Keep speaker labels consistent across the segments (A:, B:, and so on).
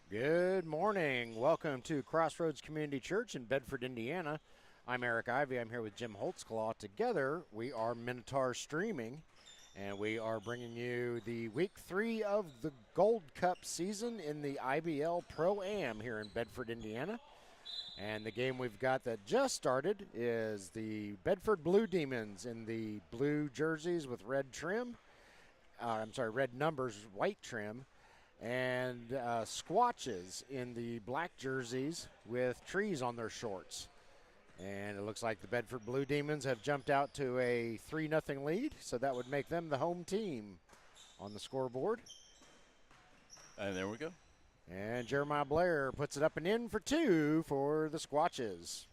A: Good morning. Welcome to Crossroads Community Church in Bedford, Indiana. I'm Eric Ivey. I'm here with Jim Holtzclaw. Together, we are Minotaur Streaming, and we are bringing you the Week 3 of the Gold Cup season in the IBL ProAm here in Bedford, Indiana. And the game we've got that just started is the Bedford Blue Demons in the blue jerseys with red trim. Red numbers, white trim. And Squatches in the black jerseys with trees on their shorts. And it looks like the Bedford Blue Demons have jumped out to a 3-0 lead, so that would make them the home team on the scoreboard.
B: And there we go.
A: And Jeremiah Blair puts it up and in for 2 for the Squatches.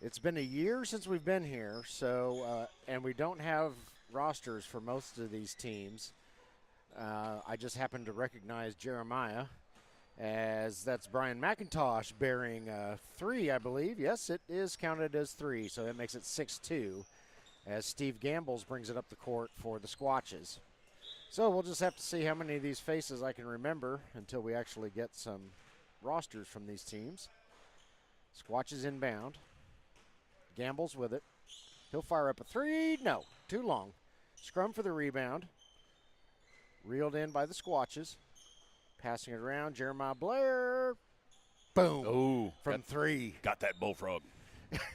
A: It's been a year since we've been here, so and we don't have rosters for most of these teams. I just happened to recognize Jeremiah, as that's Brian McIntosh bearing 3, I believe. Yes, it is counted as 3, so that makes it 6-2, as Steve Gambles brings it up the court for the Squatches. So we'll just have to see how many of these faces I can remember until we actually get some rosters from these teams. Squatches inbound. Gambles with it. He'll fire up a 3. No, too long. Scrum for the rebound. Reeled in by the Squatches. Passing it around, Jeremiah Blair. Boom.
B: Oh,
A: from 3.
B: Got that bullfrog.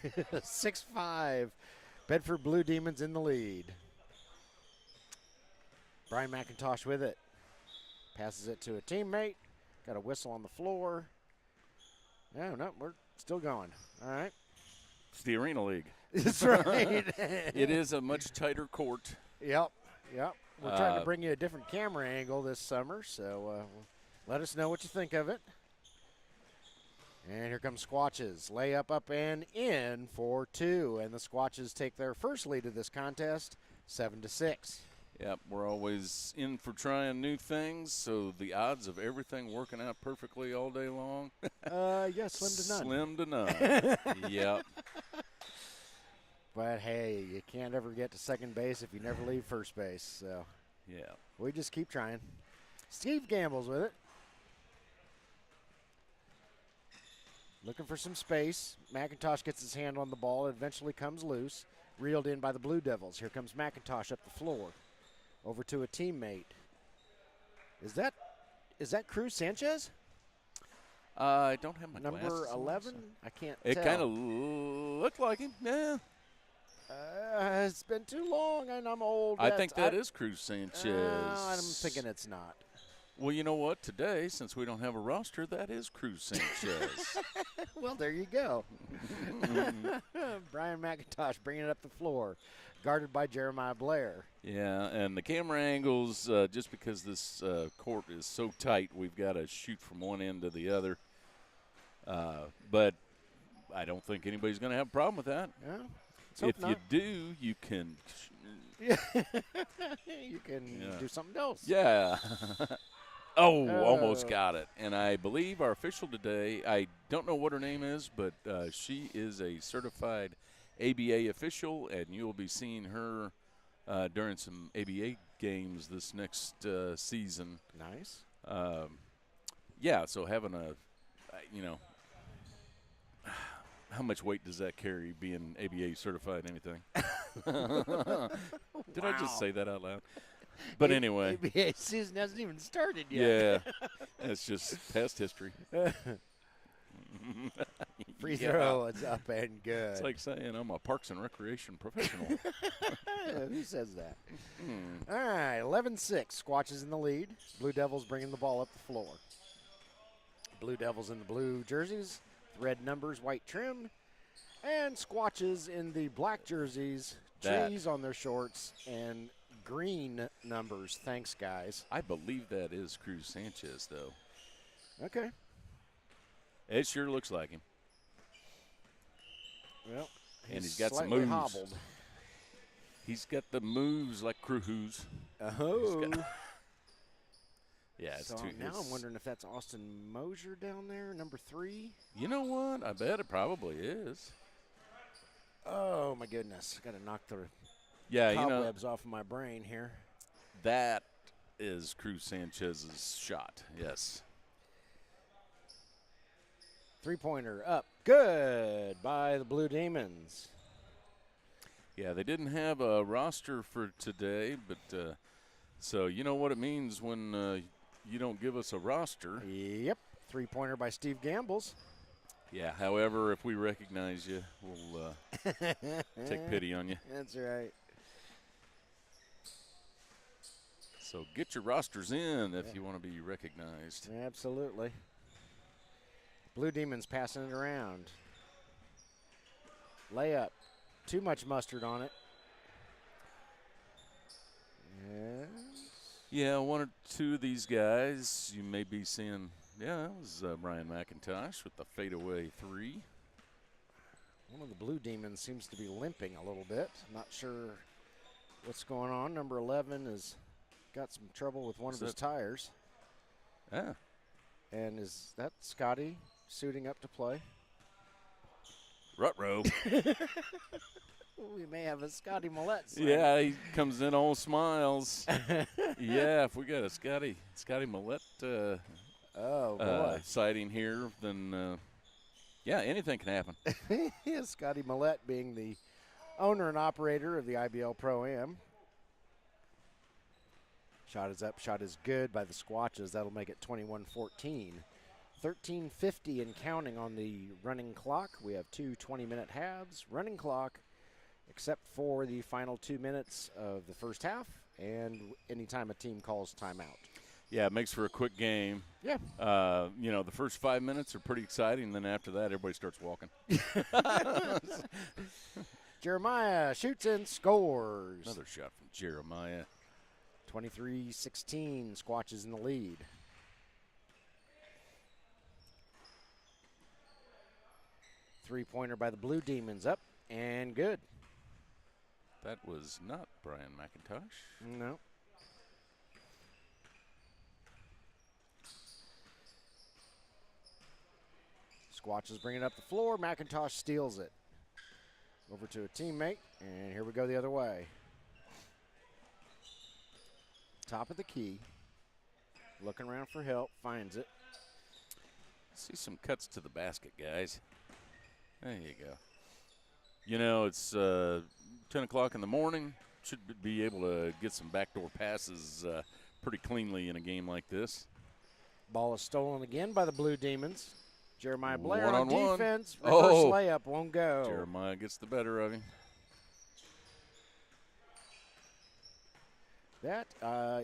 A: 6-5. Bedford Blue Demons in the lead. Brian McIntosh with it. Passes it to a teammate. Got a whistle on the floor. No, we're still going. All right.
B: It's the Arena League.
A: That's right.
B: It is a much tighter court.
A: Yep. We're trying to bring you a different camera angle this summer, so let us know what you think of it. And here comes Squatches. Layup up and in for 2, and the Squatches take their first lead of this contest, 7-6.
B: Yep, we're always in for trying new things, so the odds of everything working out perfectly all day long.
A: Slim to none.
B: Yep.
A: But, hey, you can't ever get to second base if you never leave first base. So,
B: yeah,
A: we just keep trying. Steve Gambles with it. Looking for some space. McIntosh gets his hand on the ball. It eventually comes loose. Reeled in by the Blue Devils. Here comes McIntosh up the floor. Over to a teammate. Is that Cruz Sanchez?
B: I don't have my
A: Number
B: glasses
A: 11?
B: on, so.
A: I can't
B: It
A: tell.
B: kind of looked like him, yeah.
A: It's been too long, and I'm old.
B: I think that is Cruz Sanchez.
A: I'm thinking it's not.
B: Well, you know what? Today, since we don't have a roster, that is Cruz Sanchez.
A: Well, there you go. Brian McIntosh bringing it up the floor, guarded by Jeremiah Blair.
B: Yeah, and the camera angles, just because this court is so tight, we've got to shoot from one end to the other. But I don't think anybody's going to have a problem with that.
A: Yeah.
B: If you do, you can.
A: You can do something else.
B: Yeah. Almost got it. And I believe our official today, I don't know what her name is, but she is a certified ABA official, and you'll be seeing her during some ABA games this next season.
A: Nice.
B: Yeah, so having a, how much weight does that carry, being ABA certified, anything? Did I just say that out loud? But anyway.
A: ABA season hasn't even started yet.
B: Yeah, it's just past history.
A: Free throw, it's up and good.
B: It's like saying I'm a Parks and Recreation professional.
A: Who says that? All right, 11-6. Squatches in the lead. Blue Devils bringing the ball up the floor. Blue Devils in the blue jerseys, red numbers, white trim. And Squatches in the black jerseys, trees on their shorts, and green numbers. Thanks, guys.
B: I believe that is Cruz Sanchez, though.
A: Okay.
B: It sure looks like him.
A: Well,
B: and he's got some
A: slightly
B: moves.
A: hobbled.
B: He's got the moves like Cruz.
A: Oh.
B: Yeah, it's
A: so
B: too.
A: Now I'm wondering if that's Austin Mosier down there, number 3.
B: You know what? I bet it probably is.
A: Oh my goodness! Got to knock the
B: cobwebs
A: off of my brain here.
B: That is Cruz Sanchez's shot. Yes.
A: Three-pointer up. Good by the Blue Demons.
B: Yeah, they didn't have a roster for today, but so you know what it means when you don't give us a roster.
A: Yep. Three-pointer by Steve Gambles.
B: Yeah, however, if we recognize you, we'll take pity on you.
A: That's right.
B: So get your rosters in if you want to be recognized.
A: Absolutely. Blue Demons passing it around. Layup. Too much mustard on it. Yes.
B: Yeah, one or two of these guys you may be seeing. Yeah, that was Brian McIntosh with the fadeaway three.
A: One of the Blue Demons seems to be limping a little bit. Not sure what's going on. Number 11 has got some trouble with one of his tires.
B: Ah.
A: And is that Scotty suiting up to play?
B: Ruh-roh.
A: We may have a Scotty Millette.
B: Yeah, he comes in all smiles. Yeah, if we got a Scotty Millette sighting here, then yeah, anything can happen.
A: Scotty Millette being the owner and operator of the IBL ProAm. Shot is up, shot is good by the Squatches. That'll make it 21-14. 13:50 and counting on the running clock. We have two 20-minute halves. Running clock, except for the final 2 minutes of the first half and anytime a team calls timeout.
B: Yeah, it makes for a quick game.
A: Yeah.
B: You know, the first 5 minutes are pretty exciting. Then after that, everybody starts walking.
A: Jeremiah shoots and scores.
B: Another shot from Jeremiah.
A: 23-16, Squatches in the lead. Three-pointer by the Blue Demons, up and good.
B: That was not Brian McIntosh.
A: No. Squatches bring it up the floor. McIntosh steals it. Over to a teammate, and here we go the other way. Top of the key. Looking around for help, finds it.
B: See some cuts to the basket, guys. There you go. You know, it's 10 o'clock in the morning. Should be able to get some backdoor passes pretty cleanly in a game like this.
A: Ball is stolen again by the Blue Demons. Jeremiah Blair on
B: One-on-one.
A: defense. Reverse
B: Oh.
A: layup won't go.
B: Jeremiah gets the better of him.
A: That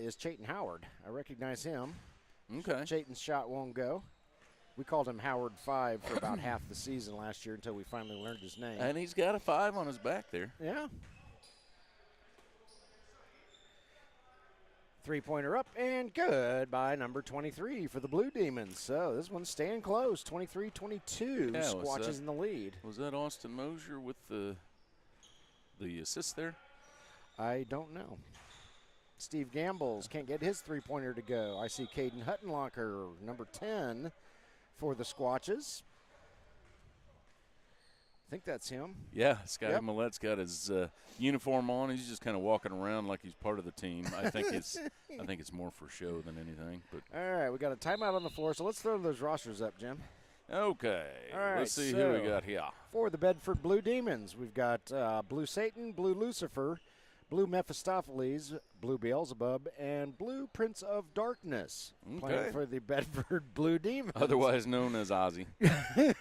A: is Chayton Howard. I recognize him.
B: Okay.
A: Chayton's shot won't go. We called him Howard 5 for about half the season last year until we finally learned his name.
B: And he's got a 5 on his back there.
A: Yeah. Three-pointer up and good by number 23 for the Blue Demons. So this one's staying close, 23-22.
B: Yeah,
A: Squatches in the lead.
B: Was that Austin Mosier with the assist there?
A: I don't know. Steve Gambles can't get his three-pointer to go. I see Caden Huttenlocker, number 10, for the Squatches. I think that's him.
B: Yeah, Scotty Millette's got his uniform on. He's just kind of walking around like he's part of the team. I think it's more for show than anything. But
A: all right, we got a timeout on the floor, so let's throw those rosters up, Jim.
B: Okay.
A: All right,
B: let's see who we got here.
A: For the Bedford Blue Demons, we've got Blue Satan, Blue Lucifer, Blue Mephistopheles, Blue Beelzebub, and Blue Prince of Darkness. Playing for the Bedford Blue Demons.
B: Otherwise known as Ozzy.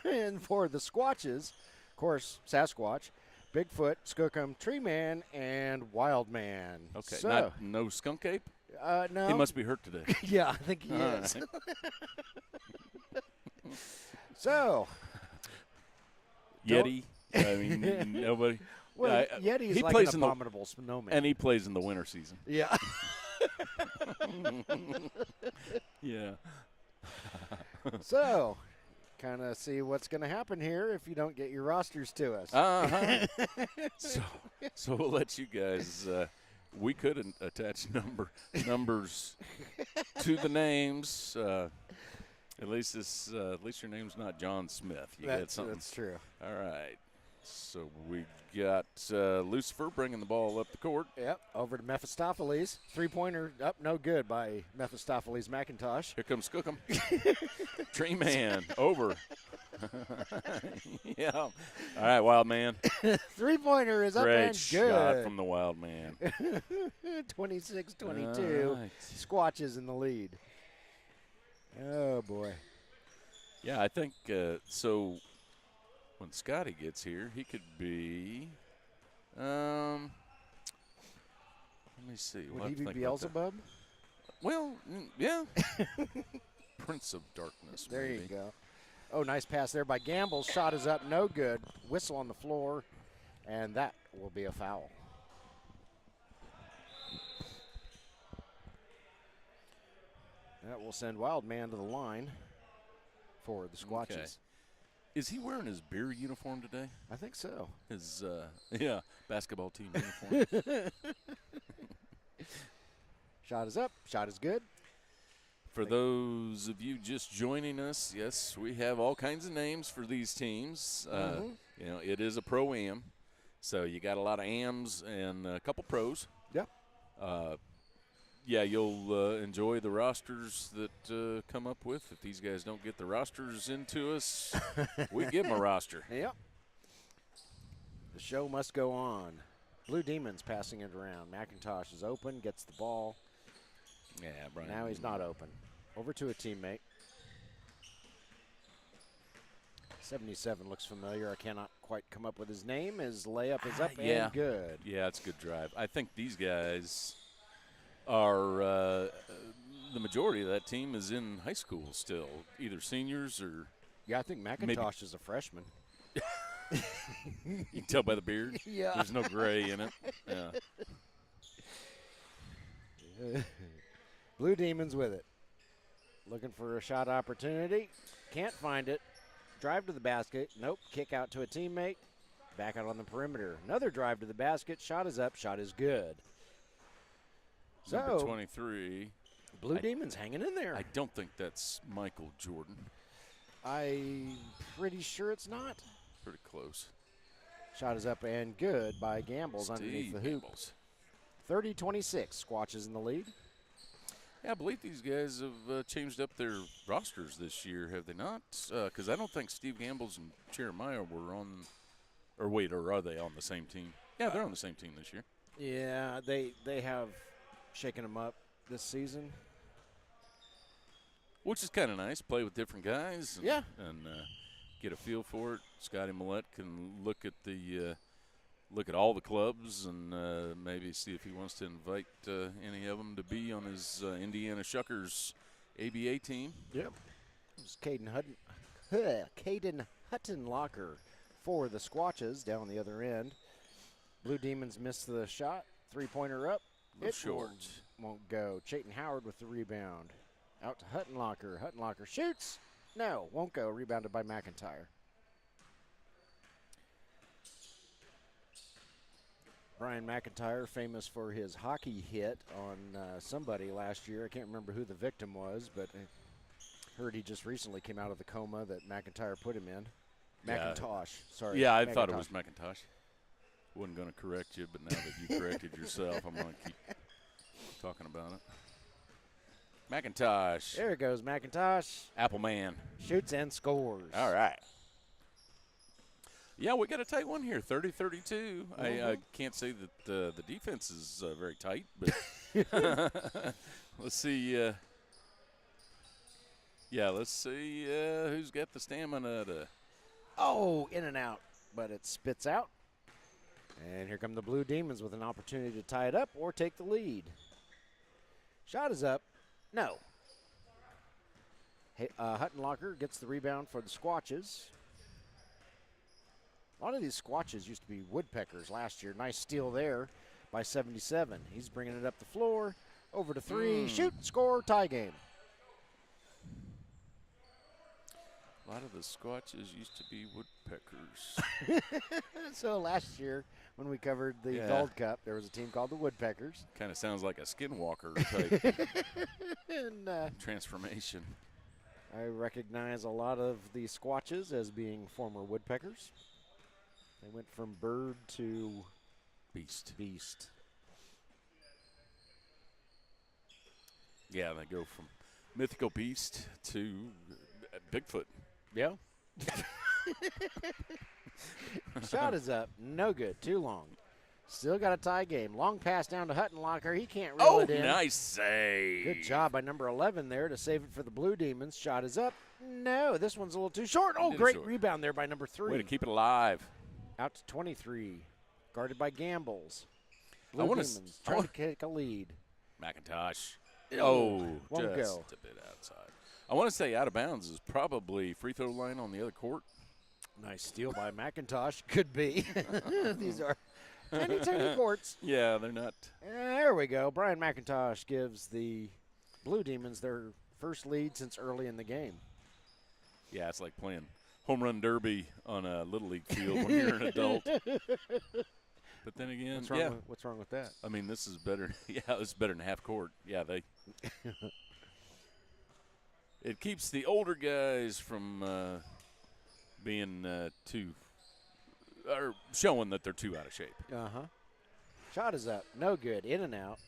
A: And for the Squatches, of course, Sasquatch, Bigfoot, Skookum, Tree Man, and Wild Man.
B: Okay,
A: so,
B: no skunk ape?
A: No.
B: He must be hurt today.
A: Yeah, I think he is. So.
B: Yeti. I mean, nobody.
A: Well, Yeti is like an abominable snowman.
B: And he plays in the winter season.
A: Yeah.
B: Yeah.
A: So, kind of see what's going to happen here if you don't get your rosters to us.
B: So we'll let you guys. We could attach numbers to the names. At least your name's not John Smith. You got something.
A: That's true.
B: All right. So we got Lucifer bringing the ball up the court.
A: Yep, over to Mephistopheles. Three-pointer up, no good by Mephistopheles McIntosh.
B: Here comes Skookum. Tree Man over. Yeah. All right, Wild Man.
A: Three-pointer is up
B: Great
A: and
B: shot
A: good.
B: from the Wild Man.
A: 26-22.
B: Right.
A: Squatches in the lead. Oh, boy.
B: Yeah, I think so. When Scotty gets here, he could be. Let me see.
A: Would he be Beelzebub?
B: Well, yeah. Prince of Darkness.
A: There
B: maybe.
A: you go. Oh, nice pass there by Gamble. Shot is up, no good. Whistle on the floor, and that will be a foul. That will send Wild Man to the line for the Squatches.
B: Okay. Is he wearing his beer uniform today?
A: I think so.
B: His basketball team uniform.
A: Shot is up. Shot is good.
B: For those of you just joining us, yes, we have all kinds of names for these teams. You know, it is a pro-am, so you got a lot of ams and a couple pros.
A: Yep.
B: Yeah, you'll enjoy the rosters that come up with. If these guys don't get the rosters into us, we give them a roster.
A: Yep. The show must go on. Blue Demons passing it around. McIntosh is open, gets the ball.
B: Yeah, Brian.
A: Now he's not open. Over to a teammate. 77 looks familiar. I cannot quite come up with his name. His layup is up
B: Yeah.
A: and good.
B: Yeah, it's a good drive. I think these guys are the majority of that team is in high school still, either seniors or.
A: Yeah, I think McIntosh is a freshman.
B: You can tell by the beard.
A: Yeah.
B: There's no gray in it. Yeah.
A: Blue Demons with it. Looking for a shot opportunity. Can't find it. Drive to the basket. Nope. Kick out to a teammate. Back out on the perimeter. Another drive to the basket. Shot is up. Shot is good.
B: Number
A: So
B: 23.
A: Blue Demons hanging in there.
B: I don't think that's Michael Jordan.
A: I'm pretty sure it's not.
B: Pretty close.
A: Shot is up and good by Gambles underneath the hoop.
B: Gambles.
A: 30-26. Squatches in the lead.
B: Yeah, I believe these guys have changed up their rosters this year, have they not? Because I don't think Steve Gambles and Jeremiah were on, or are they on the same team? Yeah, they're on the same team this year.
A: Yeah, they have shaken them up this season.
B: Which is kind of nice. Play with different guys. And,
A: Yeah.
B: And get a feel for it. Scotty Millette can look at all the clubs and maybe see if he wants to invite any of them to be on his Indiana Shuckers ABA team.
A: Yep. It was Caden Hutton-Locker for the Squatches down the other end. Blue Demons missed the shot. Three-pointer up. It
B: short.
A: Won't go. Chayton Howard with the rebound. Out to Hutton-Locker. Hutton-Locker shoots. No, won't go. Rebounded by McIntyre. Brian McIntyre, famous for his hockey hit on somebody last year. I can't remember who the victim was, but I heard he just recently came out of the coma that McIntyre put him in. McIntosh, sorry.
B: Yeah, I thought it was McIntosh. Wasn't going to correct you, but now that you corrected yourself, I'm going to keep talking about it. McIntosh.
A: There it goes, McIntosh.
B: Appleman.
A: Shoots and scores.
B: All right. Yeah, we got a tight one here, 30-32. I can't say that the defense is very tight, but let's see. Let's see who's got the stamina to.
A: Oh, in and out, but it spits out. And here come the Blue Demons with an opportunity to tie it up or take the lead. Shot is up. No. Hutton-Locker gets the rebound for the Squatches. A lot of these Squatches used to be woodpeckers last year. Nice steal there by 77. He's bringing it up the floor. Over to three. Shoot, score, tie game.
B: A lot of the Squatches used to be woodpeckers.
A: So last year when we covered the Gold Cup, there was a team called the Woodpeckers.
B: Kind of sounds like a skinwalker type
A: And
B: transformation.
A: I recognize a lot of the Squatches as being former Woodpeckers. They went from bird to
B: Beast. Yeah, they go from mythical beast to Bigfoot.
A: Yeah. Shot is up. No good. Too long. Still got a tie game. Long pass down to Huttenlocker. He can't reel it in.
B: Nice save.
A: Good job by number 11 there to save it for the Blue Demons. Shot is up. No, this one's a little too short. Oh, great rebound there by number 3.
B: Way to keep it alive.
A: Out to 23. Guarded by Gambles. Blue Demons trying to kick a lead.
B: McIntosh.
A: Won't
B: just
A: go.
B: a bit outside. I want to say out of bounds is probably free throw line on the other court.
A: Nice steal by McIntosh. Could be. These are tiny courts.
B: Yeah, they're not.
A: There we go. Brian McIntosh gives the Blue Demons their first lead since early in the game.
B: Yeah, it's like playing home run derby on a Little League field when you're an adult. But then again,
A: what's wrong with that?
B: I mean, this is better. Yeah, this is better than half court. Yeah, it keeps the older guys from being or showing that they're too out of shape.
A: Shot is up. No good. In and out.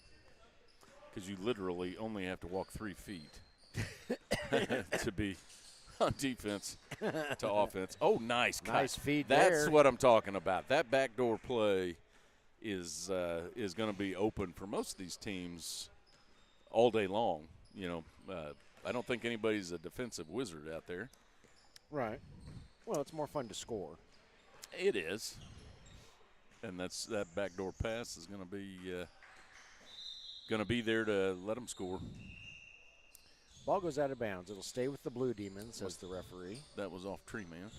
B: Because you literally only have to walk 3 feet to be on defense to offense. Oh, nice
A: feed
B: there.
A: That's
B: what I'm talking about. That backdoor play is going to be open for most of these teams all day long. You know, I don't think anybody's a defensive wizard out there.
A: Right. Well, it's more fun to score.
B: It is. And that backdoor pass is going to be there to let them score.
A: Ball goes out of bounds. It'll stay with the Blue Demons, says the referee.
B: That was off Tree Man.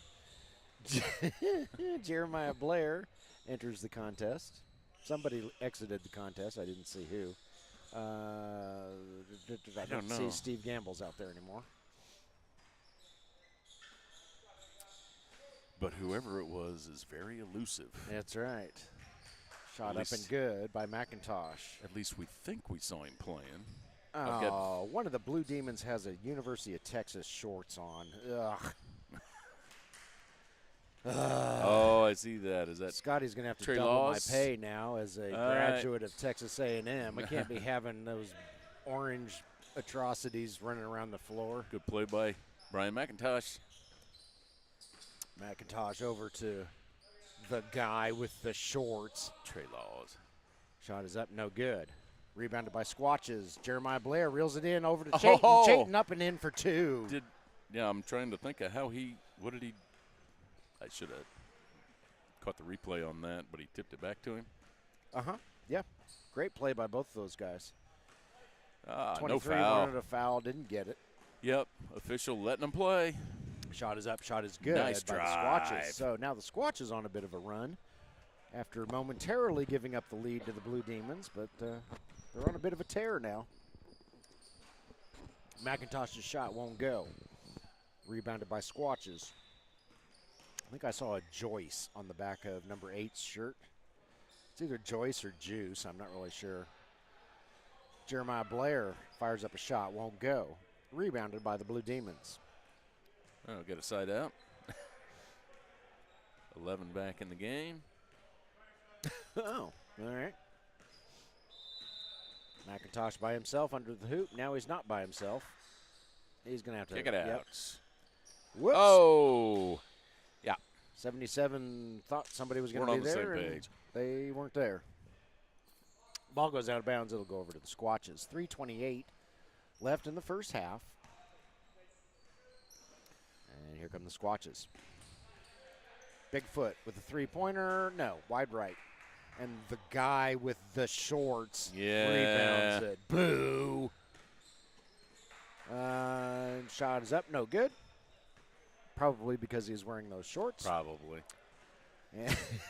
A: Jeremiah Blair enters the contest. Somebody exited the contest. I didn't see who. I don't see Steve Gamble's out there anymore.
B: But whoever it was is very elusive.
A: That's right. Shot up and good by McIntosh.
B: At least we think we saw him playing.
A: Oh, one of the Blue Demons has a University of Texas shorts on. Ugh.
B: Oh, I see that. Is that
A: Scotty's going to have to
B: Trey
A: double
B: Laws?
A: my pay now as a graduate of Texas A&M. I can't be having those orange atrocities running around the floor.
B: Good play by Brian McIntosh.
A: McIntosh over to the guy with the shorts.
B: Trey Laws.
A: Shot is up, no good. Rebounded by Squatches. Jeremiah Blair reels it in over to Chayton.
B: Oh.
A: Chayton up and in for 2.
B: I'm trying to think of what did he – I should have caught the replay on that, but he tipped it back to him.
A: Yeah. Great play by both of those guys.
B: No foul.
A: Wanted a foul, didn't get it.
B: Yep, official letting them play.
A: Shot is up, shot is good
B: Nice
A: by
B: drive.
A: the Squatches. So now the Squatches on a bit of a run after momentarily giving up the lead to the Blue Demons, but they're on a bit of a tear now. McIntosh's shot won't go. Rebounded by Squatches. I think I saw a Joyce on the back of number 8's shirt. It's either Joyce or Juice. I'm not really sure. Jeremiah Blair fires up a shot, won't go. Rebounded by the Blue Demons.
B: Oh, get a side out. 11 back in the game.
A: Oh, all right. McIntosh by himself under the hoop. Now he's not by himself. He's going to have to
B: kick it out.
A: Yep. Whoops.
B: Oh.
A: 77 thought somebody was going to be there.
B: On the same page.
A: They weren't there. Ball goes out of bounds. It'll go over to the Squatches. 3:28 left in the first half. And here come the Squatches. Bigfoot with a three-pointer. No, wide right. And the guy with the shorts rebounds it. Boo. Shot is up. No good. Probably because he's wearing those shorts.
B: Probably.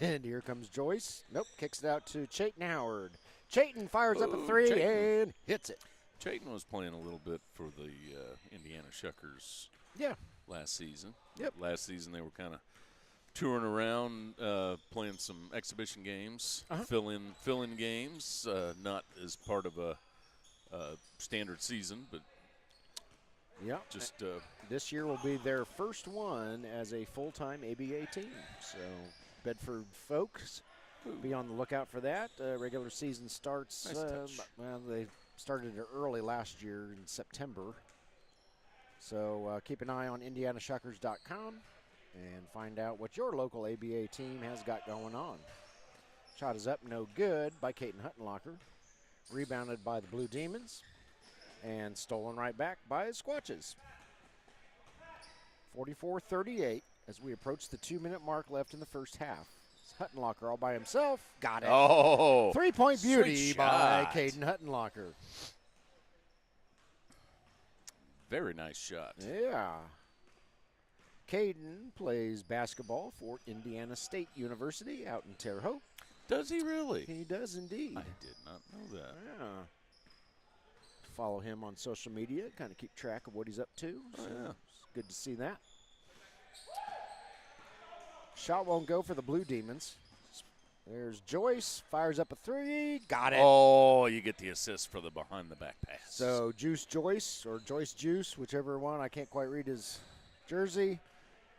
A: And here comes Joyce. Nope, kicks it out to Chayton Howard. Chayton fires up a three and hits it.
B: Chayton was playing a little bit for the Indiana Shuckers last season.
A: Yep.
B: Last season they were kind of touring around, playing some exhibition games, fill-in games, not as part of a standard season, but just
A: this year will be their first one as a full-time ABA team. So Bedford folks. Be on the lookout for that. Regular season starts,
B: Nice
A: well, they started it early last year in September. So keep an eye on IndianaShockers.com and find out what your local ABA team has got going on. Shot is up, no good by Caden Huttenlocker. Rebounded by the Blue Demons and stolen right back by Squatches. 44-38 as we approach the 2-minute mark left in the first half. Huttenlocker all by himself. Got it.
B: Oh.
A: 3-point beauty by
B: shot.
A: Caden Huttenlocker.
B: Very nice shot.
A: Yeah. Caden plays basketball for Indiana State University out in Terre Haute.
B: Does he really?
A: He does indeed.
B: I did not know that.
A: Yeah. Follow him on social media, kind of keep track of what he's up to.
B: Oh,
A: So
B: yeah.
A: it's good to see that. Shot won't go for the Blue Demons. There's Joyce, fires up a three, got it.
B: Oh, you get the assist for the behind-the-back pass.
A: So Juice Joyce, or Joyce Juice, whichever one, I can't quite read his jersey,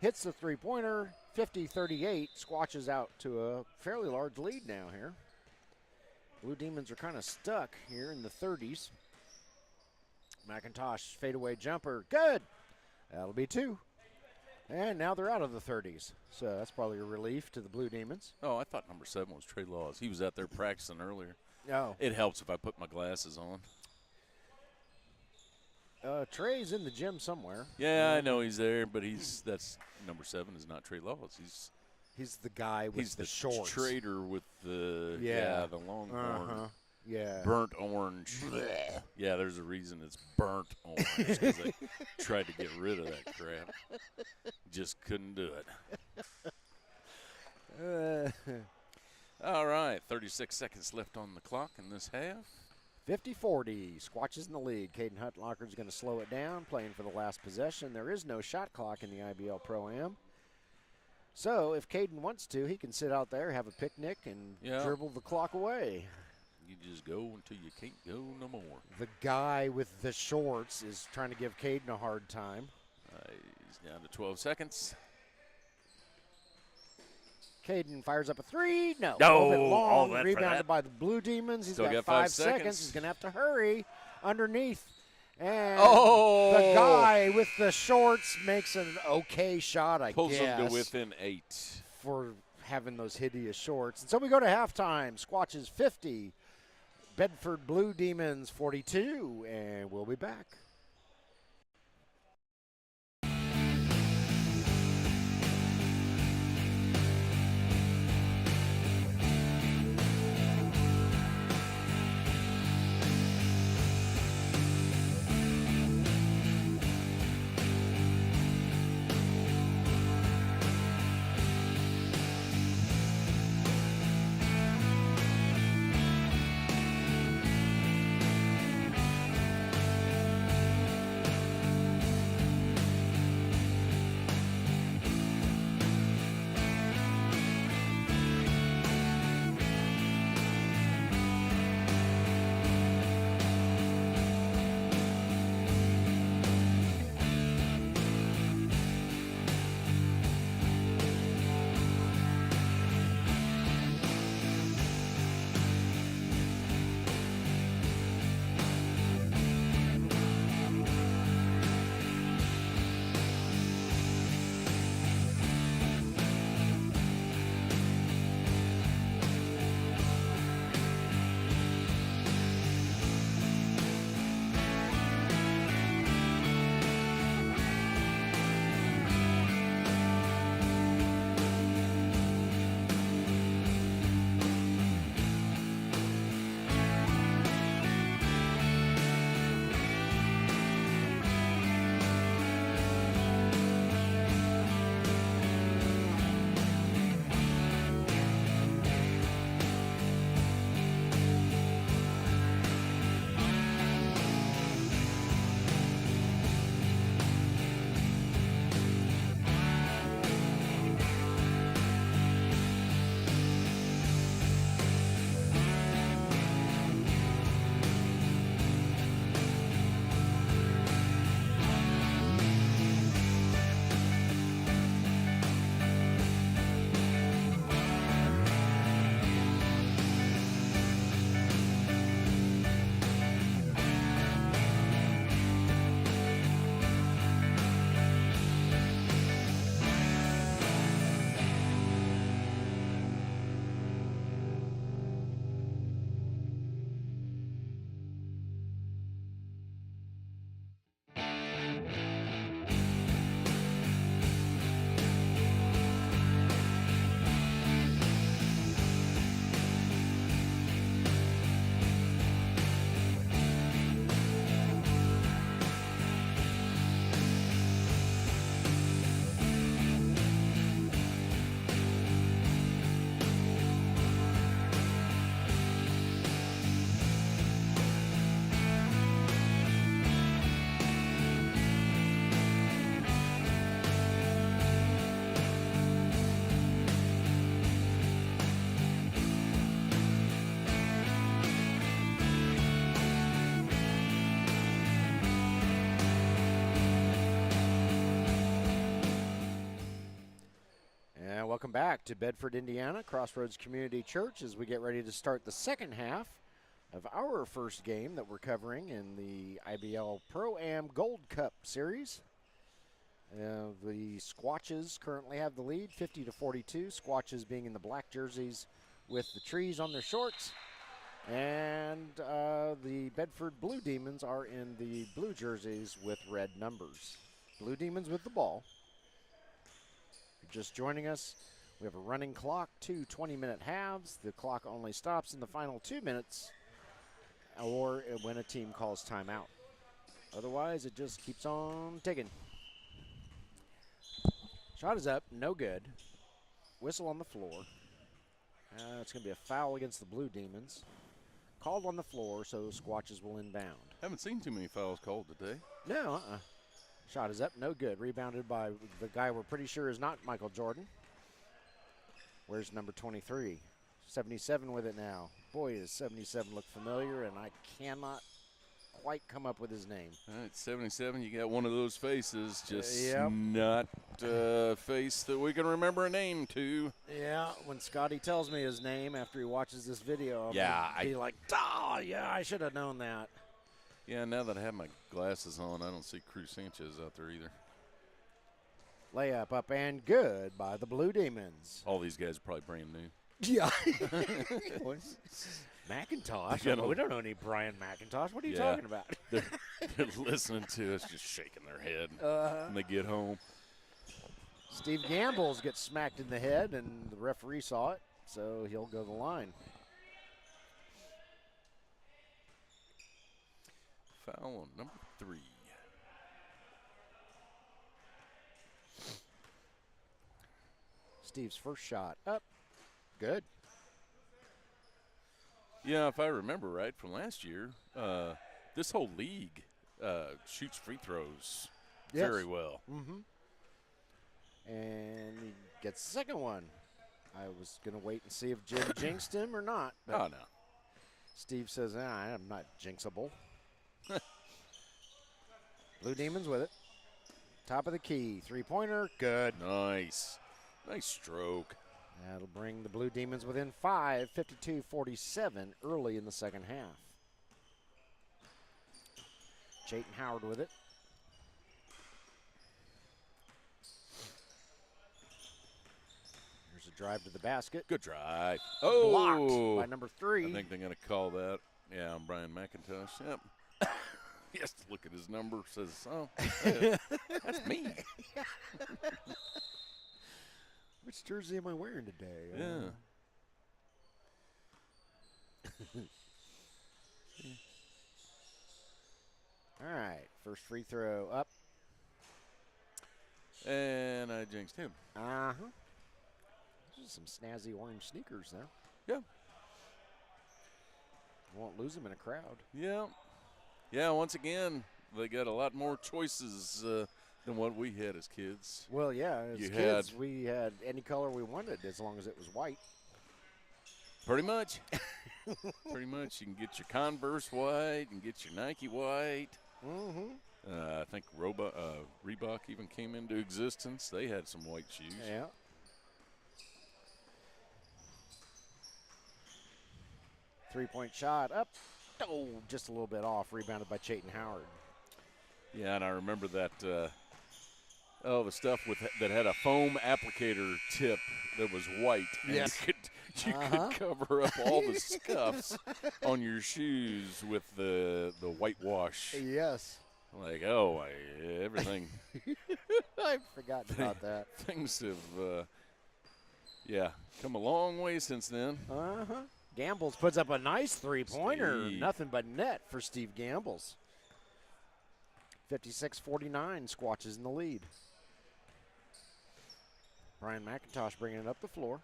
A: hits the three-pointer, 50-38, squatches out to a fairly large lead now here. Blue Demons are kind of stuck here in the 30s. McIntosh fadeaway jumper, good. That'll be 2. And now they're out of the 30s. So that's probably a relief to the Blue Demons.
B: Oh, I thought number 7 was Trey Laws. He was out there practicing earlier.
A: Oh.
B: It helps if I put my glasses on.
A: Trey's in the gym somewhere.
B: Yeah, I know he's there, but that's number 7 is not Trey Laws.
A: He's the guy with the shorts.
B: Trader with the the long horn.
A: Yeah.
B: Burnt orange. Yeah, there's a reason it's burnt orange because they tried to get rid of that crap. Just couldn't do it. All right, 36 seconds left on the clock in this half.
A: 50-40, Squatches in the lead. Caden Huttenlocker is going to slow it down, playing for the last possession. There is no shot clock in the IBL ProAm. So if Caden wants to, he can sit out there, have a picnic, and dribble the clock away.
B: You just go until you can't go no more.
A: The guy with the shorts is trying to give Caden a hard time.
B: He's down to 12 seconds.
A: Caden fires up a three. No.
B: No.
A: A little bit long.
B: All that for
A: Rebounded
B: that.
A: by the Blue Demons. He's
B: Still
A: got 5 seconds. He's going to have to hurry underneath. And the guy with the shorts makes an okay shot, I guess.
B: Pulls him to within 8.
A: For having those hideous shorts. And so we go to halftime. Squatches 50. Bedford Blue Demons 42. And we'll be back. welcome back to Bedford, Indiana, Crossroads Community Church as we get ready to start the second half of our first game that we're covering in the IBL ProAm Gold Cup series. The Squatches currently have the lead, 50-42. Squatches being in the black jerseys with the trees on their shorts. And the Bedford Blue Demons are in the blue jerseys with red numbers. Blue Demons with the ball. If you're just joining us, we have a running clock, 2 20-minute halves. The clock only stops in the final 2 minutes or when a team calls timeout. Otherwise, it just keeps on ticking. Shot is up, no good. Whistle on the floor. It's going to be a foul against the Blue Demons. Called on the floor, so Squatches will inbound.
B: Haven't seen too many fouls called today.
A: No, Shot is up, no good. Rebounded by the guy we're pretty sure is not Michael Jordan. Where's number 23? 77 with it now. Boy, does 77 look familiar, and I cannot quite come up with his name.
B: All right, 77, you got one of those faces, just
A: Yep.
B: not a face that we can remember a name to.
A: Yeah, when Scotty tells me his name after he watches this video, I'll be like, oh, yeah, I should have known that.
B: Yeah, now that I have my glasses on, I don't see Cruz Sanchez out there either.
A: Layup up and good by the Blue Demons.
B: All these guys are probably brand new.
A: Yeah. McIntosh? We don't know any Brian McIntosh. What are you talking about?
B: They're listening to us, just shaking their head when they get home.
A: Steve Gambles gets smacked in the head, and the referee saw it, so he'll go to the line.
B: Foul on number 3.
A: Steve's first shot up. Good.
B: Yeah, if I remember right from last year, this whole league shoots free throws very well.
A: Mm-hmm. And he gets the second one. I was going to wait and see if Jim jinxed him or not.
B: Oh, no.
A: Steve says, I'm not jinxable. Blue Demons with it. Top of the key. Three-pointer. Good.
B: Nice. Nice stroke.
A: That'll bring the Blue Demons within 5, 52-47 early in the second half. Chayton Howard with it. There's a drive to the basket.
B: Good drive.
A: Blocked by number 3.
B: I think they're going to call that. Yeah, I'm Brian McIntosh. Yep. He has to look at his number, says, oh, yeah, that's me.
A: Which jersey am I wearing today?
B: Yeah.
A: All right, first free throw up.
B: And I jinxed him.
A: Uh-huh. Those are some snazzy orange sneakers there.
B: Yeah.
A: Won't lose them in a crowd.
B: Yeah. Yeah, once again, they got a lot more choices than what we had as kids.
A: Well, yeah, as kids, we had any color we wanted as long as it was white.
B: Pretty much. Pretty much. You can get your Converse white and get your Nike white.
A: Mm-hmm.
B: I think Reebok even came into existence. They had some white shoes.
A: Yeah. Three-point shot up. Oh, just a little bit off. Rebounded by Chayton Howard.
B: Yeah, and I remember that the stuff that had a foam applicator tip that was white. And
A: yes.
B: You could cover up all the scuffs on your shoes with the whitewash.
A: Yes.
B: Like, everything.
A: I forgot about that.
B: Things have, come a long way since then.
A: Uh-huh. Gambles puts up a nice three-pointer.
B: Steve.
A: Nothing but net for Steve Gambles. 56-49, Squatches in the lead. Brian McIntosh bringing it up the floor.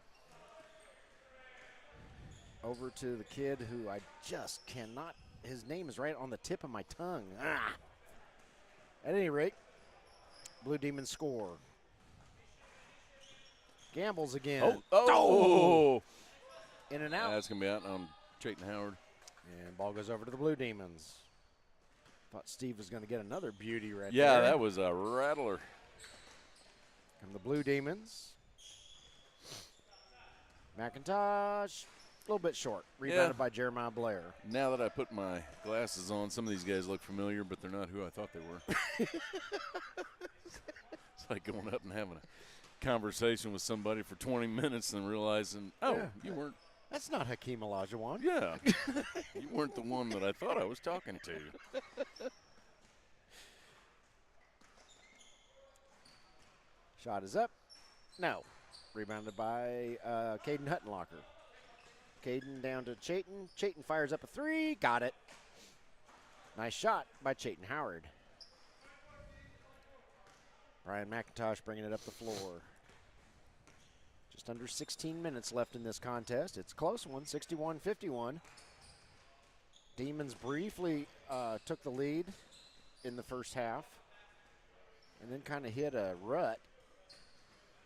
A: Over to the kid who I just cannot, his name is right on the tip of my tongue. At any rate, Blue Demons score. Gambles again.
B: Oh.
A: In and out.
B: That's going to be out on Chayton Howard.
A: And ball goes over to the Blue Demons. Thought Steve was going to get another beauty right there.
B: Yeah, that was a rattler.
A: And the Blue Demons McIntosh, a little bit short. Rebounded by Jeremiah Blair.
B: Now that I put my glasses on, some of these guys look familiar, but they're not who I thought they were. It's like going up and having a conversation with somebody for 20 minutes and realizing, you weren't.
A: That's not Hakeem Olajuwon.
B: Yeah. You weren't the one that I thought I was talking to.
A: Shot is up. No. Rebounded by Caden Huttenlocker. Caden down to Chayton. Chayton fires up a three. Got it. Nice shot by Chayton Howard. Ryan McIntosh bringing it up the floor. Just under 16 minutes left in this contest. It's a close one, 61-51. Demons briefly took the lead in the first half and then kind of hit a rut.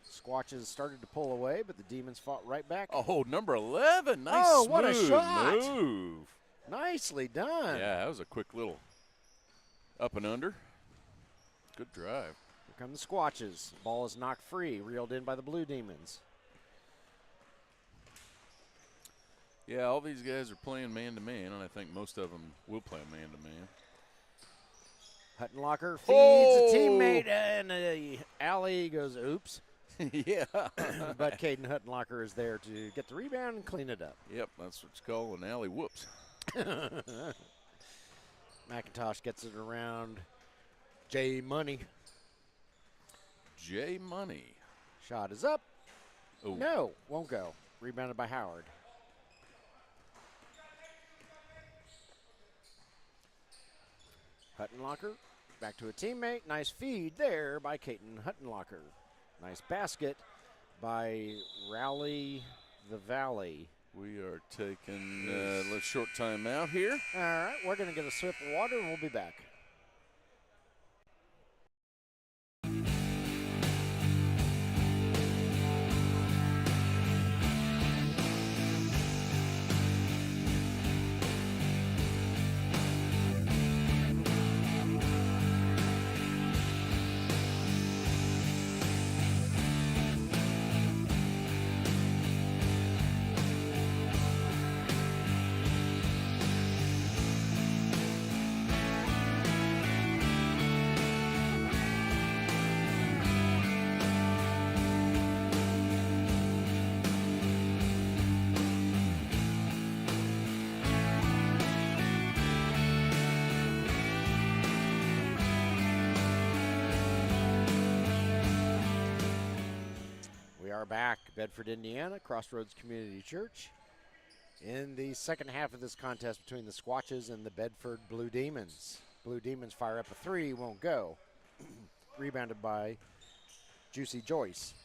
A: Squatches started to pull away, but the Demons fought right back.
B: Oh, number 11. Nice
A: what a shot.
B: move.
A: Nicely done.
B: Yeah, that was a quick little up and under. Good drive.
A: Here come the Squatches. Ball is knocked free, reeled in by the Blue Demons.
B: Yeah, all these guys are playing man-to-man, and I think most of them will play man-to-man.
A: Huttenlocker feeds a teammate, and the alley goes, oops.
B: Yeah.
A: But Caden Huttenlocker is there to get the rebound and clean it up.
B: Yep, that's what you call an alley whoops.
A: McIntosh gets it around J Money.
B: J Money.
A: Shot is up.
B: Oh.
A: No, won't go. Rebounded by Howard. Huttenlocker back to a teammate. Nice feed there by Caden Huttenlocker. Nice basket by Rowley the Valley.
B: We are taking a short time out here.
A: All right, we're going to get a sip of water and we'll be back. Are back, Bedford, Indiana, Crossroads Community Church, in the second half of this contest between the Squatches and the Bedford Blue Demons. Blue Demons fire up a three, won't go. Rebounded by Juicy Joyce.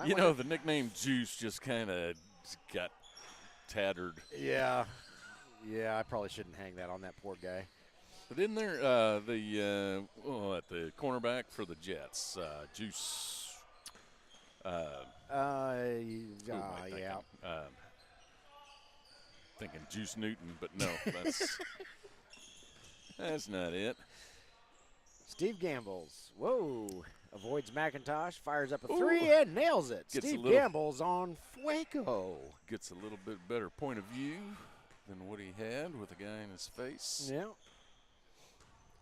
B: You know, the nickname Juice just kind of got tattered.
A: Yeah, I probably shouldn't hang that on that poor guy.
B: But in there, at the cornerback for the Jets, Juice.
A: Yeah.
B: Thinking Juice Newton, but no, that's not it.
A: Steve Gambles, avoids McIntosh, fires up a three and nails it. Steve Gambles on Fuego.
B: Gets a little bit better point of view than what he had with the guy in his face.
A: Yeah.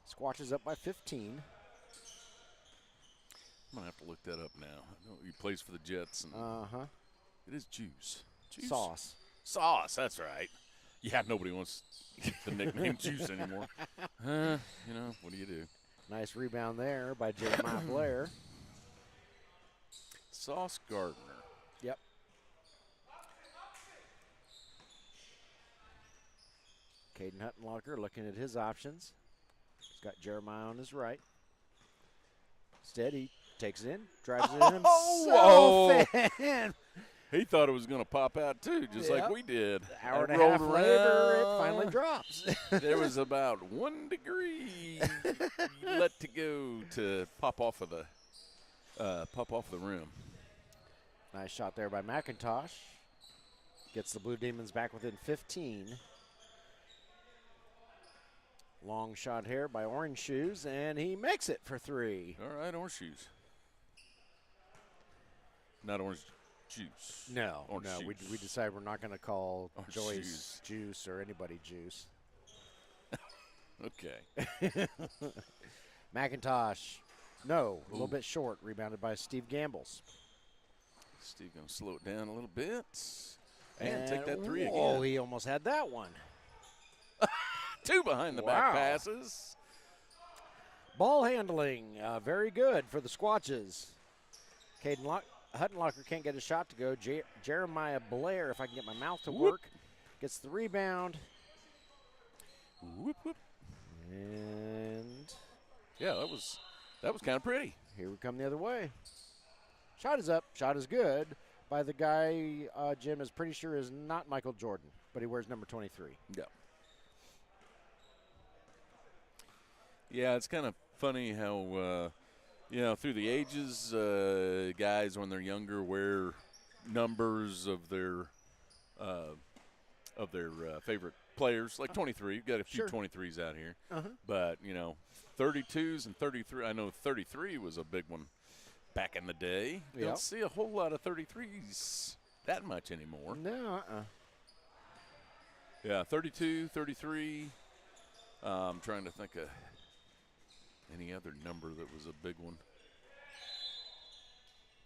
A: Squatches up by 15.
B: I'm going to have to look that up now. I know he plays for the Jets. And It is Juice.
A: Sauce,
B: that's right. Yeah, nobody wants the nickname Juice anymore. What do you do?
A: Nice rebound there by Jeremiah Blair.
B: Sauce Gardner.
A: Yep. Caden Huttenlocker looking at his options. He's got Jeremiah on his right. Instead, he takes it in, drives it in himself. And
B: he thought it was going to pop out, too, just like we did.
A: Hour and a half later, it finally drops.
B: There was about 1 degree let to go to pop off the rim.
A: Nice shot there by McIntosh. Gets the Blue Demons back within 15. Long shot here by Orange Shoes, and he makes it for three.
B: All right, Orange Shoes. Not orange juice.
A: No,
B: Orange
A: no.
B: juice.
A: We decided we're not going to call
B: Orange
A: Joyce juice or anybody juice.
B: Okay.
A: McIntosh, no, a little
B: Ooh.
A: bit short. Rebounded by Steve Gambles.
B: Steve going to slow it down a little bit. And take that three again.
A: Oh, he almost had that one.
B: 2 behind the back passes.
A: Ball handling, very good for the Squatches. Caden Huttenlocker can't get a shot to go. Jeremiah Blair, if I can get my mouth to work, gets the rebound.
B: Whoop, whoop.
A: And
B: yeah, that was kind of pretty.
A: here we come the other way. Shot is up. Shot is good by the guy Jim is pretty sure is not Michael Jordan, but he wears number 23.
B: Yeah. Yeah, it's kind of funny how, through the ages, guys when they're younger wear numbers of their favorite players, like 23. You've got a few 23s out here. But, 32s and 33. I know 33 was a big one back in the day.
A: Yep.
B: Don't see a whole lot of 33s that much anymore.
A: No,
B: Yeah, 32, 33. I'm trying to think of any other number that was a big one.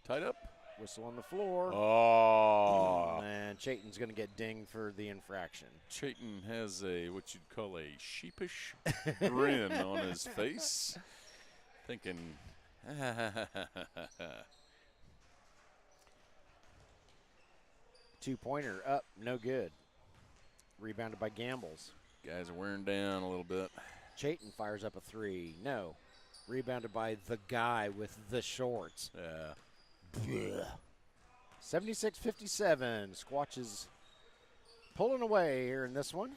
B: Tied up.
A: Whistle on the floor.
B: Oh.
A: And Chayton's going to get dinged for the infraction.
B: Chayton has what you'd call a sheepish grin on his face, thinking,
A: Two-pointer up, no good. Rebounded by Gambles.
B: guys are wearing down a little bit.
A: Chayton fires up a three. No. Rebounded by the guy with the shorts.
B: Yeah.
A: 76-57. Squatches pulling away here in this one.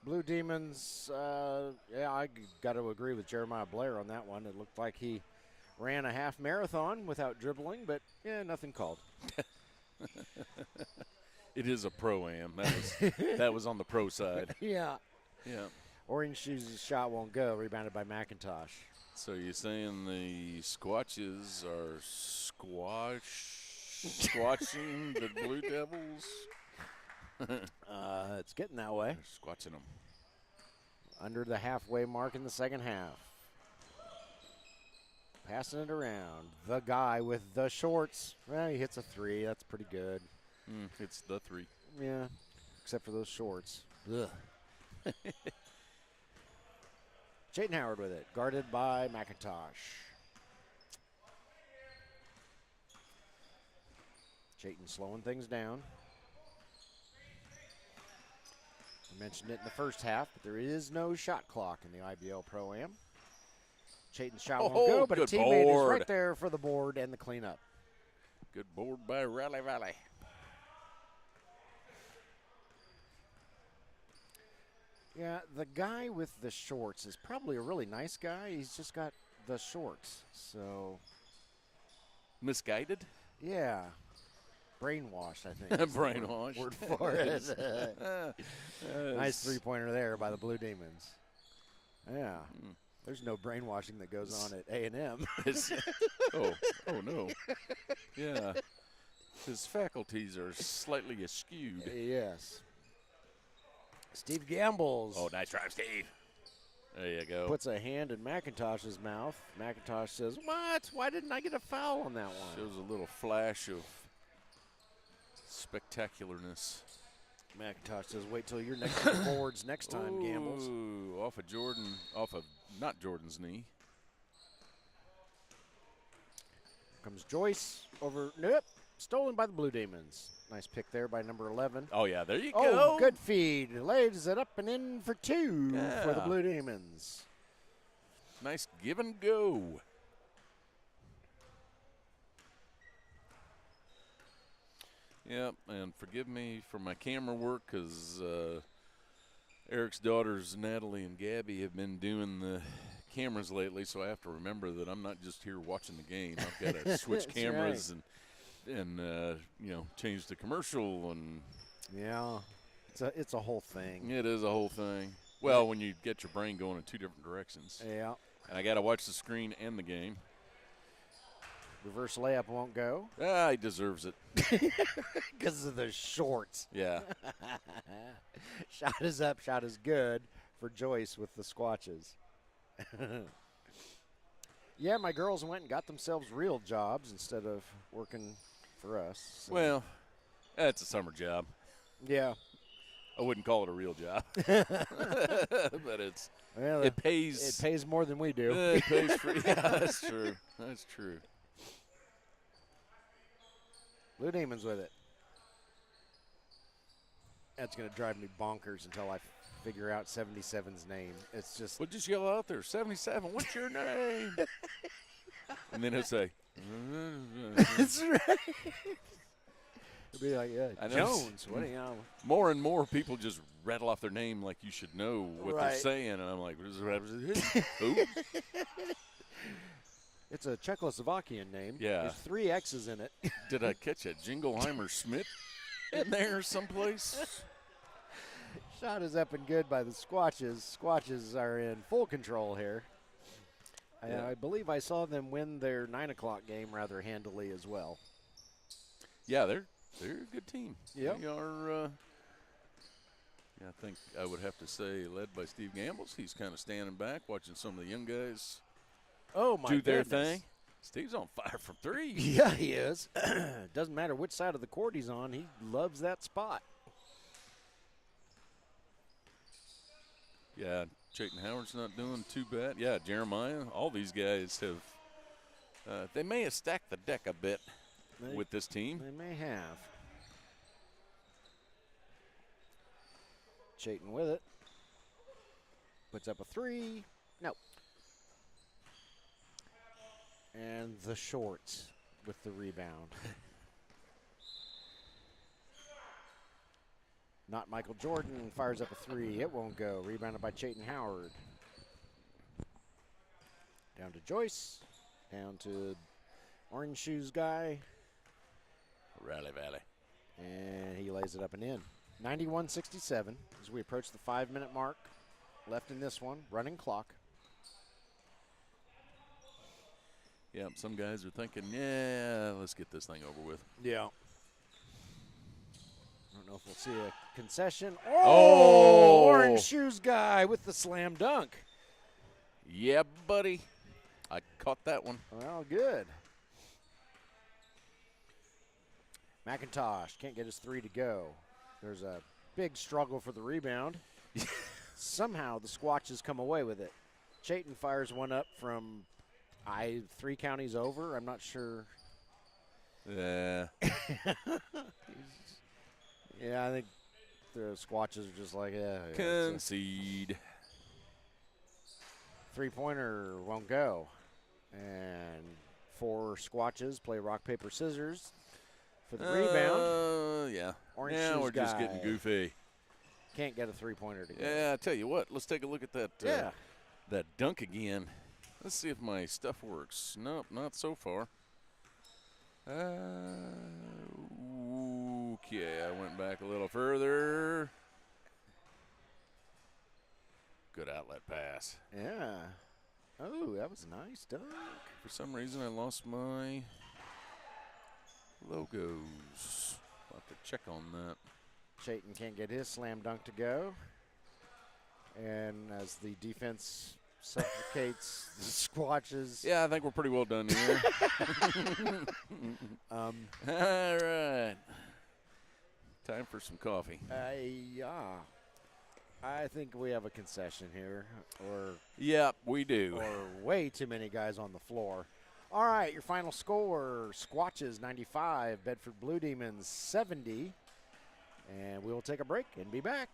A: Blue Demons, I got to agree with Jeremiah Blair on that one. It looked like he ran a half marathon without dribbling, but nothing called.
B: It is a pro-am. That was on the pro side.
A: Yeah.
B: Yeah.
A: Orange Shoes' shot won't go. Rebounded by McIntosh.
B: So you're saying the Squatches are squashing the Blue Devils?
A: It's getting that way.
B: They're squatching them.
A: Under the halfway mark in the second half. Passing it around. The guy with the shorts. Well, he hits a three. That's pretty good.
B: It's the three.
A: Yeah, except for those shorts. Ugh. Chayton Howard with it. Guarded by McIntosh. Chayton slowing things down. I mentioned it in the first half, but there is no shot clock in the IBL ProAm. Chayton's shot won't go, but a teammate is right there for the board and the cleanup.
B: Good board by Raleigh Valley.
A: Yeah, the guy with the shorts is probably a really nice guy. He's just got the shorts, so.
B: Misguided?
A: Yeah. Brainwashed, I think. is the
B: Brainwashed.
A: Word for it. Nice three-pointer there by the Blue Demons. Yeah. There's no brainwashing that goes on at A&M.
B: oh no. Yeah. His faculties are slightly askewed.
A: Yes. Steve Gambles.
B: Oh, nice drive, Steve. There you go.
A: Puts a hand in McIntosh's mouth. McIntosh says, "What? Why didn't I get a foul on that one?"
B: Shows a little flash of spectacularness.
A: McIntosh says, "Wait till you're next to the boards next time, Gambles."
B: Ooh, off of not Jordan's knee.
A: Comes Joyce over. Nope. Stolen by the Blue Demons. Nice pick there by number 11.
B: Oh, yeah, there you go.
A: Oh, good feed. Lays it up and in for two for the Blue Demons.
B: Nice give and go. Yep, and forgive me for my camera work because Eric's daughters, Natalie and Gabby, have been doing the cameras lately, so I have to remember that I'm not just here watching the game. I've got to switch cameras
A: right.
B: and change the commercial. And
A: yeah, it's a whole thing.
B: It is a whole thing. Well, when you get your brain going in two different directions.
A: Yeah.
B: And I got to watch the screen and the game.
A: Reverse layup won't go.
B: He deserves it.
A: Because of the shorts.
B: Yeah.
A: Shot is up, shot is good for Joyce with the Squatches. Yeah, my girls went and got themselves real jobs instead of working for us. So.
B: Well, it's a summer job.
A: Yeah.
B: I wouldn't call it a real job. But it pays.
A: It pays more than we do.
B: It pays for, yeah, that's true. That's true.
A: Blue Demons with it. That's going to drive me bonkers until I figure out 77's name. It's just.
B: Well, just yell out there, 77, what's your name? And then he'll say,
A: That's right. It'll be like, Jones. What do you know?
B: More and more people just rattle off their name like you should know what they're saying. And I'm like, who?
A: It's a Czechoslovakian name.
B: Yeah.
A: There's 3 X's in it.
B: Did I catch a Jingleheimer Schmidt in there someplace?
A: Shot is up and good by the Squatches. Squatches are in full control here.
B: Yeah.
A: I believe I saw them win their 9 o'clock game rather handily as well.
B: Yeah, they're a good team.
A: Yep.
B: They are, I think I would have to say led by Steve Gambles. He's kind of standing back, watching some of the young guys do their thing. Steve's on fire from 3.
A: Yeah, he is. Doesn't matter which side of the court he's on. He loves that spot.
B: Yeah, Chayton Howard's not doing too bad. Yeah, Jeremiah, all these guys have they may have stacked the deck a bit with this team.
A: They may have. Chayton with it. Puts up a 3. No. And the shorts with the rebound. Not Michael Jordan. Fires up a 3. It won't go. Rebounded by Chayton Howard. Down to Joyce. Down to Orange Shoes guy.
B: Rally Valley.
A: And he lays it up and in. 91-67 as we approach the 5-minute mark. Left in this one. Running clock.
B: Yeah, some guys are thinking, yeah, let's get this thing over with.
A: Yeah. I don't know if we'll see a concession.
B: Oh!
A: Orange Shoes guy with the slam dunk.
B: Yeah, buddy. I caught that one.
A: Well, good. McIntosh can't get his 3 to go. There's a big struggle for the rebound. Somehow the Squatches come away with it. Chayton fires one up from 3 counties over. I'm not sure.
B: Yeah.
A: Yeah, I think the Squatches are just like,
B: Concede.
A: 3-pointer won't go. And 4 Squatches play rock, paper, scissors for the rebound.
B: Yeah.
A: Orange
B: now
A: Shoes
B: we're just
A: guy
B: getting goofy.
A: can't get a 3-pointer to go.
B: Yeah, I tell you what. Let's take a look at that.
A: Yeah.
B: That dunk again. Let's see if my stuff works. Nope, not so far. Okay, I went back a little further. Good outlet pass.
A: Yeah. Oh, that was a nice dunk.
B: For some reason, I lost my logos. I'll have to check on that.
A: Chayton can't get his slam dunk to go. And as the defense suffocates the Squatches.
B: Yeah, I think we're pretty well done here. All right. Time for some coffee.
A: I think we have a concession here.
B: Yeah, we do.
A: Or way too many guys on the floor. All right, your final score, Squatches 95, Bedford Blue Demons 70. And we'll take a break and be back.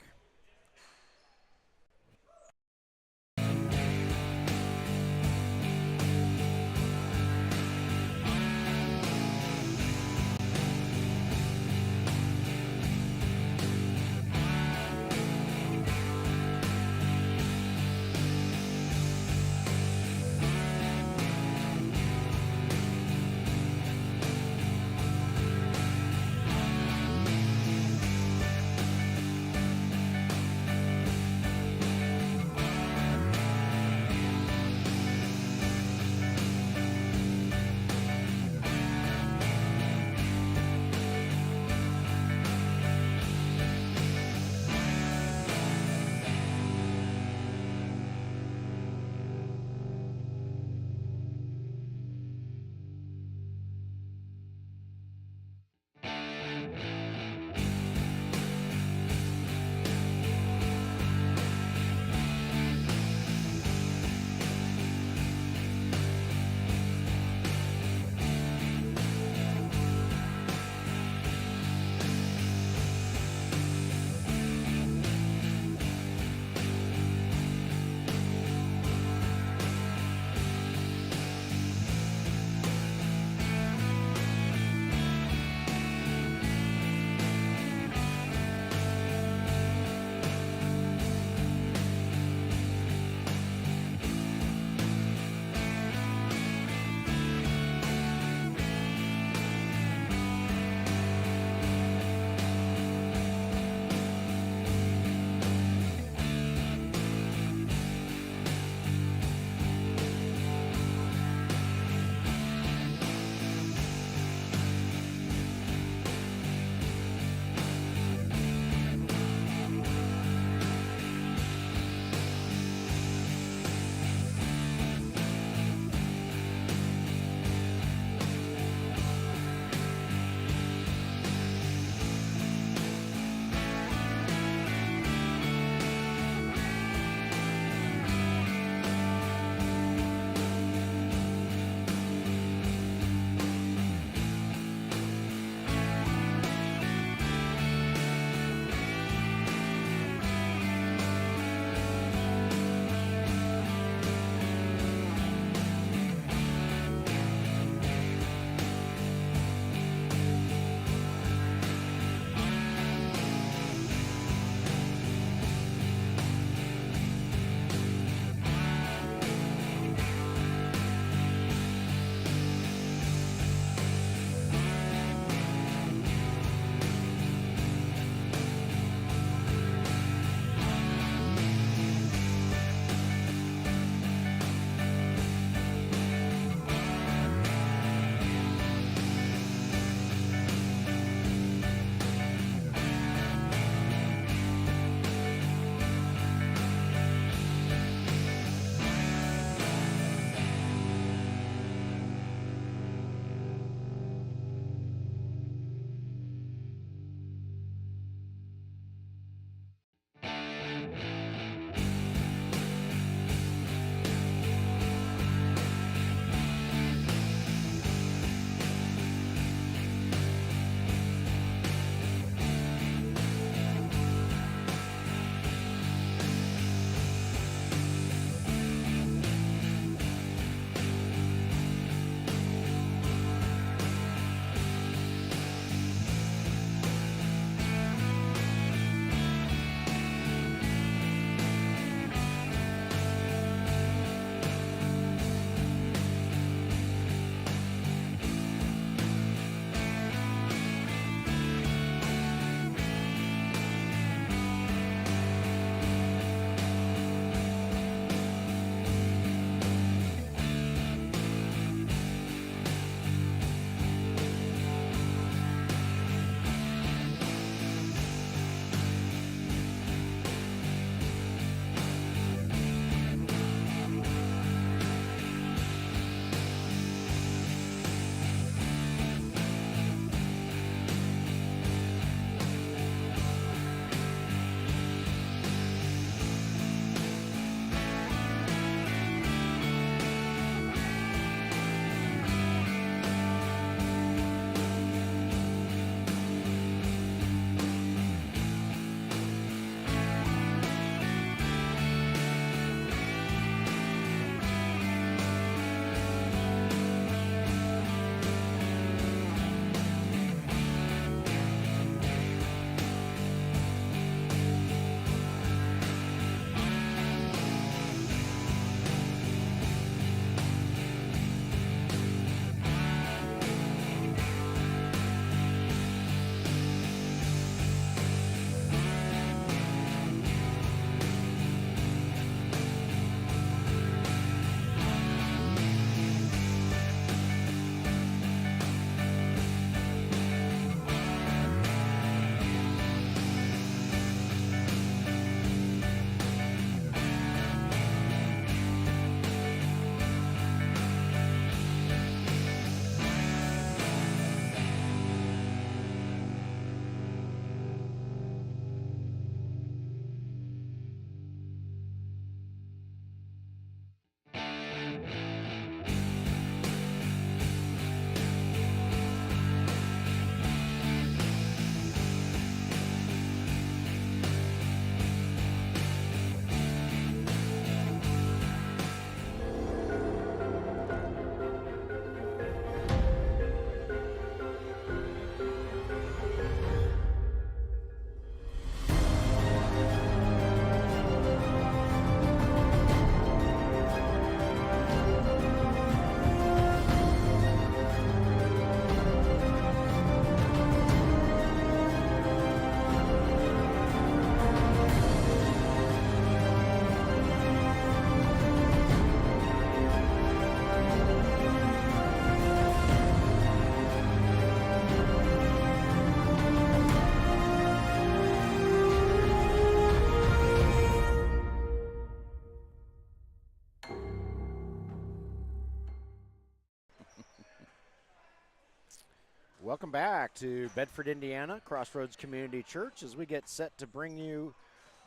A: Welcome back to Bedford, Indiana, Crossroads Community Church, as we get set to bring you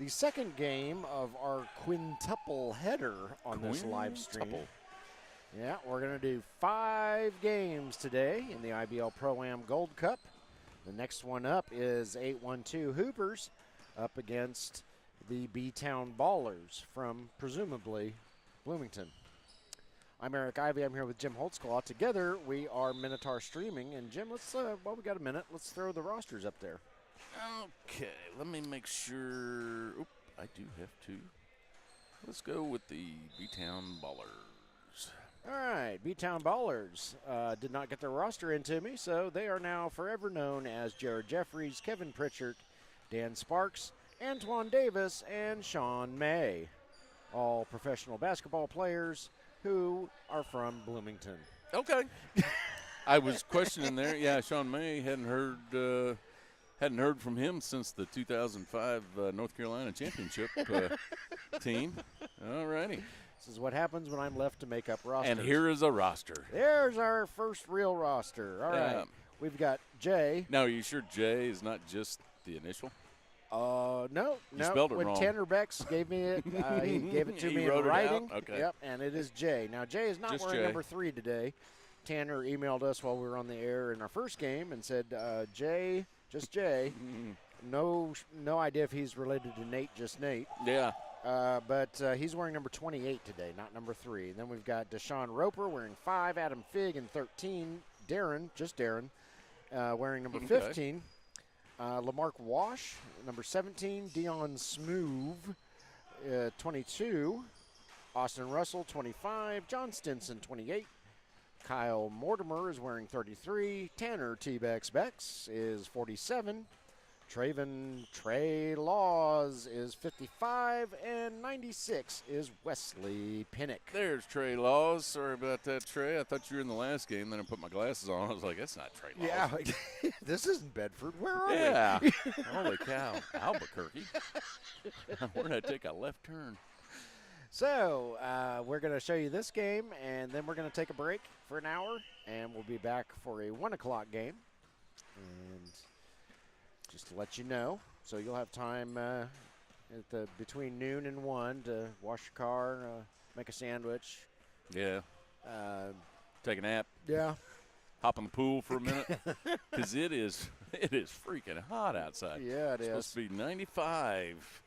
A: the second game of our quintuple header on this live stream. Yeah, we're going to do 5 games today in the IBL ProAm Gold Cup. The next one up is 812 Hoopers up against the B-Town Ballers from, presumably, Bloomington. I'm Eric Ivey. I'm here with Jim Holtzclaw. Together, we are Minotaur Streaming. And Jim, let's, while we got a minute, let's throw the rosters up there.
B: Okay, let me make sure. Oop, I do have to. Let's go with the B-Town Ballers.
A: All right, B-Town Ballers did not get their roster into me, so they are now forever known as Jared Jeffries, Kevin Pritchard, Dan Sparks, Antoine Davis, and Sean May. All professional basketball players who are from Bloomington.
B: Okay. I was questioning there. Yeah, Sean May hadn't heard from him since the 2005 North Carolina championship team. All righty.
A: This is what happens when I'm left to make up rosters.
B: And here is a roster.
A: There's our first real roster. All right. We've got Jay.
B: Now, are you sure Jay is not just the initial?
A: No.
B: You spelled it
A: when
B: wrong.
A: Tanner Bex gave me it, he gave it to
B: He
A: me in
B: wrote it
A: writing.
B: out? Okay.
A: Yep, and it is Jay. Now, Jay is not
B: Just
A: wearing
B: Jay.
A: number 3 today. Tanner emailed us while we were on the air in our first game and said, Jay, just Jay. No idea if he's related to Nate, just Nate.
B: Yeah.
A: But he's wearing number 28 today, not number 3. And then we've got Deshaun Roper wearing 5, Adam Figg in 13, Darren, just Darren, wearing number 15. Lamarck Wash, number 17. Dion Smoove, 22. Austin Russell, 25. John Stinson, 28. Kyle Mortimer is wearing 33. Tanner T-Bex Bex is 47. Trey Laws is 55, and 96 is Wesley Pinnock.
B: There's Trey Laws. Sorry about that, Trey. I thought you were in the last game. Then I put my glasses on. I was like, that's not Trey Laws.
A: Yeah, this isn't Bedford. Where are we?
B: Yeah. Holy cow. Albuquerque. Where did I take a left turn?
A: So we're going to show you this game, and then we're going to take a break for an hour, and we'll be back for a 1 o'clock game. And just to let you know, so you'll have time between noon and 1 to wash your car, make a sandwich.
B: Yeah. Take a nap.
A: Yeah.
B: Hop in the pool for a minute. Because it is freaking hot outside.
A: Yeah,
B: it's supposed to be 95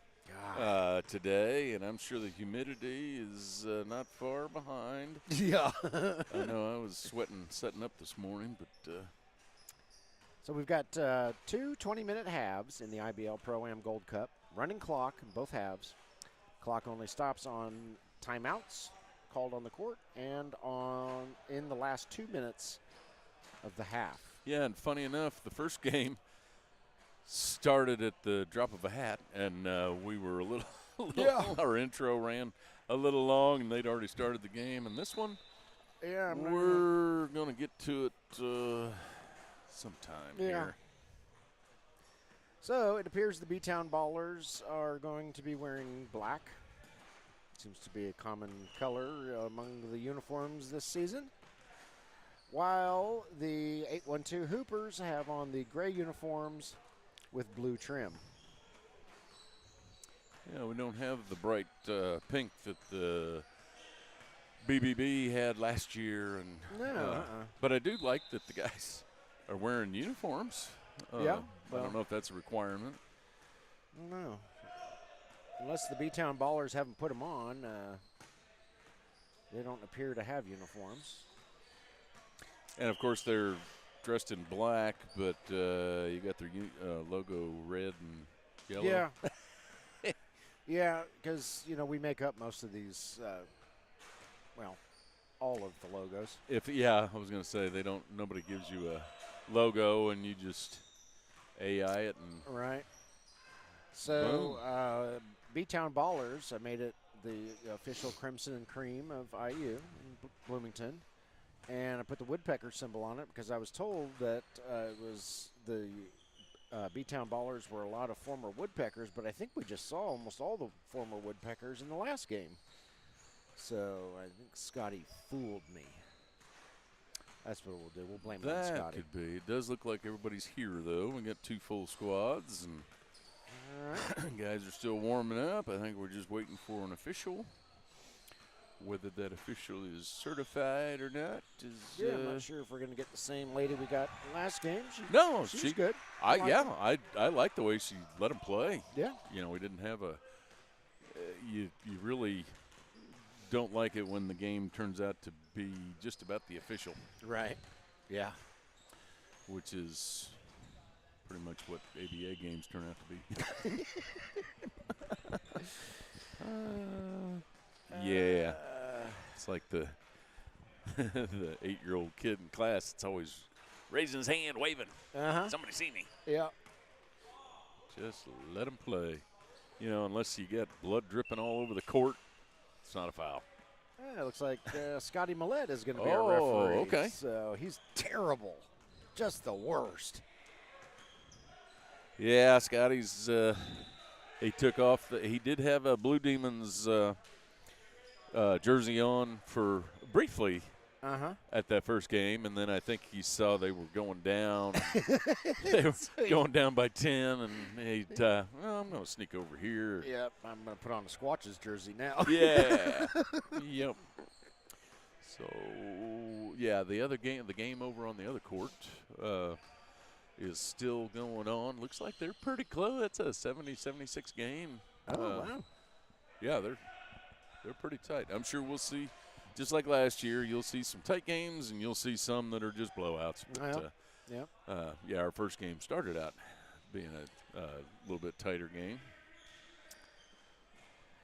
B: today, and I'm sure the humidity is not far behind.
A: Yeah.
B: I know I was sweating setting up this morning, but
A: so we've got 2 20-minute halves in the IBL ProAm Gold Cup. Running clock in both halves. Clock only stops on timeouts called on the court and in the last 2 minutes of the half.
B: Yeah, and funny enough, the first game started at the drop of a hat, and we were a little our intro ran a little long, and they'd already started the game. And this one, we're going to get to it sometime here.
A: So it appears the B-Town Ballers are going to be wearing black. Seems to be a common color among the uniforms this season. While the 812 Hoopers have on the gray uniforms with blue trim.
B: Yeah, we don't have the bright pink that the BBB had last year. And but I do like that the guys are wearing uniforms.
A: Yeah.
B: I don't know if that's a requirement.
A: No. Unless the B-Town Ballers haven't put them on, they don't appear to have uniforms.
B: And, of course, they're dressed in black, but you got their logo red and yellow.
A: Yeah. Yeah, because, we make up most of these, all of the logos.
B: I was going to say, nobody gives you a logo and you just AI it. And
A: right. So, B-Town Ballers, I made it the official Crimson and Cream of IU in Bloomington. And I put the woodpecker symbol on it because I was told that it was the B-Town Ballers were a lot of former woodpeckers, but I think we just saw almost all the former woodpeckers in the last game. So I think Scotty fooled me. That's what we'll do. We'll blame it on
B: That
A: Scotty.
B: could be. It does look like everybody's here, though. We got 2 full squads, and
A: All right.
B: guys are still warming up. I think we're just waiting for an official. Whether that official is certified or not is.
A: Yeah, I'm not sure if we're going to get the same lady we got last game.
B: No,
A: she's good.
B: I like the way she let him play.
A: Yeah.
B: You know, we didn't have a. You really don't like it when the game turns out to be just about the official.
A: Right. Yeah.
B: Which is pretty much what ABA games turn out to be. Yeah. It's like the the 8-year-old kid in class. It's always raising his hand, waving. Somebody see me.
A: Yeah.
B: Just let him play. You know, unless you get blood dripping all over the court, it's not a foul.
A: It looks like Scotty Millett is going to be our referee.
B: Okay.
A: So he's terrible. Just the worst.
B: Yeah, Scotty's he took off. He did have a Blue Demons jersey on for briefly at that first game, and then I think he saw they were going down. They were going down by 10, and he'd, well, I'm going to sneak over here.
A: Yep, I'm going to put on a Squatches jersey now.
B: Yeah. Yep. So, yeah, the game over on the other court is still going on. Looks like they're pretty close. It's a 70-76 game.
A: Oh, wow.
B: Yeah, they're pretty tight. I'm sure we'll see, just like last year, you'll see some tight games and you'll see some that are just blowouts. But, yeah, our first game started out being a little bit tighter game.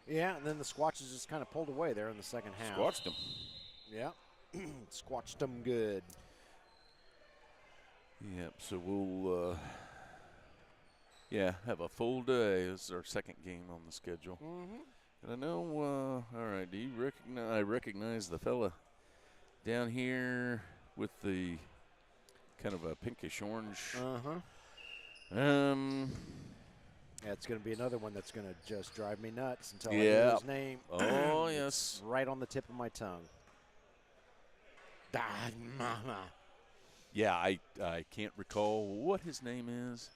A: Yeah, and then the Squatches just kind of pulled away there in the second half.
B: Squatched them.
A: Yeah, squatched them good.
B: Yep, so we'll, have a full day. This is our second game on the schedule. And I know, all right, do you recognize, I recognize the fella down here with the kind of a pinkish orange.
A: Yeah, it's going to be another one that's going to just drive me nuts until I know his name.
B: Oh, yes.
A: It's right on the tip of my tongue.
B: Yeah, I can't recall what his name is.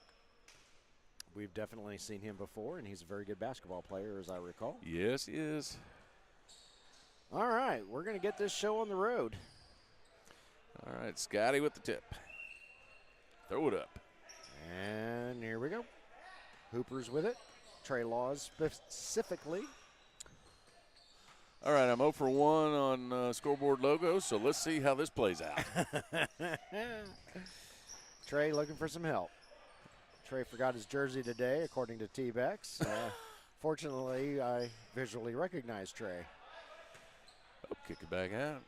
A: We've definitely seen him before, and he's a very good basketball player, as I recall.
B: Yes, he is.
A: All right, we're going to get this show on the road.
B: All right, Scotty with the tip. Throw it up.
A: And here we go. Hooper's with it. Trey Laws specifically.
B: All right, I'm 0 for 1 on scoreboard logo, so let's see how this plays out.
A: Trey looking for some help. Trey forgot his jersey today, according to T-Bex. Fortunately, I visually recognize Trey.
B: Oh, kick it back out.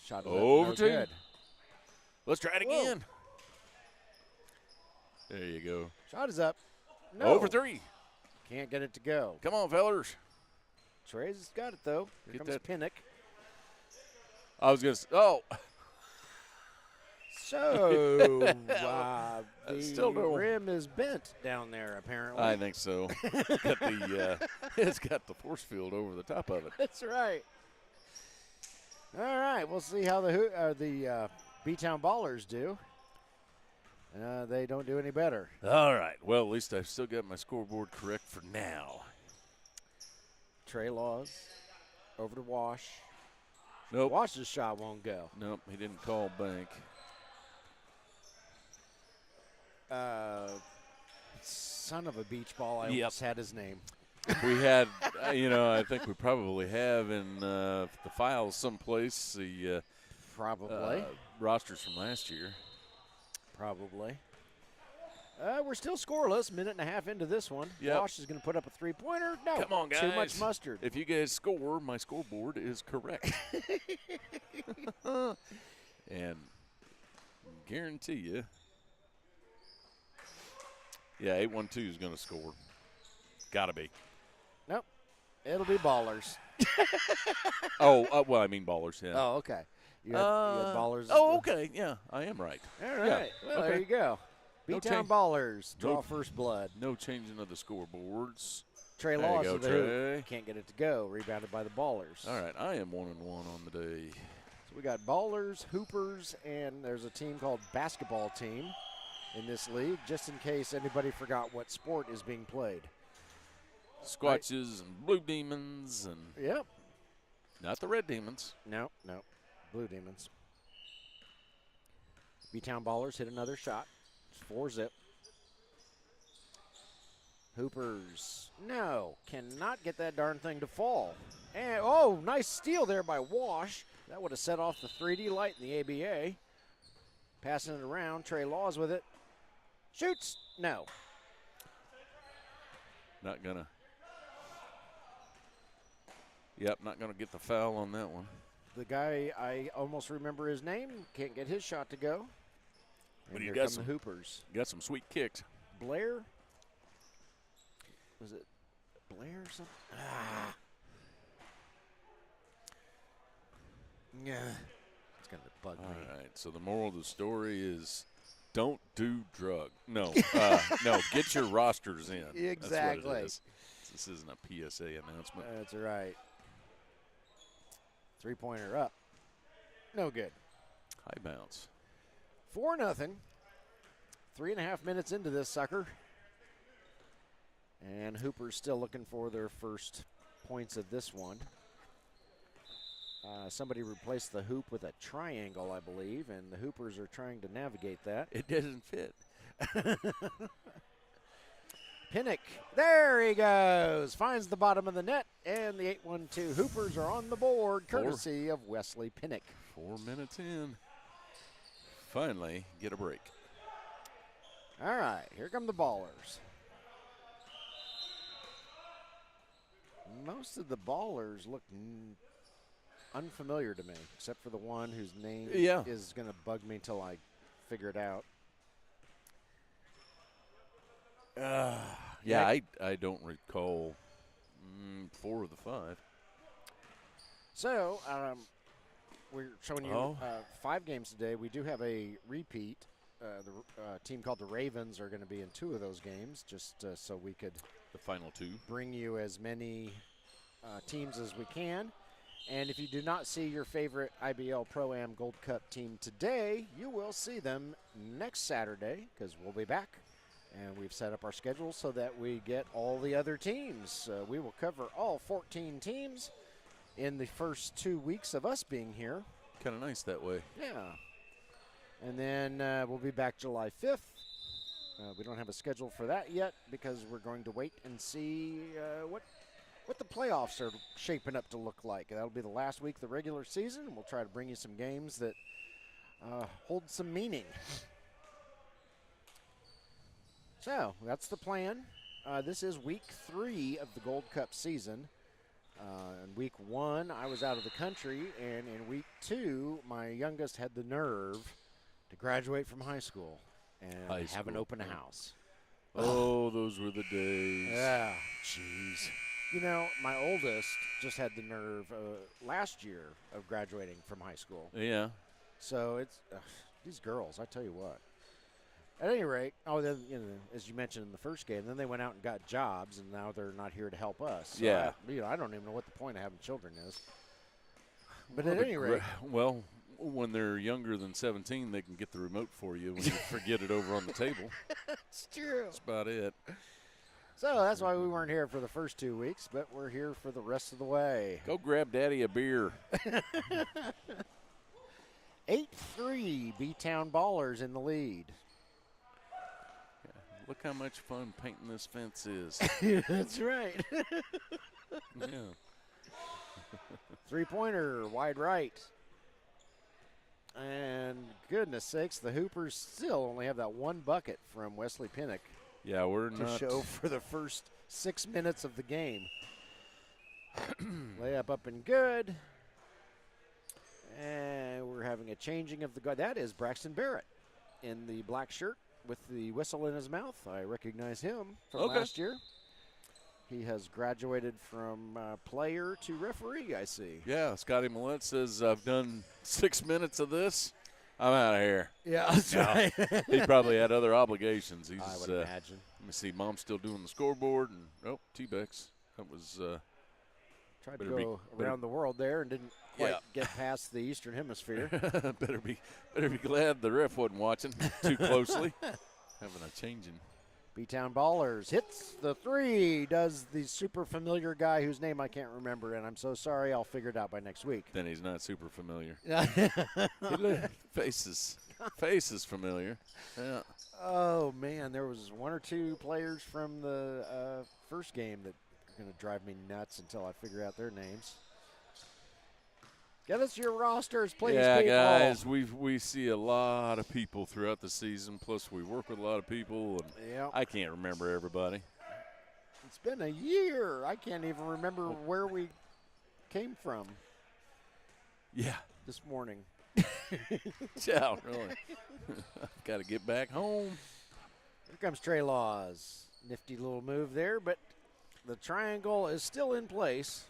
A: Shot it
B: over
A: up,
B: to you.
A: good.
B: Let's try it again. There you go.
A: Shot is up. No.
B: Over 3.
A: Can't get it to go.
B: Come on, fellers.
A: Trey's got it, though. Here
B: Get
A: comes
B: that.
A: Pinnock.
B: I was going to oh.
A: So, the
B: still no.
A: rim is bent down there, apparently.
B: I think so. It's got the force field over the top of it.
A: That's right. All right, we'll see how the B-Town Ballers do. They don't do any better.
B: All right. Well, at least I've still got my scoreboard correct for now.
A: Trey Laws over to Wash.
B: Nope.
A: Wash's shot won't go.
B: Nope, he didn't call bank.
A: Son of a beach ball. I almost had his name.
B: We had, I think we probably have in the files someplace the
A: Probably.
B: Rosters from last year.
A: Probably. We're still scoreless. Minute and a half into this one.
B: Yep.
A: Wash is going to put up a three-pointer. No.
B: Come on, guys.
A: Too much mustard.
B: If you guys score, my scoreboard is correct. And guarantee you. Yeah, 812 is going to score. Got to be.
A: Nope. It'll be Ballers.
B: Well, I mean Ballers, yeah.
A: Oh, okay. You had Ballers.
B: Oh, okay. Yeah, I am right.
A: All right.
B: Yeah.
A: Well,
B: Okay.
A: there you go.
B: No
A: B-Town
B: change.
A: Ballers. Draw
B: No-
A: first blood.
B: No changing of the scoreboards.
A: Trey
B: There you
A: Laws
B: go,
A: with the hoop.
B: Trey.
A: Can't get it to go. Rebounded by the Ballers.
B: All right, I am 1-1 on the day.
A: So we got ballers, hoopers, and there's a team called basketball team in this league, just in case anybody forgot what sport is being played.
B: Squatches and Blue Demons and
A: Yep.
B: not the Red Demons.
A: No. Blue Demons. B-Town Ballers hit another shot. It's 4-zip. Hoopers, no, cannot get that darn thing to fall. And, oh, nice steal there by Wash. That would have set off the 3D light in the ABA. Passing it around, Trey Laws with it. Shoots, no.
B: Not gonna. Yep, not gonna get the foul on that one.
A: The guy, I almost remember his name, can't get his shot to go. And
B: But he
A: here
B: got
A: come
B: some
A: the Hoopers.
B: Got some sweet kicks.
A: Blair? Was it Blair or something? Ah. Yeah. It's going to bug me.
B: All right, so the moral of the story is don't do drug. No, no, get your rosters in.
A: Exactly.
B: That's what it is. This isn't a PSA announcement.
A: That's right. 3-pointer up. No good.
B: High bounce.
A: 4-0. 3.5 minutes into this sucker. And Hooper's still looking for their first points of this one. Somebody replaced the hoop with a triangle, I believe, and the Hoopers are trying to navigate that.
B: It doesn't fit.
A: Pinnock, there he goes. Finds the bottom of the net, and the 8-1-2 Hoopers are on the board, courtesy of Wesley Pinnock.
B: 4 minutes in. Finally, get a break.
A: All right, here come the Ballers. Most of the Ballers look unfamiliar to me, except for the one whose name is going to bug me till I figure it out.
B: Yeah, I don't recall 4 of the 5.
A: So, we're showing you 5 games today. We do have a repeat. The team called the Ravens are going to be in 2 of those games, just so we could
B: The final 2.
A: bring you as many teams as we can. And if you do not see your favorite IBL ProAm Gold Cup team today, you will see them next Saturday, because we'll be back. And we've set up our schedule so that we get all the other teams. We will cover all 14 teams in the first 2 weeks of us being here.
B: Kind of nice that way.
A: Yeah. And then we'll be back July 5th. We don't have a schedule for that yet because we're going to wait and see what the playoffs are shaping up to look like. That'll be the last week of the regular season. We'll try to bring you some games that hold some meaning. So that's the plan. This is week 3 of the Gold Cup season. In week 1, I was out of the country, and in week 2, my youngest had the nerve to graduate from high school and have an open house.
B: Oh, those were the days.
A: Yeah, jeez. You know, my oldest just had the nerve last year of graduating from high school.
B: Yeah.
A: So it's these girls, I tell you what. At any rate, then as you mentioned in the first game, then they went out and got jobs, and now they're not here to help us. So
B: yeah.
A: I don't even know what the point of having children is. But at any rate.
B: Well, when they're younger than 17, they can get the remote for you when you forget it over on the table.
A: It's true.
B: That's about it.
A: So that's why we weren't here for the first 2 weeks, but we're here for the rest of the way.
B: Go grab Daddy a beer.
A: 8-3 B-Town Ballers in the lead.
B: Look how much fun painting this fence is.
A: That's right.
B: Yeah.
A: 3-pointer, wide right. And goodness sakes, the Hoopers still only have that one bucket from Wesley Pinnock.
B: Yeah, we're
A: to
B: not.
A: show for the first 6 minutes of the game. Layup up and good. And we're having a changing of the guard. That is Braxton Barrett in the black shirt with the whistle in his mouth. I recognize him from last year. He has graduated from player to referee, I see.
B: Yeah, Scotty Millett says, I've done 6 minutes of this. I'm out of here.
A: Yeah, that's right.
B: He probably had other obligations. He's,
A: I would imagine.
B: Let me see. Mom's still doing the scoreboard. And T-Bex. That was
A: Tried to go around the world there and didn't quite get past the Eastern Hemisphere.
B: better be glad the ref wasn't watching too closely. Having a changing.
A: B-Town Ballers hits the 3. Does the super familiar guy whose name I can't remember, and I'm so sorry. I'll figure it out by next week.
B: Then he's not super familiar. Faces familiar. Yeah.
A: Oh man, there was 1 or 2 players from the first game that are going to drive me nuts until I figure out their names. Get us your rosters, please, people.
B: Guys, we see a lot of people throughout the season. Plus, we work with a lot of people, and I can't remember everybody.
A: It's been a year. I can't even remember where we came from.
B: Yeah.
A: This morning.
B: Yeah, really. Got to get back home.
A: Here comes Trey Laws. Nifty little move there, but the triangle is still in place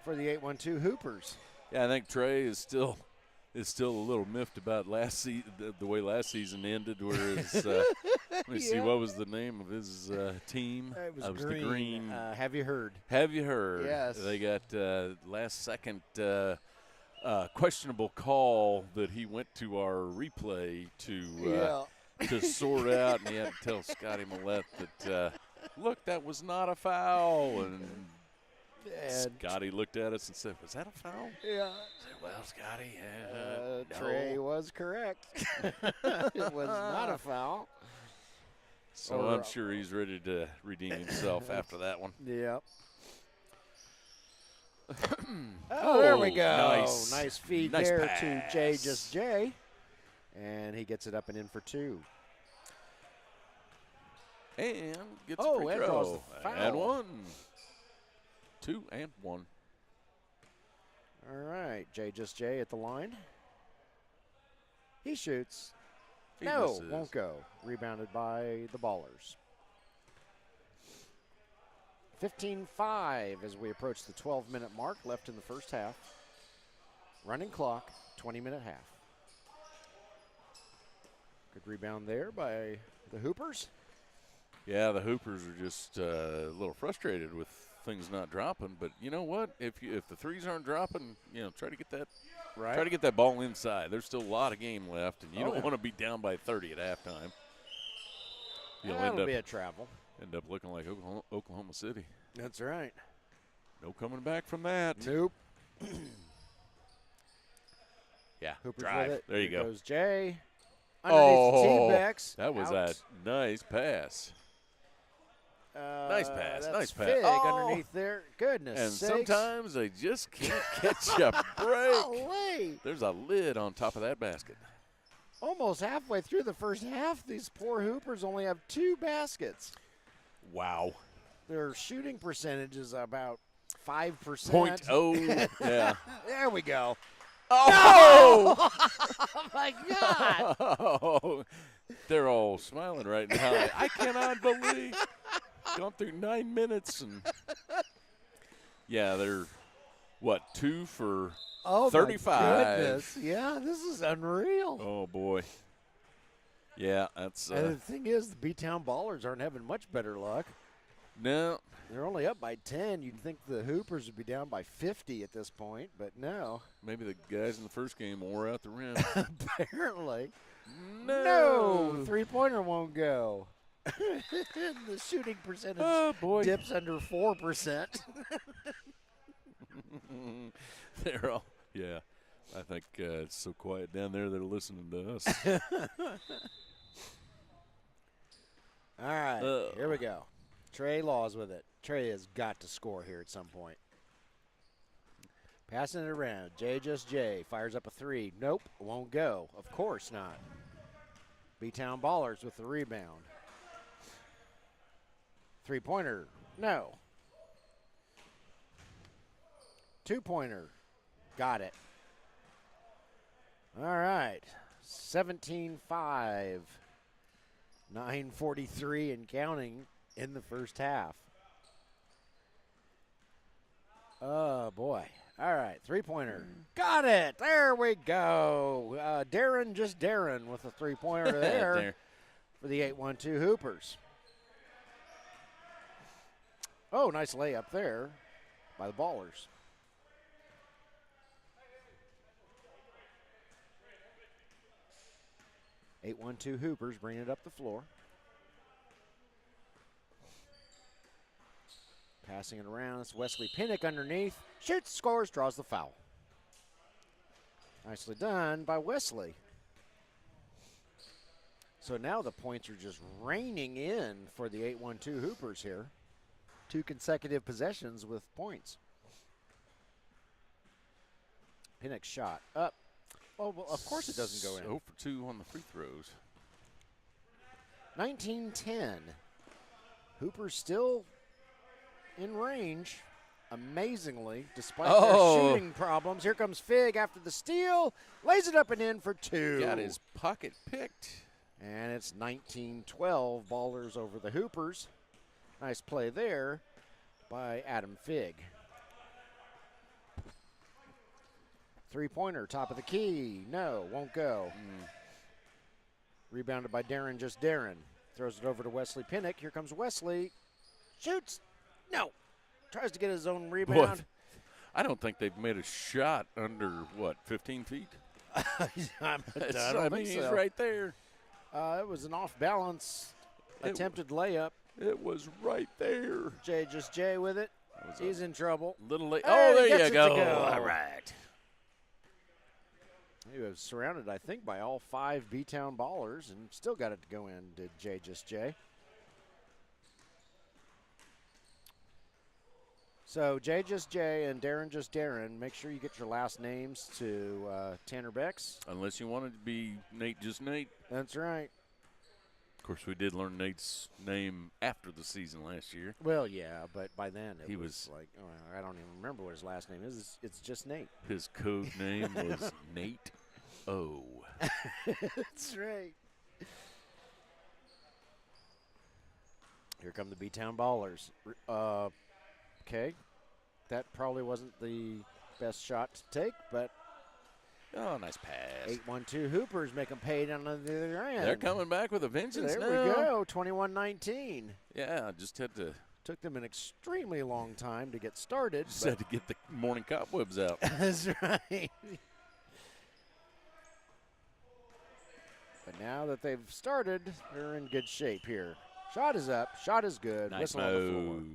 A: for the 8-1-2 Hoopers.
B: Yeah, I think Trey is still a little miffed about last season, the way last season ended. Whereas, let me see, what was the name of his team?
A: It was
B: the Green.
A: Have you heard?
B: Have you heard?
A: Yes.
B: They got last second questionable call that he went to our replay to sort out, and he had to tell Scotty Millette that look, that was not a foul, and Scotty looked at us and said, was that a foul?
A: Yeah.
B: I said, well, Scotty,
A: no. Trey was correct. It was not a foul.
B: So I'm sure he's ready to redeem himself after that one.
A: Yep. There we go. Nice feed there
B: pass
A: to Jay Just Jay. And he gets it up and in for 2.
B: And gets a free
A: and
B: throw.
A: draws the foul.
B: And 1. 2 and 1.
A: All right, Jay Just Jay at the line. He shoots. No, won't go. Rebounded by the Ballers. 15-5 as we approach the 12-minute mark left in the first half. Running clock, 20-minute half. Good rebound there by the Hoopers.
B: Yeah, the Hoopers are just a little frustrated with things not dropping. But you know what? If the threes aren't dropping, try to get that Try to get that ball inside. There's still a lot of game left, and you don't want to be down by 30 at halftime.
A: That'll be a travel.
B: End up looking like Oklahoma City.
A: That's right.
B: No coming back from that.
A: Nope.
B: Yeah,
A: Hooper's
B: drive.
A: with it.
B: There you
A: Here
B: go.
A: goes Jay. Underneath the T-backs.
B: That was a nice pass. Nice pass.
A: That's
B: Nice pass.
A: Fig underneath there. Goodness
B: And
A: sakes.
B: sometimes they just can't catch a break.
A: Golly.
B: There's a lid on top of that basket.
A: Almost halfway through the first half, these poor Hoopers only have 2 baskets.
B: Wow.
A: Their shooting percentage is about 5%.
B: 0.0. Yeah.
A: There we go.
B: Oh!
A: No! Oh, my God.
B: Oh, they're all smiling right now. I cannot believe. Gone through 9 minutes. And yeah, they're, 2 for 35.
A: My goodness. Yeah, this is unreal.
B: Oh, boy. Yeah, that's.
A: And the thing is, the B-Town Ballers aren't having much better luck.
B: No.
A: They're only up by 10. You'd think the Hoopers would be down by 50 at this point, but no.
B: Maybe the guys in the first game wore out the rim.
A: Apparently.
B: No.
A: Three-pointer won't go. The shooting percentage dips under 4%.
B: They're all, yeah. I think it's so quiet down there they're listening to us.
A: All right, here we go. Trey Laws with it. Trey has got to score here at some point. Passing it around. Jay Just Jay fires up a 3. Nope, won't go. Of course not. B-Town Ballers with the rebound. Three-pointer. No. Two-pointer. Got it. All right. 17-5. 9:43 and counting in the first half. Oh, boy. All right, three-pointer. Got it. There we go. Darren with a three-pointer there for the 8-1-2 Hoopers. Oh, nice layup there by the Ballers. (8-1-2) Hoopers bringing it up the floor. Passing it around. It's Wesley Pinnock underneath. Shoots, scores, draws the foul. Nicely done by Wesley. So now the points are just raining in for the 8-1-2 Hoopers here. 2 consecutive possessions with points. Pinnock shot up. Oh, well, of course it doesn't go in.
B: 0 for 2 on the free throws.
A: 19-10. Hoopers still in range, amazingly, despite their shooting problems. Here comes Fig after the steal. Lays it up and in for 2.
B: Got his pocket picked.
A: And it's 19-12, Ballers over the Hoopers. Nice play there by Adam Fig. Three-pointer, top of the key. No, won't go. Rebounded by Darren, just Darren. Throws it over to Wesley Pinnock. Here comes Wesley. Shoots. No. Tries to get his own rebound.
B: What? I don't think they've made a shot under, 15 feet?
A: I
B: I mean, he's right there.
A: It was an off-balance attempted layup.
B: It was right there.
A: Jay with it. He's in trouble.
B: Little late.
A: Hey,
B: There
A: gets
B: you
A: it
B: go.
A: to go.
B: All right.
A: He was surrounded, I think, by all 5 B-Town Ballers and still got it to go in, did Jay. So Jay and Darren, make sure you get your last names to Tanner Becks.
B: Unless you wanted to be Nate, just Nate.
A: That's right.
B: Of course, we did learn Nate's name after the season last year.
A: Well, yeah, but by then
B: He
A: was
B: was
A: like, oh, I don't even remember what his last name is. It's just Nate.
B: His code name was Nate O.
A: That's right. Here come the B-Town Ballers. Okay, that probably wasn't the best shot to take, but
B: Oh, nice pass.
A: 8-1-2 Hoopers make them pay down on the other end.
B: They're coming back with a vengeance
A: There
B: now.
A: we go, 21-19.
B: Yeah, just had to
A: Took them an extremely long time to get started.
B: just had to get the morning cobwebs out.
A: That's right. But now that they've started, they're in good shape here. Shot is up. Shot is good.
B: Nice
A: Whistle on the floor.
B: move.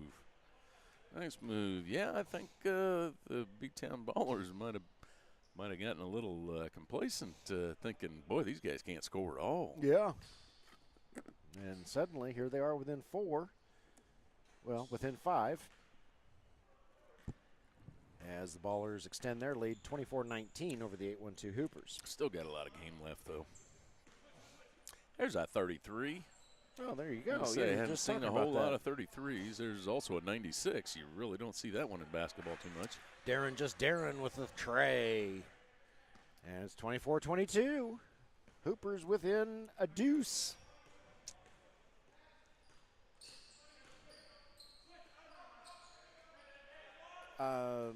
B: Nice move. Yeah, I think the Big Town Ballers might have gotten a little complacent, thinking, boy, these guys can't score at all.
A: Yeah. And suddenly, here they are within 4. Well, within 5. As the Ballers extend their lead 24-19 over the 8-1-2 Hoopers.
B: Still got a lot of game left, though. There's that 33.
A: Oh, there you go.
B: I
A: Yeah,
B: haven't
A: just
B: seen a
A: talking
B: whole
A: about
B: lot of 33s. There's also a 96. You really don't see that one in basketball too much.
A: Darren with the tray. And it's 24-22. Hoopers within a deuce. A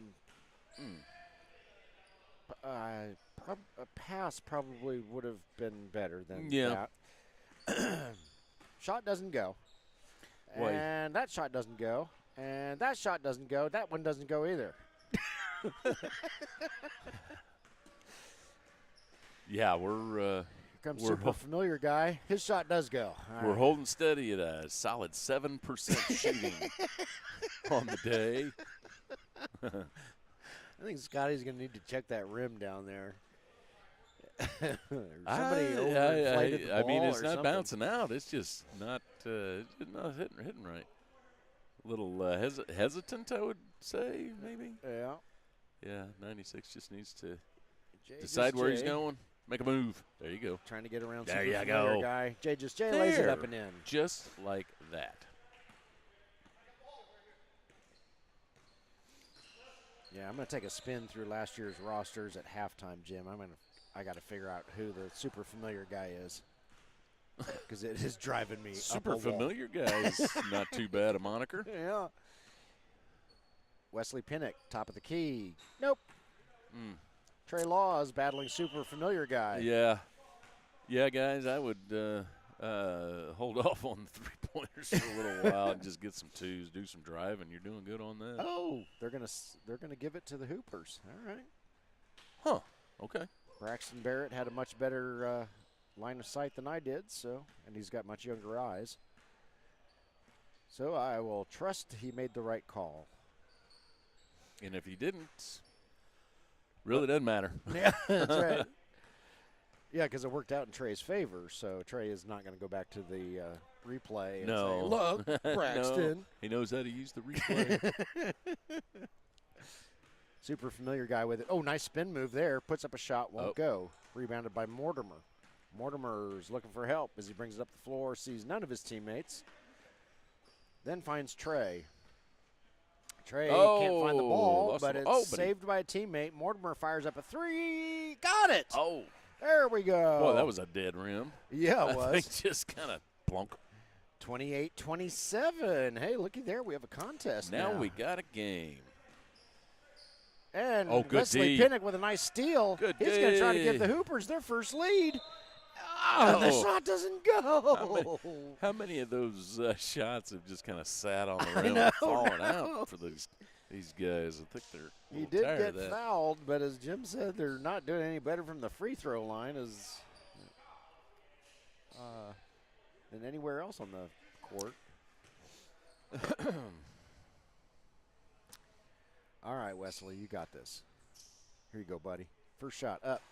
A: pass probably would have been better than that. Shot doesn't go.
B: Wait.
A: And that shot doesn't go. And that shot doesn't go. That one doesn't go either.
B: Yeah, we're
A: Comes
B: We're
A: super
B: ho-
A: familiar guy. His shot does go. All
B: we're
A: right.
B: holding steady at a solid 7% shooting on the day.
A: I think Scotty's going to need to check that rim down there. Somebody overinflated the
B: I mean,
A: ball
B: it's
A: or
B: not
A: something.
B: bouncing out. It's just not hitting right. A little hesitant, I would say, maybe.
A: Yeah.
B: Yeah, 96 just needs to
A: Jay
B: decide
A: just
B: where he's
A: Jay.
B: going. Make a move. There you go.
A: Trying to get around
B: There
A: super
B: you
A: familiar
B: go.
A: guy. Jay lays it up and in.
B: Just like that.
A: Yeah, I'm going to take a spin through last year's rosters at halftime, Jim. I got to figure out who the super familiar guy is because it is driving me
B: Super
A: up a wall.
B: familiar guy is not too bad a moniker.
A: Yeah. Wesley Pinnock, top of the key. Nope. Trey Laws battling super familiar guy.
B: Yeah. Yeah, guys, I would hold off on the three-pointers for a little while and just get some twos, do some driving. You're doing good on that.
A: Oh, they're gonna give it to the Hoopers. All right.
B: Huh. Okay.
A: Braxton Barrett had a much better line of sight than I did, and he's got much younger eyes. So I will trust he made the right call.
B: And if he didn't, really doesn't matter.
A: Yeah, that's right. Yeah, because it worked out in Trey's favor, so Trey is not going to go back to the replay and say, look, Braxton.
B: No, he knows how to use the replay.
A: Super familiar guy with it. Oh, nice spin move there. Puts up a shot, won't go. Rebounded by Mortimer. Mortimer's looking for help as he brings it up the floor, sees none of his teammates. Then finds Trey. Trey can't find the ball, but it's saved by a teammate. Mortimer fires up a three. Got it.
B: Oh.
A: There we go.
B: Boy, that was a dead rim.
A: Yeah, it was.
B: I think just kind of plunk.
A: 28-27. Hey, looky there. We have a contest now.
B: Now we got a game.
A: And
B: good
A: Wesley
B: D.
A: Pinnock with a nice steal. He's going to try to give the Hoopers their first lead. Oh, the shot doesn't go.
B: How many of those shots have just kind of sat on the rim and fallen out for these guys? I think they're
A: He did get fouled, but as Jim said, they're not doing any better from the free throw line than anywhere else on the court. All right, Wesley, you got this. Here you go, buddy. First shot up.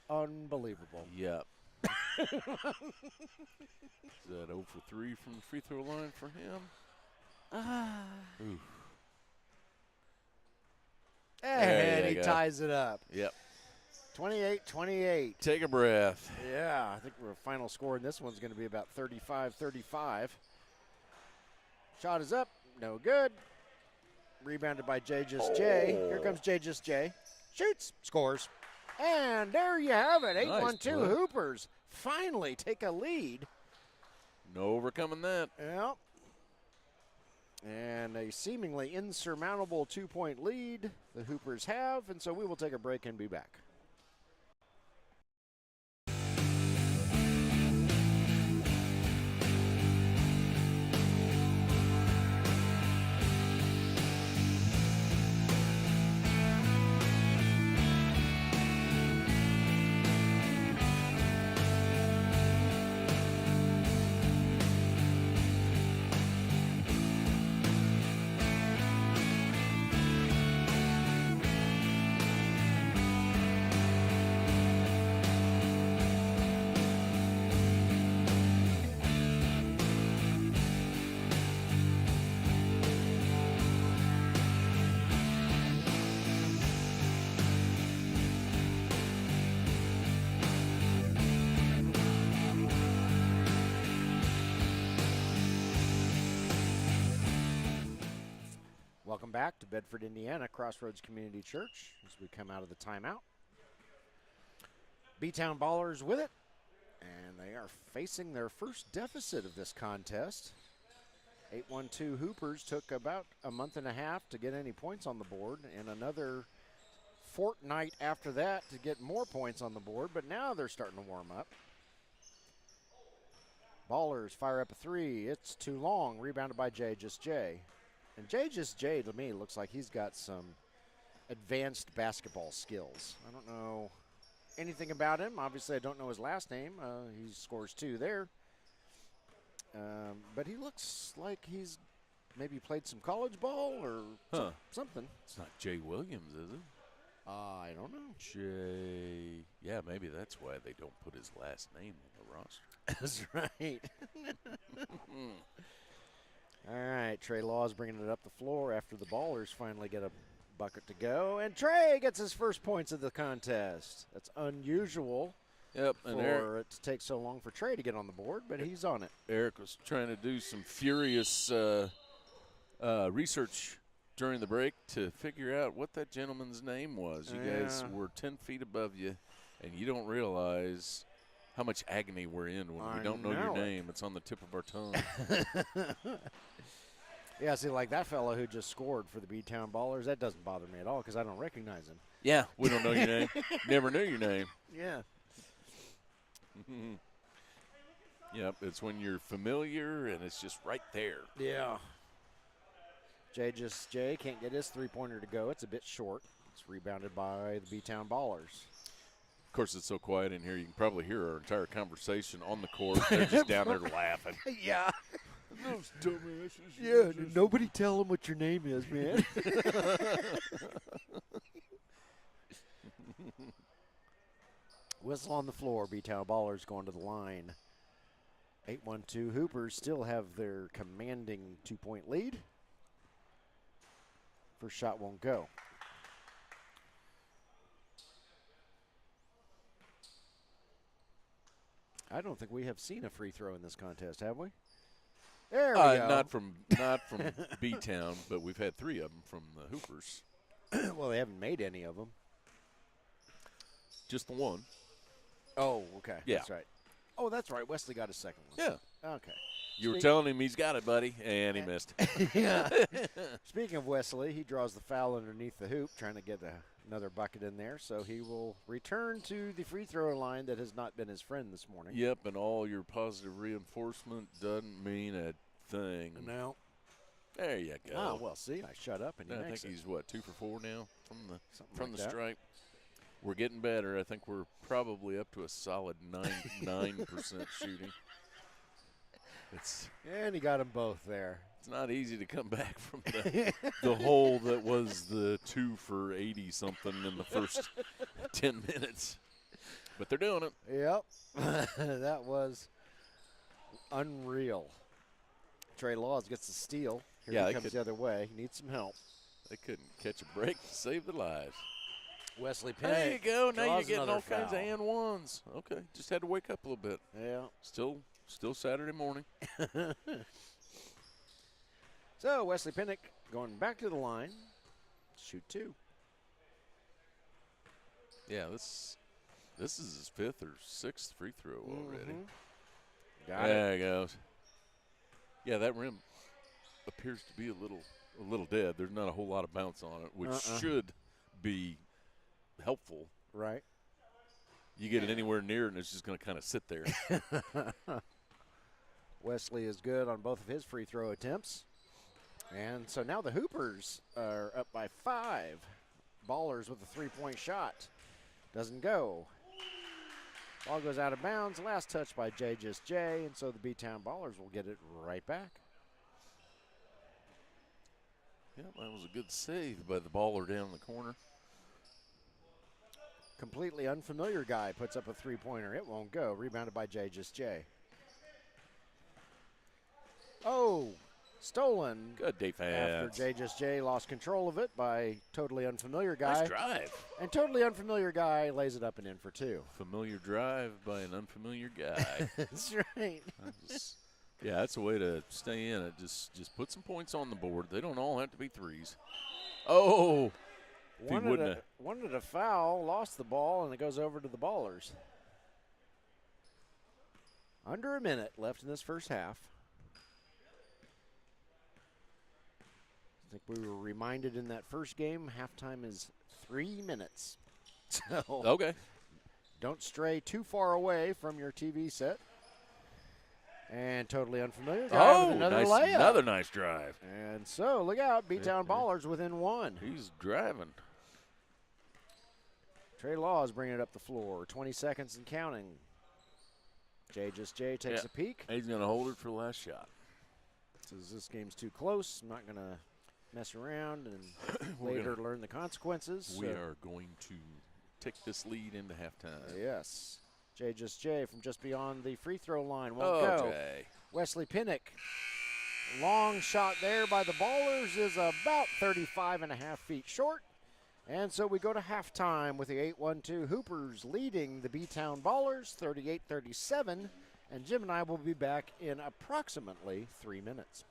A: Unbelievable.
B: Yep. Is that 0 for 3 from the free throw line for him?
A: And he ties it up.
B: Yep.
A: 28-28.
B: Take a breath.
A: Yeah, I think our final score in this one's going to be about 35-35. Shot is up. No good. Rebounded by J. Here comes J. Shoots. Scores. And there you have it. 8-1-2 Hoopers finally take a lead.
B: No overcoming that.
A: Yep. And a seemingly insurmountable 2-point lead the Hoopers have. And so we will take a break and be back. Welcome back to Bedford, Indiana, Crossroads Community Church as we come out of the timeout. B-Town Ballers with it, and they are facing their first deficit of this contest. 8-1-2 Hoopers took about a month and a half to get any points on the board, and another fortnight after that to get more points on the board, but now they're starting to warm up. Ballers fire up a three. It's too long. Rebounded by J. And J to me looks like he's got some advanced basketball skills. I don't know anything about him. Obviously, I don't know his last name. He scores two there. But he looks like he's maybe played some college ball or something.
B: It's not Jay Williams, is it?
A: I don't know.
B: Jay. Yeah, maybe that's why they don't put his last name on the roster.
A: That's right. All right, Trey Laws bringing it up the floor after the Ballers finally get a bucket to go. And Trey gets his first points of the contest. That's unusual for it to take so long for Trey to get on the board, but he's on it.
B: Eric was trying to do some furious research during the break to figure out what that gentleman's name was. You guys were 10 feet above you, and you don't realize how much agony we're in when we don't know your name. It's on the tip of our tongue.
A: Yeah, see, like that fellow who just scored for the B-Town Ballers, that doesn't bother me at all because I don't recognize him.
B: Yeah, we don't know your name. Never knew your name.
A: Yeah.
B: Yep, it's when you're familiar and it's just right there.
A: Yeah. Jay can't get his three-pointer to go. It's a bit short. It's rebounded by the B-Town Ballers.
B: Of course, it's so quiet in here, you can probably hear our entire conversation on the court. They're just down there laughing.
A: Yeah.
B: Those dumbasses.
A: Yeah, nobody tell them what your name is, man. Whistle on the floor. B-Town Ballers going to the line. 8-1-2 Hoopers still have their commanding 2-point lead. First shot won't go. I don't think we have seen a free throw in this contest, have we? There we go.
B: Not from B-Town, but we've had 3 of them from the Hoopers.
A: Well, they haven't made any of them.
B: Just the one.
A: Oh, okay.
B: Yeah.
A: That's right. Oh, that's right. Wesley got a second one.
B: Yeah.
A: Okay.
B: You were telling him he's got it, buddy, and he missed.
A: Yeah. Speaking of Wesley, he draws the foul underneath the hoop, trying to get another bucket in there. So he will return to the free throw line that has not been his friend this morning.
B: Yep, and all your positive reinforcement doesn't mean a thing.
A: No.
B: There you go.
A: Oh, well, see, I shut up and he
B: I
A: makes
B: think
A: it.
B: he's, what, 2 for 4 now from the
A: that.
B: stripe? We're getting better. I think we're probably up to a solid 9% shooting.
A: And he got them both there.
B: It's not easy to come back from the hole that was the 2 for 80-something in the first 10 minutes. But they're doing it.
A: Yep. That was unreal. Trey Laws gets the steal. Here he comes the other way. He needs some help.
B: They couldn't catch a break to save their lives.
A: Wesley Penn.
B: There you go. Now you're getting all kinds of
A: foul.
B: and ones. Okay. Just had to wake up a little bit.
A: Yeah.
B: Still Saturday morning.
A: So Wesley Pinnock going back to the line. Shoot 2.
B: Yeah, this is his 5th or 6th free throw already.
A: Got
B: there he goes. Yeah, that rim appears to be a little dead. There's not a whole lot of bounce on it, which should be helpful.
A: Right.
B: You get it anywhere near it, and it's just going to kind of sit there.
A: Wesley is good on both of his free throw attempts. And so now the Hoopers are up by 5. Ballers with a 3-point shot. Doesn't go. Ball goes out of bounds. Last touch by J. And so the B-Town Ballers will get it right back.
B: Yeah, that was a good save by the baller down in the corner.
A: Completely unfamiliar guy puts up a 3-pointer. It won't go. Rebounded by J. Oh, stolen.
B: Good defense.
A: After J. lost control of it by totally unfamiliar guy.
B: Nice drive.
A: And totally unfamiliar guy lays it up and in for 2.
B: Familiar drive by an unfamiliar guy.
A: That's right.
B: Yeah, that's a way to stay in it. Just put some points on the board. They don't all have to be 3s. Oh,
A: wanted a foul, lost the ball, and it goes over to the Ballers. Under a minute left in this first half. I think we were reminded in that first game, halftime is 3 minutes. So
B: okay.
A: Don't stray too far away from your TV set. And totally unfamiliar guy with another layup.
B: Another nice drive.
A: And so, look out, B-Town Ballers within 1.
B: He's driving.
A: Trey Laws bringing it up the floor. 20 seconds and counting. J takes a peek.
B: He's going to hold it for the last shot.
A: Says this game's too close. I'm not going to mess around and later learn the consequences.
B: We are going to take this lead into halftime.
A: Yes. J from just beyond the free throw line won't go.
B: Jay.
A: Wesley Pinnock. Long shot there by the Ballers is about 35.5 feet short. And so we go to halftime with the 8-1-2 Hoopers leading the B-Town Ballers 38-37. And Jim and I will be back in approximately 3 minutes.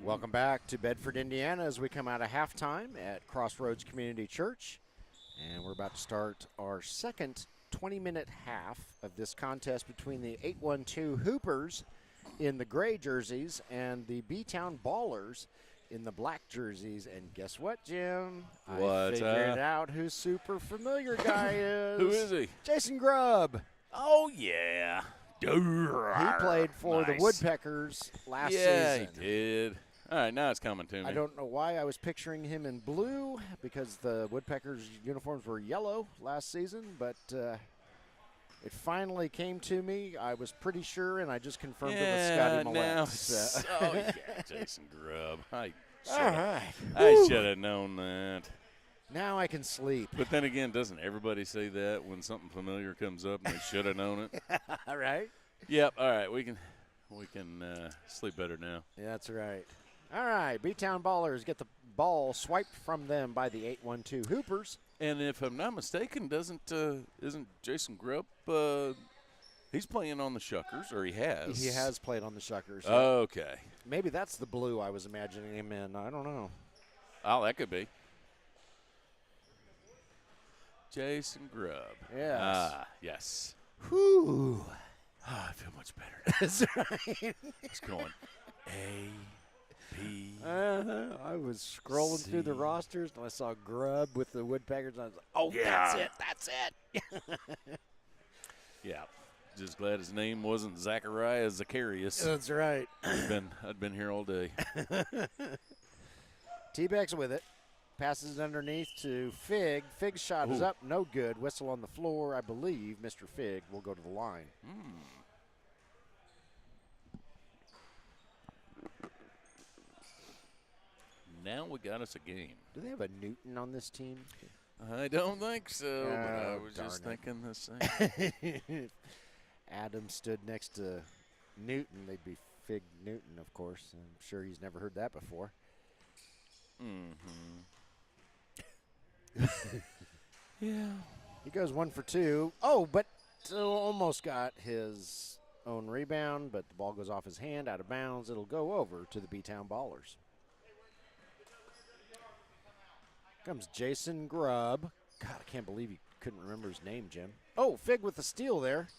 A: Welcome back to Bedford, Indiana, as we come out of halftime at Crossroads Community Church. And we're about to start our second 20-minute half of this contest between the 812 Hoopers in the gray jerseys and the B-Town Ballers in the black jerseys. And guess what, Jim? I figured out who super familiar guy is.
B: Who is he?
A: Jason Grubb.
B: Oh, yeah.
A: He played for the Woodpeckers last season.
B: Yeah, he did. All right, now it's coming to me.
A: I don't know why I was picturing him in blue because the Woodpeckers uniforms were yellow last season, but it finally came to me. I was pretty sure, and I just confirmed it with Scotty Millette. So.
B: Oh, yeah, Jason Grubb. I
A: Woo.
B: should have known that.
A: Now I can sleep.
B: But then again, doesn't everybody say that when something familiar comes up and they should have known it?
A: All right.
B: Yep. All right, we can sleep better now.
A: Yeah, that's right. All right, B-Town Ballers get the ball swiped from them by the 812 Hoopers.
B: And if I'm not mistaken, isn't Jason Grubb? He's playing on the Shuckers, or he has.
A: He has played on the Shuckers.
B: Okay.
A: Maybe that's the blue I was imagining him in. I don't know.
B: Oh, that could be. Jason Grubb.
A: Yes.
B: Ah, yes.
A: Whew.
B: I feel much better.
A: That's right.
B: It's going A, B.
A: I was scrolling through the rosters, and I saw Grubb with the Woodpeckers, and I was like, oh,
B: Yeah.
A: that's it.
B: Yeah. Just glad his name wasn't Zachariah Zacharias.
A: That's right.
B: I'd been here all day.
A: T-Beck's with it. Passes it underneath to Fig. Fig's shot is up. No good. Whistle on the floor. I believe Mr. Fig will go to the line.
B: Now we got us a game.
A: Do they have a Newton on this team?
B: I don't think so, but I
A: Oh,
B: was
A: darn
B: just
A: it.
B: thinking the same.
A: If Adam stood next to Newton, they'd be Fig Newton, of course. I'm sure he's never heard that before.
B: Yeah.
A: He goes 1 for 2. Oh, but almost got his own rebound, but the ball goes off his hand, out of bounds. It'll go over to the B-Town Ballers. Comes Jason Grubb. God, I can't believe you couldn't remember his name, Jim. Oh, Fig with the steal there.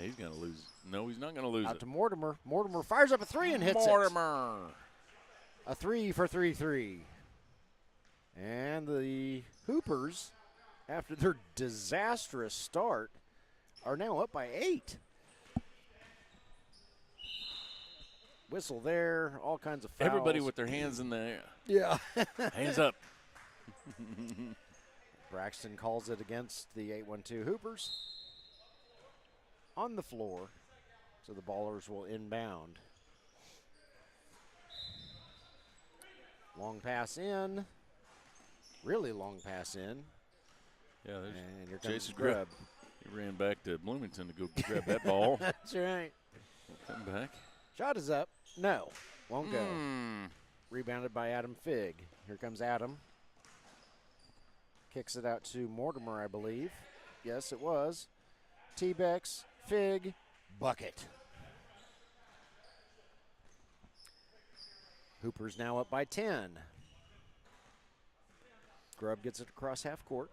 B: He's going to lose. No, he's not going to lose
A: Out
B: it.
A: to Mortimer. Mortimer fires up a 3 and hits
B: Mortimer.
A: A 3 for 3. And the Hoopers, after their disastrous start, are now up by 8. Whistle there, all kinds of fouls.
B: Everybody with their hands in the air.
A: Yeah.
B: Hands up.
A: Braxton calls it against the 812 Hoopers. On the floor, so the Ballers will inbound. Long pass in. Really long pass in.
B: Yeah, there's
A: And here comes
B: Jason
A: Grubb.
B: He ran back to Bloomington to go grab that ball.
A: That's right.
B: Come back.
A: Shot is up. No, won't go.
B: Mm.
A: Rebounded by Adam Fig. Here comes Adam. Kicks it out to Mortimer, I believe. Yes, it was. T-Bex, Fig, bucket. Hooper's now up by 10. Grubb gets it across half court.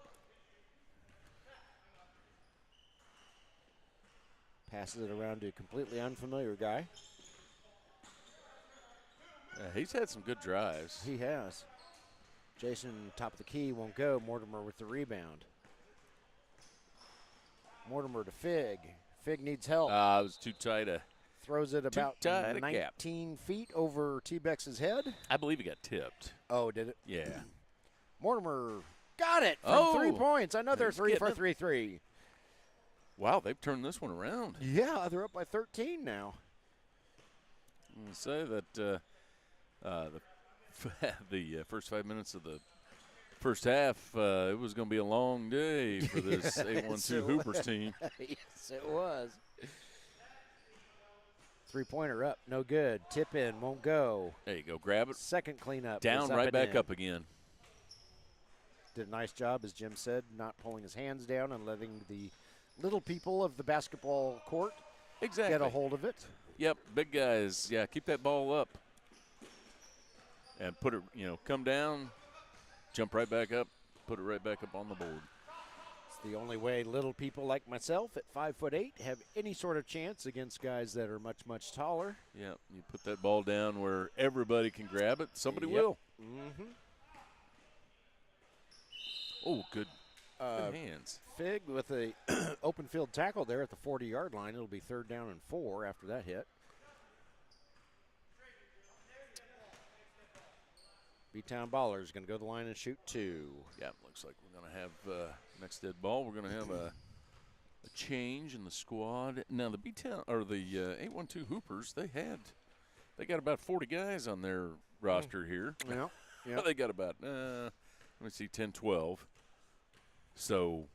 A: Passes it around to a completely unfamiliar guy.
B: Yeah, he's had some good drives.
A: He has. Jason, top of the key, won't go. Mortimer with the rebound. Mortimer to Fig. Fig needs help.
B: It was too tight.
A: Throws it about
B: tight a gap.
A: 19 feet over T-Bex's head.
B: I believe he got tipped.
A: Oh, did it?
B: Yeah.
A: Mortimer got it from 3 points. Another
B: He's
A: 3 for
B: getting
A: 3.
B: Wow, they've turned this one around.
A: Yeah, they're up by 13 now.
B: I'm going to say that the first 5 minutes of the first half, it was going to be a long day for this 812 Hoopers team.
A: Yes, it was. 3-pointer up, no good. Tip in, won't go.
B: There you go, grab it.
A: Second cleanup.
B: Down,
A: is up
B: right
A: and
B: back
A: in.
B: up again.
A: Did a nice job, as Jim said, not pulling his hands down and letting the little people of the basketball court
B: Exactly.
A: get a hold of it.
B: Yep, big guys. Yeah, keep that ball up. and put it, come down, jump right back up, put it right back up on the board.
A: It's the only way little people like myself at 5'8" have any sort of chance against guys that are much, much taller.
B: Yeah, you put that ball down where everybody can grab it. Somebody will.
A: Mm-hmm.
B: Oh, good hands.
A: Fig with a open field tackle there at the 40-yard line. It'll be 3rd down and 4 after that hit. B-Town Ballers going to go to the line and shoot 2.
B: Yeah, looks like we're going to have next dead ball. We're going to have a change in the squad. Now the B-Town or the 812 Hoopers, they got about 40 guys on their roster here.
A: Yeah.
B: Yep. They got about let me see, 10, 12. So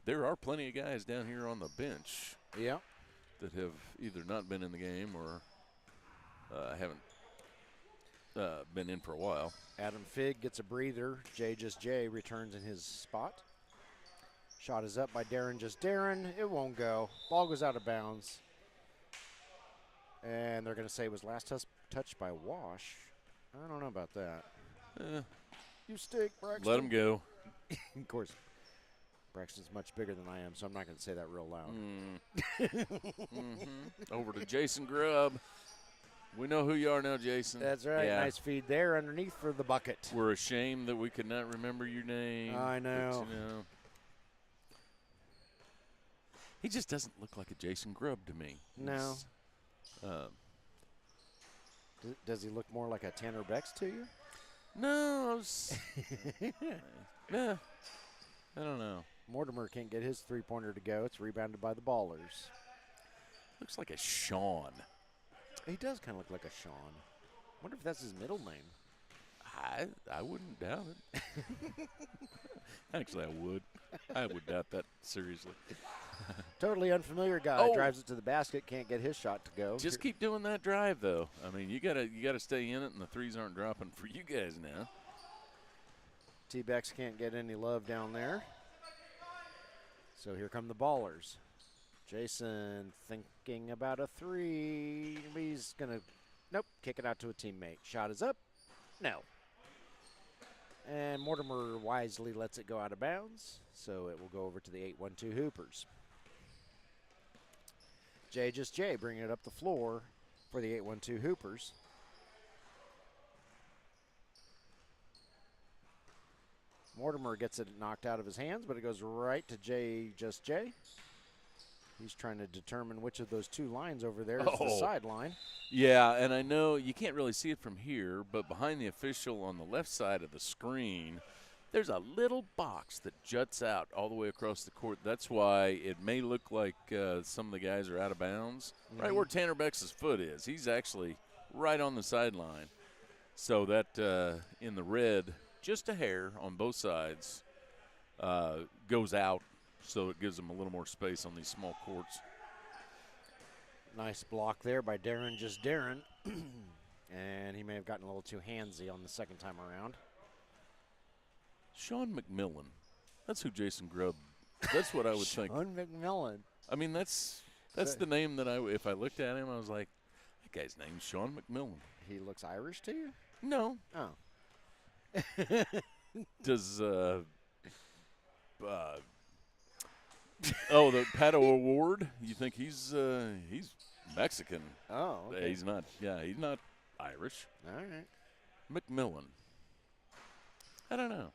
B: there are plenty of guys down here on the bench.
A: Yeah.
B: That have either not been in the game or haven't been in for a while.
A: Adam Fig gets a breather. Jay returns in his spot. Shot is up by Darren It won't go. Ball goes out of bounds. And they're going to say it was last touched by Wash. I don't know about that. You stink, Braxton.
B: Let him go.
A: Of course, Braxton's much bigger than I am, so I'm not going to say that real loud.
B: Over to Jason Grubb. We know who you are now, Jason.
A: That's right.
B: Yeah.
A: Nice feed there underneath for the bucket.
B: We're ashamed that we could not remember your name.
A: I know.
B: But, he just doesn't look like a Jason Grubb to me.
A: No. Does he look more like a Tanner Bex to you?
B: No. Yeah. I don't know.
A: Mortimer can't get his three-pointer to go. It's rebounded by the Ballers.
B: Looks like a Sean.
A: He does kind of look like a Sean. Wonder if that's his middle name.
B: I wouldn't doubt it. Actually, I would. I would doubt that seriously.
A: Totally unfamiliar guy. Drives it to the basket. Can't get his shot to go.
B: Just keep doing that drive, though. I mean, you gotta stay in it, and the threes aren't dropping for you guys now.
A: T-Bex can't get any love down there. So here come the Ballers. Jason thinking about a three. He's going to, kick it out to a teammate. Shot is up. No. And Mortimer wisely lets it go out of bounds. So it will go over to the 812 Hoopers. Jay bringing it up the floor for the 812 Hoopers. Mortimer gets it knocked out of his hands, but it goes right to Jay. He's trying to determine which of those two lines over there is the sideline.
B: Yeah, and I know you can't really see it from here, but behind the official on the left side of the screen, there's a little box that juts out all the way across the court. That's why it may look like some of the guys are out of bounds. Right where Tanner Bex's foot is. He's actually right on the sideline. So that in the red, just a hair on both sides, goes out. So it gives them a little more space on these small courts.
A: Nice block there by Darren. And he may have gotten a little too handsy on the second time around.
B: Sean McMillan. That's who Jason Grubb. That's what I would think.
A: Sean McMillan.
B: I mean, that's the name that if I looked at him, I was like, that guy's name's Sean McMillan.
A: He looks Irish to you?
B: No.
A: Oh.
B: Does the Pato Award? You think he's Mexican?
A: Oh, okay.
B: He's not. Yeah, he's not Irish.
A: All right.
B: McMillan. I don't know.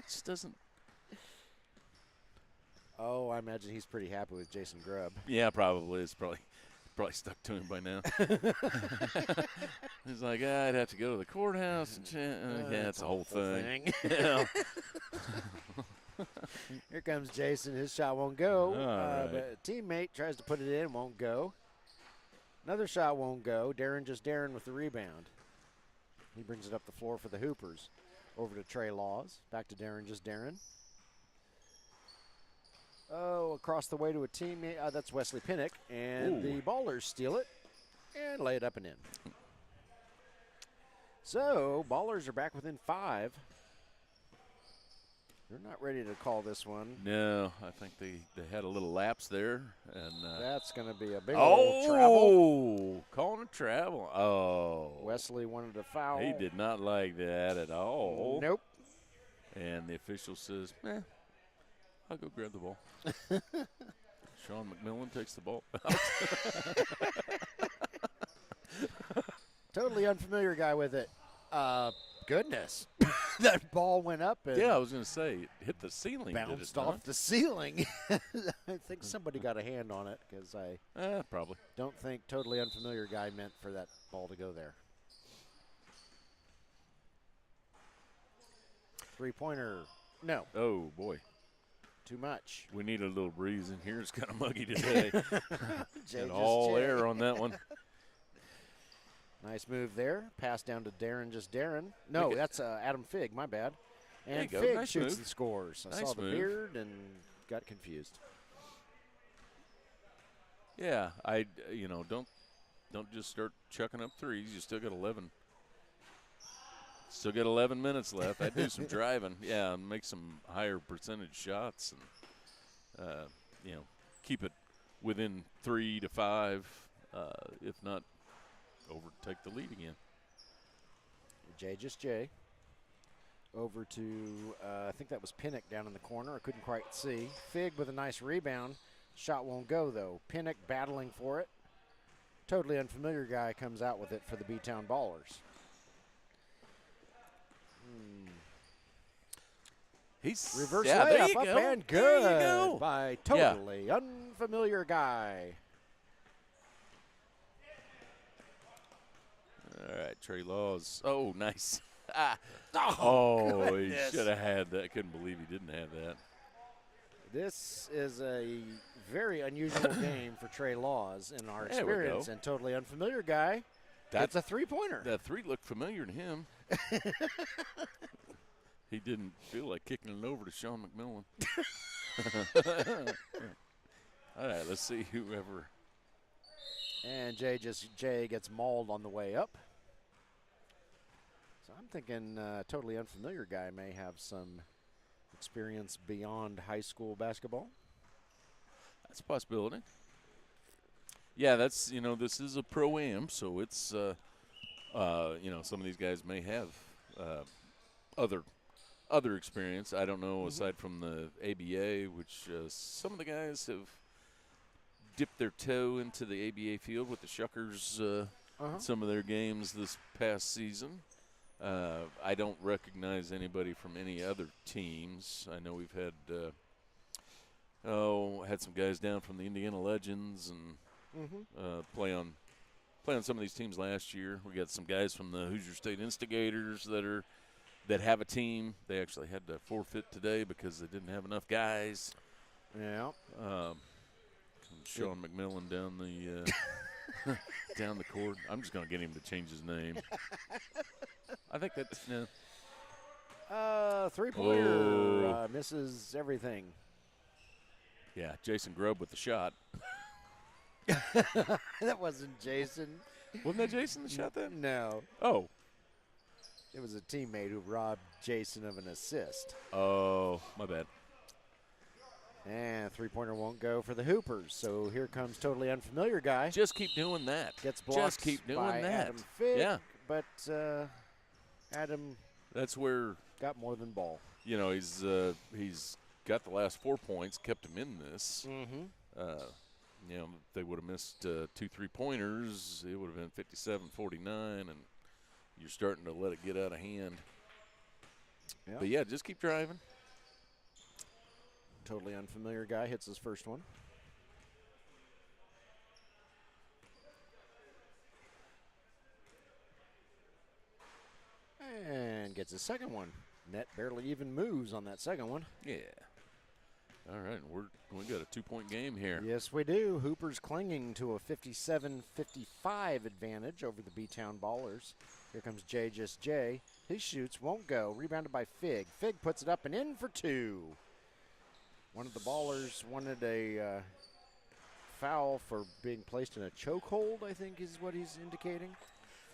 B: Just doesn't.
A: Oh, I imagine he's pretty happy with Jason Grubb.
B: Yeah, probably. It's probably stuck to him by now. He's like, I'd have to go to the courthouse and yeah, it's a whole thing. Yeah.
A: Here comes Jason. His shot won't go.
B: Right.
A: But a teammate tries to put it in, won't go. Another shot won't go. Darren with the rebound. He brings it up the floor for the Hoopers. Over to Trey Laws. Back to Darren. Oh, across the way to a teammate. That's Wesley Pinnock. And the Ballers steal it and lay it up and in. So, Ballers are back within 5. They're not ready to call this one.
B: No, I think they had a little lapse there. And
A: that's going to be a big old travel.
B: Calling a travel. Oh.
A: Wesley wanted a foul.
B: He did not like that at all.
A: Nope.
B: And the official says, I'll go grab the ball. Sean McMillan takes the ball.
A: Totally unfamiliar guy with it. Goodness. That ball went up and
B: I was going to say, it hit the ceiling.
A: Bounced off the ceiling. I think somebody got a hand on it because I
B: probably
A: don't think totally unfamiliar guy meant for that ball to go there. Three-pointer. No.
B: Oh, boy.
A: Too much.
B: We need a little breeze in here. It's kind of muggy today.
A: Got
B: all air on that one.
A: Nice move there. Pass down to Darren. No, that's Adam Fig. My bad. And Fig
B: nice
A: shoots
B: move.
A: and scores. I
B: Nice
A: saw the
B: move.
A: beard and got confused.
B: Yeah, don't just start chucking up threes. You still got 11. Still got 11 minutes left. I do some driving. Yeah, and make some higher percentage shots and keep it within 3 to 5. If not, overtake the lead again.
A: Jay. Over to, I think that was Pinnock down in the corner. I couldn't quite see. Fig with a nice rebound. Shot won't go, though. Pinnock battling for it. Totally unfamiliar guy comes out with it for the B-Town Ballers.
B: He's
A: reverse
B: there
A: layup
B: you
A: up
B: go.
A: and
B: There you
A: good
B: go.
A: by totally unfamiliar guy.
B: All right, Trey Laws. Oh, nice.
A: Oh,
B: he should have had that. I couldn't believe he didn't have that.
A: This is a very unusual game for Trey Laws in our experience. And totally unfamiliar guy. That's a three-pointer.
B: That three looked familiar to him. He didn't feel like kicking it over to Sean McMillan. All right, let's see whoever.
A: And Jay gets mauled on the way up. So I'm thinking totally unfamiliar guy may have some experience beyond high school basketball.
B: That's a possibility. Yeah, that's, this is a pro-am, so it's, some of these guys may have other experience. I don't know, aside from the ABA, which some of the guys have dipped their toe into the ABA field with the Shuckers in some of their games this past season. I don't recognize anybody from any other teams. I know we've had had some guys down from the Indiana Legends and play on some of these teams last year. We got some guys from the Hoosier State Instigators that have a team. They actually had to forfeit today because they didn't have enough guys.
A: Yeah.
B: Sean McMillan down the down the court. I'm just going to get him to change his name. I think that's
A: three-pointer misses everything.
B: Yeah, Jason Grubb with the shot.
A: That wasn't Jason.
B: Wasn't that Jason that shot that?
A: No.
B: Oh.
A: It was a teammate who robbed Jason of an assist.
B: Oh, my bad.
A: And three-pointer won't go for the Hoopers. So here comes totally unfamiliar guy.
B: Just keep doing that.
A: Gets blocked
B: Just keep doing
A: by
B: that.
A: Adam Fig.
B: Yeah.
A: But Adam
B: that's where
A: got more than ball.
B: He's got the last 4 points, kept him in this. If they would have missed 2 3-pointers, it would have been 57-49, and you're starting to let it get out of hand.
A: Yeah.
B: But, yeah, just keep driving.
A: Totally unfamiliar guy hits his first one. And gets his second one. Net barely even moves on that second one.
B: Yeah. All right, we got a 2-point game here.
A: Yes, we do. Hoopers clinging to a 57-55 advantage over the B-Town Ballers. Here comes Jay. He shoots, won't go. Rebounded by Fig. Fig puts it up and in for 2. One of the Ballers wanted a foul for being placed in a chokehold, I think is what he's indicating.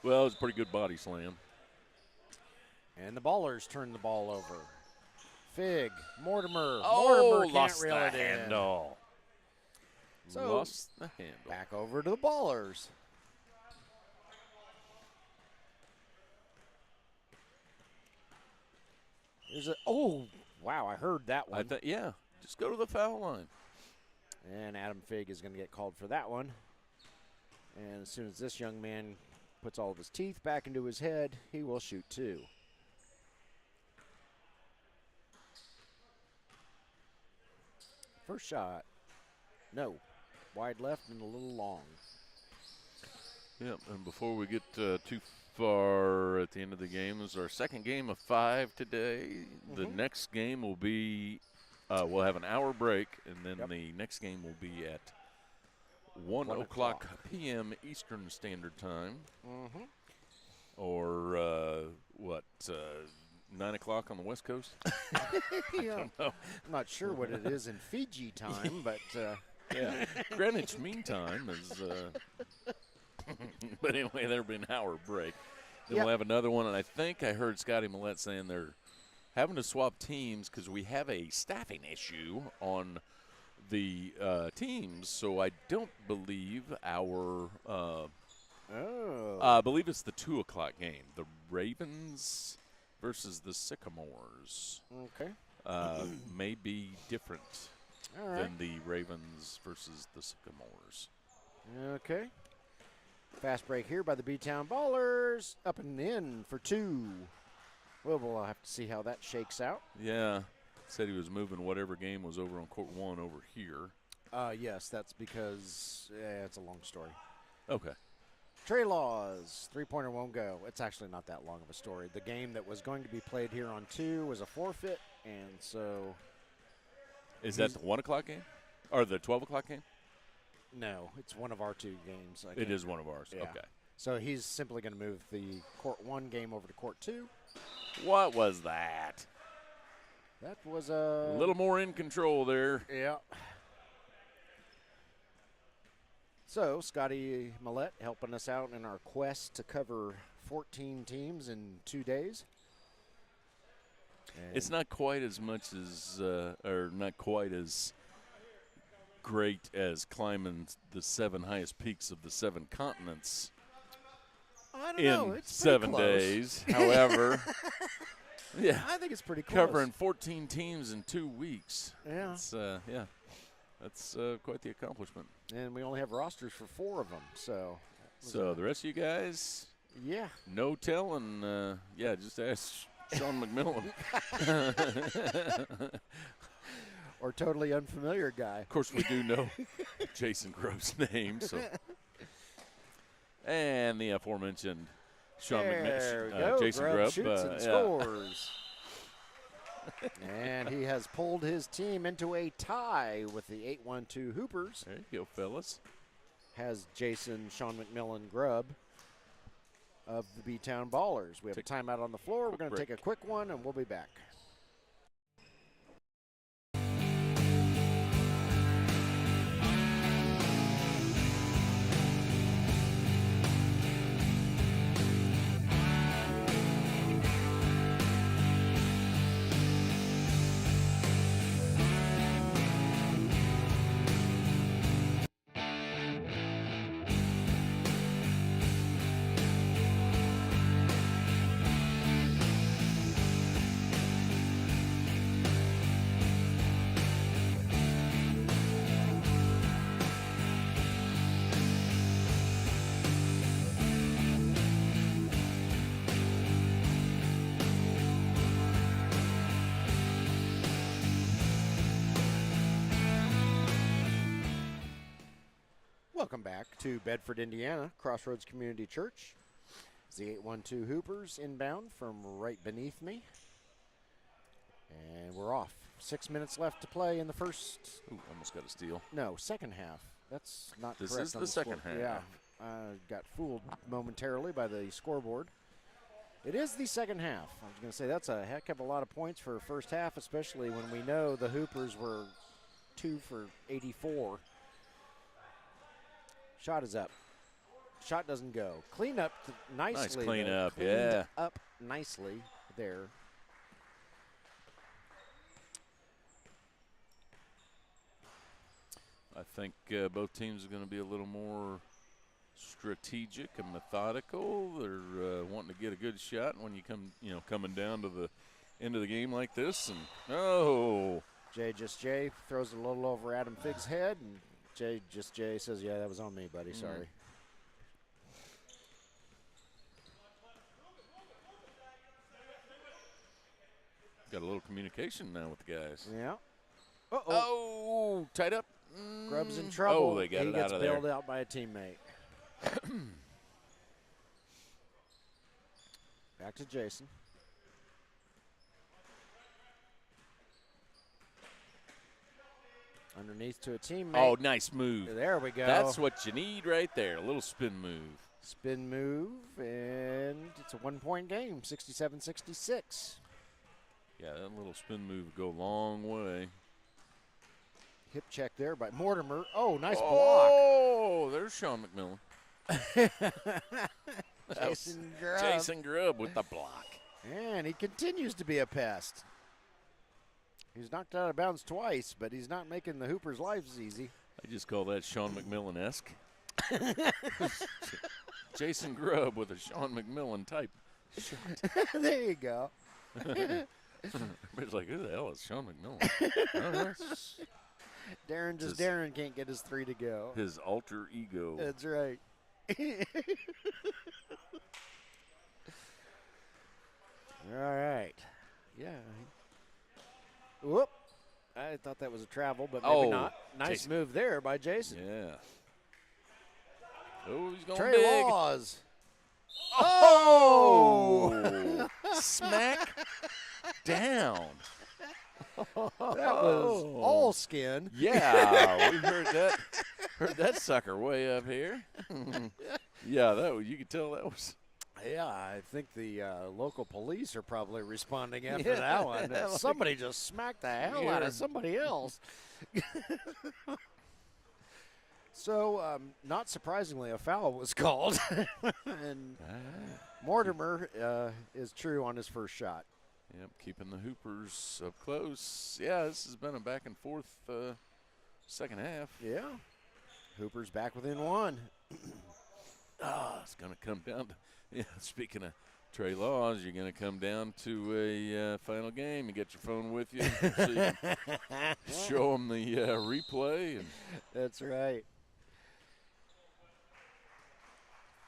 B: Well, it was a pretty good body slam.
A: And the Ballers turn the ball over. Fig, Mortimer.
B: Oh,
A: Mortimer can't
B: lost
A: reel
B: the
A: it in.
B: handle.
A: So,
B: Lost the handle.
A: back over to the Ballers. Oh, wow, I heard that one.
B: Yeah, just go to the foul line.
A: And Adam Fig is going to get called for that one. And as soon as this young man puts all of his teeth back into his head, he will shoot 2. First shot. No. Wide left and a little long.
B: Yep, and before we get too far at the end of the game, this is our second game of 5 today. The next game will be, we'll have an hour break, and then the next game will be at 1 o'clock p.m. Eastern Standard Time. Or, 9 o'clock on the West Coast? I don't know.
A: I'm not sure what it is in Fiji time, but.
B: Yeah, Greenwich Mean Time is. But anyway, there'll be an hour break. Then we'll have another one, and I think I heard Scotty Millette saying they're having to swap teams because we have a staffing issue on the teams. So I don't believe our. I believe it's the 2 o'clock game, the Ravens versus the Sycamores.
A: Okay.
B: May be different than the Ravens versus the Sycamores.
A: Okay. Fast break here by the B-Town Ballers. Up and in for 2. Well, we'll have to see how that shakes out.
B: Yeah. Said he was moving whatever game was over on court 1 over here.
A: Yes, that's because it's a long story.
B: Okay.
A: Trey Laws, 3-pointer won't go. It's actually not that long of a story. The game that was going to be played here on 2 was a forfeit, and so.
B: Is that the 1 o'clock game? Or the 12 o'clock game?
A: No, it's one of our 2 games.
B: It is one of ours.
A: Yeah.
B: Okay.
A: So he's simply going to move the court 1 game over to court 2.
B: What was that?
A: That was a
B: little more in control there.
A: Yeah. So Scotty Millette helping us out in our quest to cover 14 teams in 2 days. And
B: it's not quite as much as, or not quite as great as climbing the 7 highest peaks of the 7 continents
A: I don't know.
B: in
A: It's
B: 7
A: close.
B: days. However, yeah,
A: I think it's pretty close.
B: covering 14 teams in 2 weeks.
A: Yeah.
B: It's, that's quite the accomplishment.
A: And we only have rosters for 4 of them. So
B: the rest of you guys,
A: yeah,
B: no telling. Just ask Sean McMillan.
A: or totally unfamiliar guy.
B: Of course, we do know Jason Grove's name. So, and the aforementioned Sean McMillan, Jason Grove
A: shoots and scores. And he has pulled his team into a tie with the 8-1-2 Hoopers.
B: There you go, fellas.
A: Has Jason Sean McMillan Grubb of the B-Town Ballers. We have a timeout on the floor. We're going to take a quick one, and we'll be back. Welcome back to Bedford, Indiana, Crossroads Community Church. It's the 8-1-2 Hoopers inbound from right beneath me. And we're off. 6 minutes left to play in the first.
B: Ooh, almost got a steal.
A: No, second half. That's not
B: This
A: correct.
B: is the second half.
A: Yeah, I got fooled momentarily by the scoreboard. It is the second half. I was going to say that's a heck of a lot of points for first half, especially when we know the Hoopers were 2 for 84. Shot is up. Shot doesn't go. Clean up nicely.
B: Nice clean up,
A: Cleaned
B: yeah.
A: up nicely there.
B: I think both teams are going to be a little more strategic and methodical. They're wanting to get a good shot when you come, coming down to the end of the game like this. And
A: Jay throws it a little over Adam Figg's head, and Jay says, "Yeah, that was on me, buddy. Sorry."
B: Got a little communication now with the guys.
A: Yeah.
B: Oh, tied up.
A: Grubb's in trouble.
B: Oh, they got
A: he
B: it
A: gets
B: out of there.
A: bailed out by a teammate. Back to Jason. Underneath to a teammate.
B: Oh, nice move.
A: There we go.
B: That's what you need right there. A little spin move.
A: Spin move, and it's a 1-point game, 67-66.
B: Yeah, that little spin move would go a long way.
A: Hip check there by Mortimer. Oh, nice block.
B: Oh, there's Sean McMillan. Jason Grubb with the block.
A: And he continues to be a pest. He's knocked out of bounds twice, but he's not making the Hoopers' lives easy.
B: I just call that Sean McMillan-esque. Jason Grubb with a Sean McMillan type shot.
A: There you go.
B: Everybody's like, who the hell is Sean McMillan?
A: Darren can't get his three to go.
B: His alter ego.
A: That's right. All right. Yeah. Whoop. I thought that was a travel, but maybe not. Nice
B: Jason.
A: move there by Jason.
B: Yeah. Oh, he's going
A: Trey
B: big.
A: Laws.
B: Oh! Smack down.
A: That was all skin.
B: Yeah, we heard that sucker way up here. Yeah, you could tell that was.
A: Yeah, I think the local police are probably responding after that one. Somebody just smacked the hell out of somebody else. So, not surprisingly, a foul was called. And Mortimer is true on his first shot.
B: Yep, keeping the Hoopers up close. Yeah, this has been a back and forth second half.
A: Yeah. Hoopers back within one.
B: It's going to come down to, speaking of Trey Laws, you're going to come down to a final game. You get your phone with you so you can show them the replay. And
A: that's right.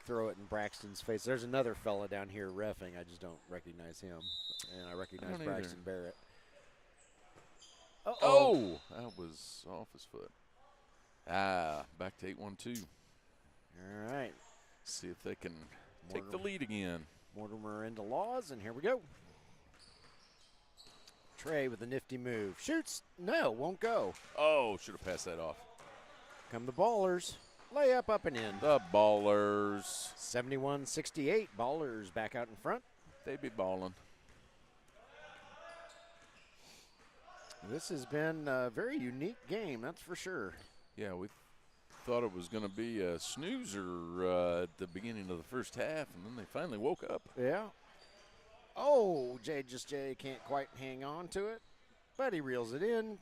A: Throw it in Braxton's face. There's another fella down here reffing. I just don't recognize him. And I recognize Braxton Barrett.
B: Oh, that was off his foot. Back to 8-1-2.
A: All right.
B: See if they can take the lead again.
A: Mortimer into Laws, and here we go. Trey with a nifty move. Shoots. No, won't go.
B: Oh, should have passed that off.
A: Come the Ballers. Layup up and in.
B: The Ballers.
A: 71-68. Ballers back out in front.
B: They be balling.
A: This has been a very unique game, that's for sure.
B: Yeah, we thought it was going to be a snoozer at the beginning of the first half, and then they finally woke up.
A: Yeah. Oh, Jay can't quite hang on to it, but he reels it in.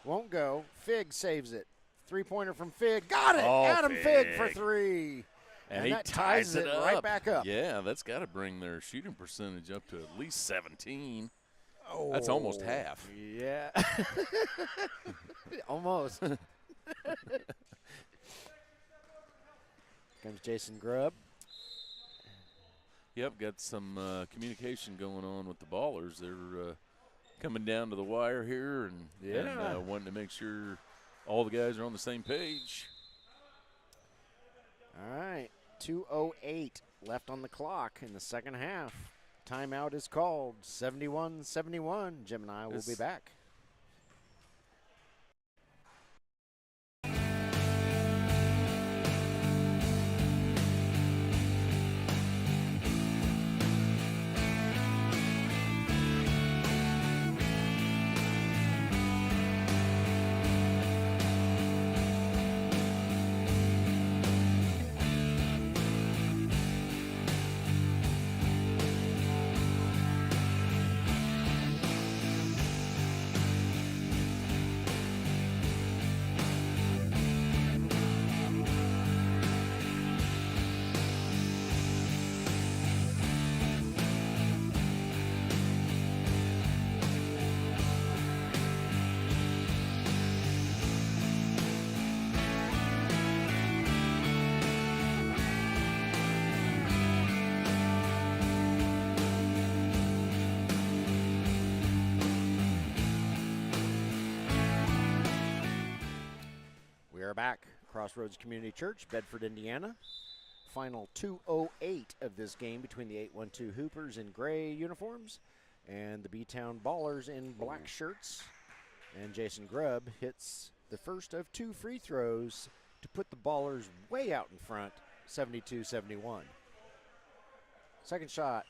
A: Won't go. Fig saves it. Three-pointer from Fig. Got it!
B: Oh,
A: Adam Fig for three.
B: And he
A: that
B: ties it up.
A: right back up.
B: Yeah, that's got to bring their shooting percentage up to at least 17.
A: Oh,
B: that's almost half.
A: Yeah. Almost. Comes Jason Grubb.
B: Yep, got some communication going on with the Ballers. They're coming down to the wire here and wanting to make sure all the guys are on the same page.
A: All right, 2:08 left on the clock in the second half. Timeout is called. 71-71. Jim and I will be back. We are back. Crossroads Community Church, Bedford, Indiana. Final 2:08 of this game between the 812 Hoopers in gray uniforms and the B-Town Ballers in black shirts. And Jason Grubb hits the first of 2 free throws to put the Ballers way out in front, 72-71. Second shot.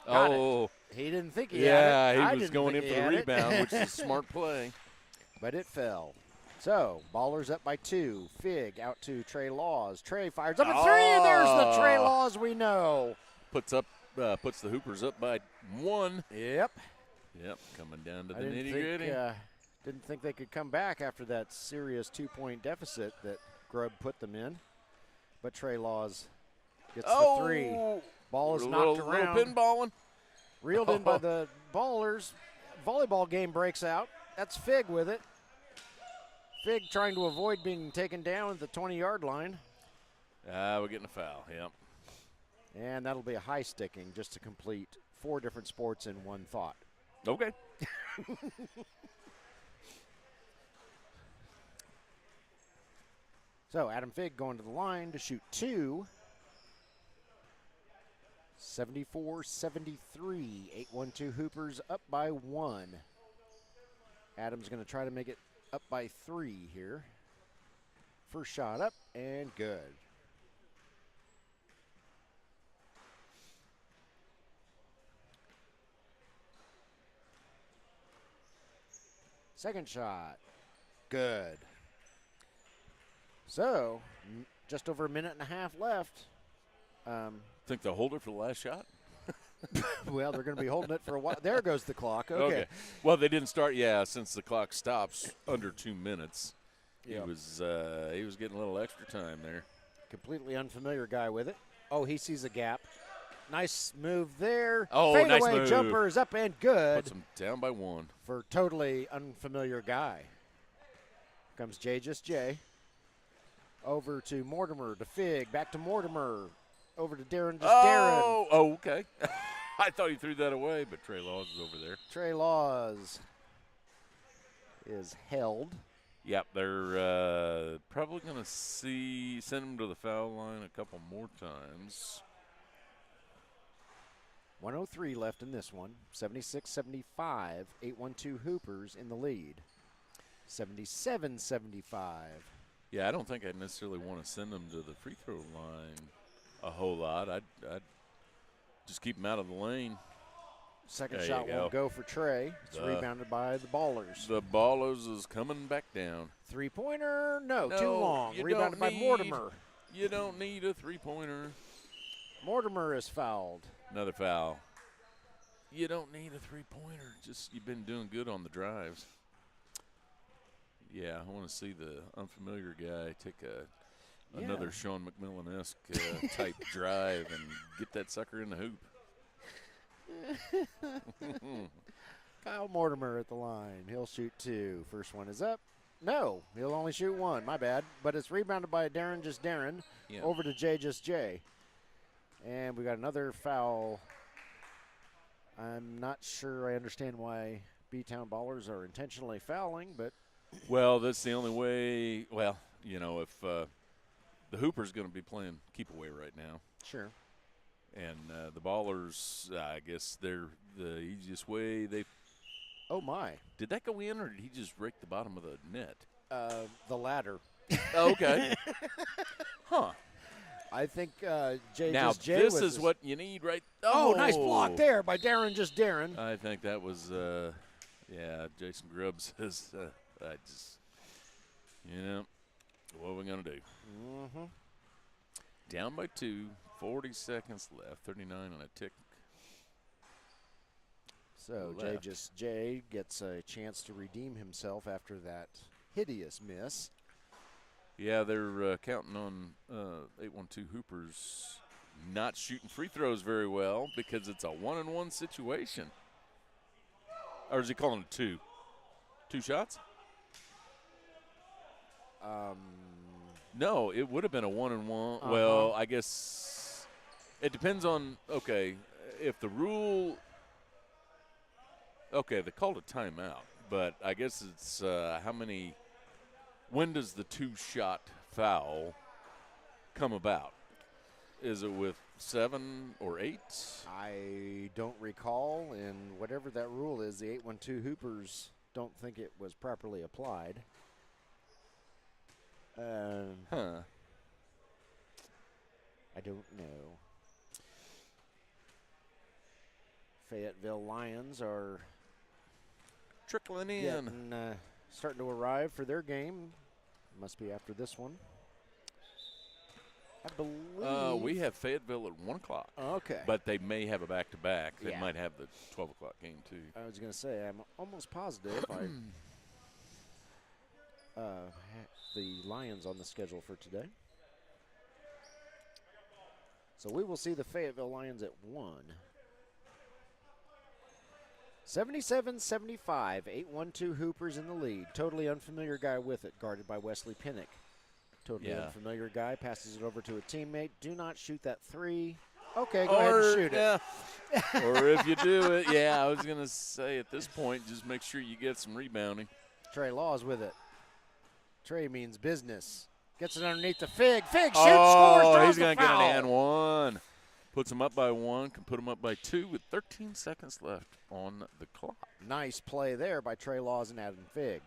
A: Got it. He didn't think he had it.
B: Yeah, he was going in for the rebound, which is a smart play.
A: But it fell. So, Ballers up by 2. Fig out to Trey Laws. Trey fires up at 3, and there's the Trey Laws we know.
B: Puts the Hoopers up by 1.
A: Yep.
B: Coming down to the nitty-gritty.
A: Didn't think they could come back after that serious 2-point deficit that Grubb put them in. But Trey Laws gets the 3. Ball is knocked around.
B: Little pinballing.
A: Reeled in by the Ballers. Volleyball game breaks out. That's Fig with it. Fig trying to avoid being taken down at the 20-yard line.
B: We're getting a foul, yep.
A: And that'll be a high sticking just to complete 4 different sports in one thought.
B: Okay.
A: So Adam Fig going to the line to shoot 2. 74-73. 812 Hoopers up by 1. Adam's going to try to make it up by 3 here. First shot up and good. Second shot. Good. So, just over a minute and a half left.
B: Think they'll hold it for the last shot?
A: Well, they're going to be holding it for a while. There goes the clock. Okay.
B: Well, they didn't start. Yeah, since the clock stops under 2 minutes,
A: Yep.
B: he was getting a little extra time there.
A: Completely unfamiliar guy with it. Oh, he sees a gap. Nice move there.
B: Oh,
A: Fadeaway
B: nice move.
A: jumper is up and good.
B: Puts them down by 1.
A: For totally unfamiliar guy. Comes J. Over to Mortimer, to Fig, back to Mortimer. Over to Darren, Darren.
B: Oh, okay. I thought he threw that away, but Trey Laws is over there.
A: Trey Laws is held.
B: Yep, they're probably going to send him to the foul line a couple more times.
A: 1:03 left in this one. 76-75. 812 Hoopers in the lead. 77-75.
B: Yeah, I don't think I'd necessarily want to send him to the free throw line a whole lot. I'd just keep him out of the lane.
A: Second
B: There
A: shot
B: you go.
A: won't go for Trey. It's rebounded by the Ballers.
B: The Ballers is coming back down.
A: Three-pointer, no,
B: No,
A: too long.
B: you
A: Rebounded by
B: don't
A: Mortimer.
B: You don't need a three-pointer.
A: Mortimer is fouled.
B: Another foul. You don't need a three-pointer. Just you've been doing good on the drives. Yeah, I want to see the unfamiliar guy take another Sean McMillan-esque type drive and get that sucker in the hoop.
A: Kyle Mortimer at the line. He'll shoot 2. First one is up. No, he'll only shoot 1. My bad. But it's rebounded by Darren over to J. And we got another foul. I'm not sure I understand why B-Town Ballers are intentionally fouling, but.
B: Well, that's the only way. Well, you know, if the Hooper's going to be playing keep away right now.
A: Sure.
B: And the Ballers, I guess they're the easiest way.
A: Oh, my.
B: Did that go in, or did he just rake the bottom of the net?
A: The latter.
B: Okay. Huh.
A: I think J.
B: Now,
A: J
B: this
A: was
B: is what you need right.
A: Oh, nice block there by Darren.
B: I think that was, Jason Grubb says, what are we going to do?
A: Mm-hmm.
B: Down by 2, 40 seconds left, 39 on a tick.
A: So J gets a chance to redeem himself after that hideous miss.
B: Yeah, they're counting on 812 Hoopers not shooting free throws very well because it's a 1-on-1 situation. Or is he calling it 2? 2 shots? No, it would have been a 1-on-1.
A: Uh-huh.
B: Well, I guess it depends on, if the rule – they called a timeout, but I guess it's how many when does the 2-shot foul come about? Is it with 7 or 8?
A: I don't recall, and whatever that rule is, the 812 Hoopers don't think it was properly applied. I don't know. Fayetteville Lions are
B: trickling in.
A: Starting to arrive for their game. Must be after this one. I believe.
B: We have Fayetteville at 1 o'clock.
A: Okay.
B: But they may have a back-to-back. They
A: Yeah.
B: might have the 12 o'clock game, too.
A: I was going to say, I'm almost positive the Lions on the schedule for today. So we will see the Fayetteville Lions at 1. 77-75, 812 Hoopers in the lead. Totally unfamiliar guy with it, guarded by Wesley Pinnock. Totally unfamiliar guy, passes it over to a teammate. Do not shoot that 3. Okay, go ahead and shoot it.
B: Or if you do it, I was going to say at this point, just make sure you get some rebounding.
A: Trey Laws with it. Trey means business. Gets it underneath the Fig. Fig shoots, scores, draws
B: he's
A: going
B: to
A: to
B: get an and 1. Puts him up by 1, can put him up by 2 with 13 seconds left on the clock.
A: Nice play there by Trey Laws and Adam Fig.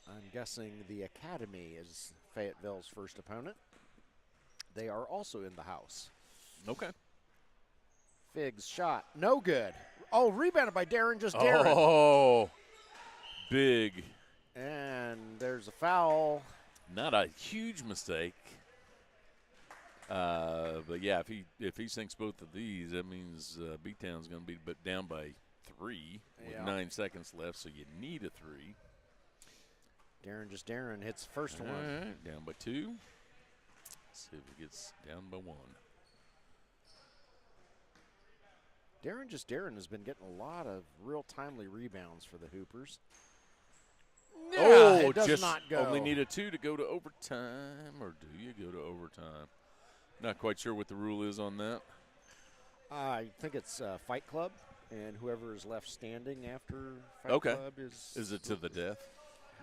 A: I'm guessing the Academy is Fayetteville's first opponent. They are also in the house.
B: Okay.
A: Fig's shot, no good. Oh, rebounded by Darren, just Darren.
B: Oh, big.
A: And there's a foul.
B: Not a huge mistake. But yeah, if he sinks both of these, that means B-Town's going to be down by 3 with 9 seconds left, so you need a 3.
A: Darren hits the first one.
B: Right, down by 2. Let's see if he gets down by 1.
A: Darren has been getting a lot of real timely rebounds for the Hoopers.
B: It
A: does
B: just
A: not go.
B: Only need a 2 to go to overtime, or do you go to overtime? Not quite sure what the rule is on that.
A: I think it's Fight Club, and whoever is left standing after Fight Club is.
B: Is it to the death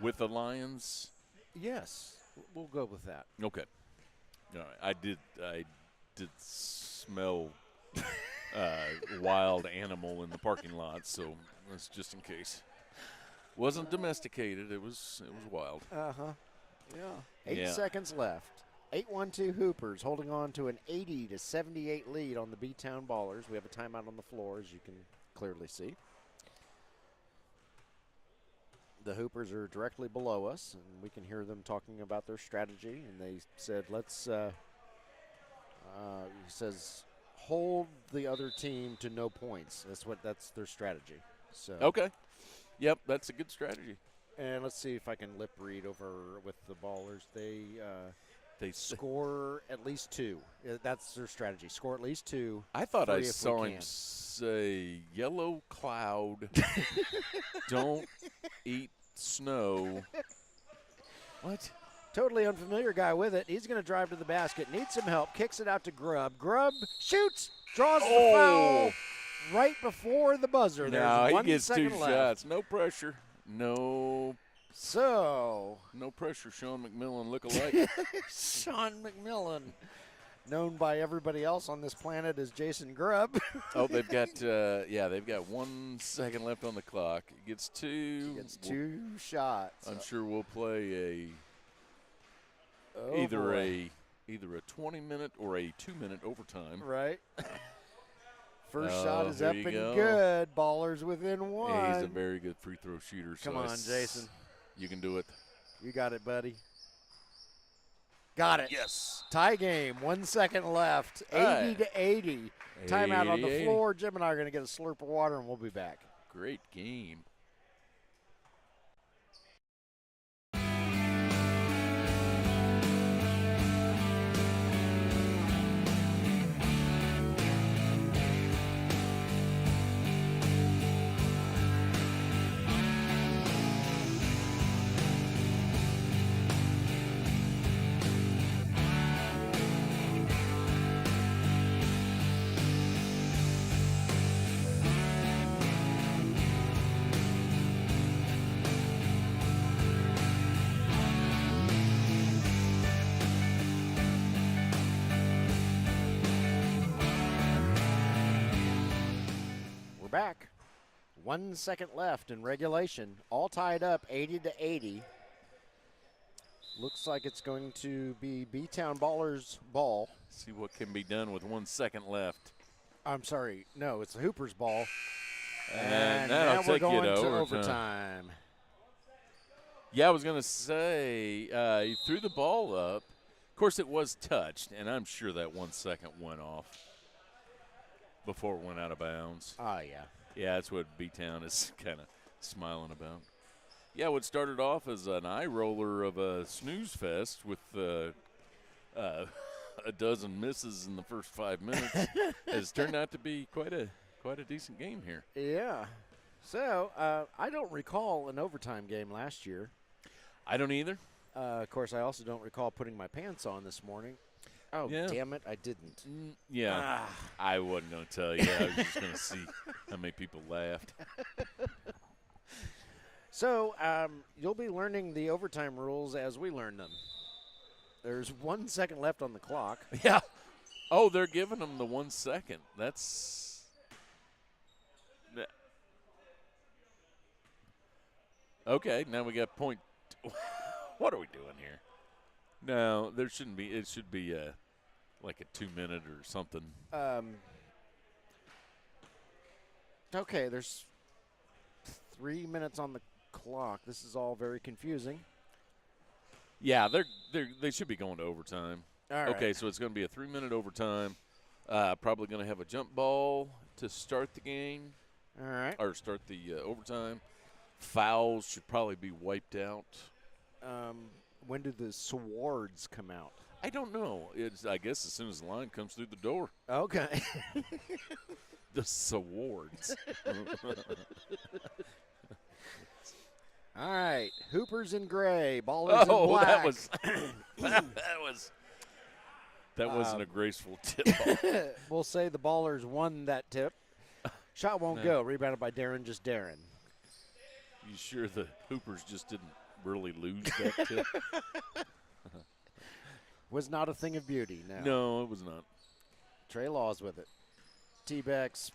B: with the Lions?
A: Yes, we'll go with that.
B: Okay. All right. I did smell wild animal in the parking lot, so that's just in case. Wasn't domesticated. It was wild.
A: Yeah. 8 seconds left. 812 Hoopers holding on to an 80-78 lead on the B-Town Ballers. We have a timeout on the floor, as you can clearly see. The Hoopers are directly below us, and we can hear them talking about their strategy. And they said, let's, he says, hold the other team to no points. That's their strategy. So.
B: Okay. Yep, that's a good strategy.
A: And let's see if I can lip read over with the Ballers. They score at least 2. That's their strategy. Score at least 2.
B: I thought I saw him say, yellow cloud, don't eat snow. What?
A: Totally unfamiliar guy with it. He's going to drive to the basket. Needs some help. Kicks it out to Grubb. Grubb shoots. Draws the foul right before the buzzer. There's 1
B: he gets 2
A: second left.
B: shots. No pressure. No pressure, Sean McMillan look-alike.
A: Sean McMillan, known by everybody else on this planet as Jason Grubb.
B: They've got 1 second left on the clock. He gets 2.
A: Gets 2 shots.
B: I'm sure we'll play either a 20-minute or a 2-minute overtime.
A: Right. First shot is up and
B: go.
A: good. Ballers within 1.
B: Yeah, he's a very good free throw shooter.
A: Come on, Jason.
B: You can do it.
A: You got it, buddy. Got it.
B: Yes.
A: Tie game. 1 second left. 80-80. Timeout on the floor. Jim and I are going to get a slurp of water, and we'll be back.
B: Great game.
A: We're back. 1 second left in regulation. All tied up 80-80. Looks like it's going to be B-Town Ballers' ball.
B: See what can be done with 1 second left.
A: I'm sorry. No, it's the Hoopers' ball.
B: And
A: now we're
B: take you
A: going
B: to
A: to
B: overtime.
A: overtime.
B: Yeah, I was going to say, he threw the ball up. Of course, it was touched, and I'm sure that 1 second went off before it went out of bounds.
A: Oh, yeah.
B: Yeah, that's what B-Town is kind of smiling about. Yeah, what started off as an eye roller of a snooze fest with a dozen misses in the first 5 minutes has turned out to be quite a decent game here.
A: Yeah. So, I don't recall an overtime game last year.
B: I don't either.
A: Of course, I also don't recall putting my pants on this morning. Oh,
B: Yeah.
A: damn it, I didn't.
B: Yeah, I wasn't going to tell you. I was just going to see how many people laughed.
A: So, you'll be learning the overtime rules as we learn them. There's 1 second left on the clock.
B: Yeah. Oh, they're giving them the 1 second. That's okay. Now we got point. What are we doing here? No, there shouldn't be. It should be like a 2 minute or something.
A: Okay, there's 3 minutes on the clock. This is all very confusing.
B: Yeah, they should be going to overtime.
A: All right.
B: Okay, so it's going to be a 3 minute overtime. Probably going to have a jump ball to start the game.
A: All right.
B: Or start the overtime. Fouls should probably be wiped out.
A: When do the swords come out?
B: I don't know. I guess as soon as the line comes through the door.
A: Okay.
B: The swords.
A: All right. Hoopers in gray, ballers in black.
B: that was that wasn't a graceful tip.
A: We'll say the ballers won that tip. Shot won't go. Rebounded by Darren, just Darren.
B: You sure the Hoopers just didn't really lose that tip?
A: Was not a thing of beauty. No.
B: No, it was not.
A: Trey Laws with it. T-Bex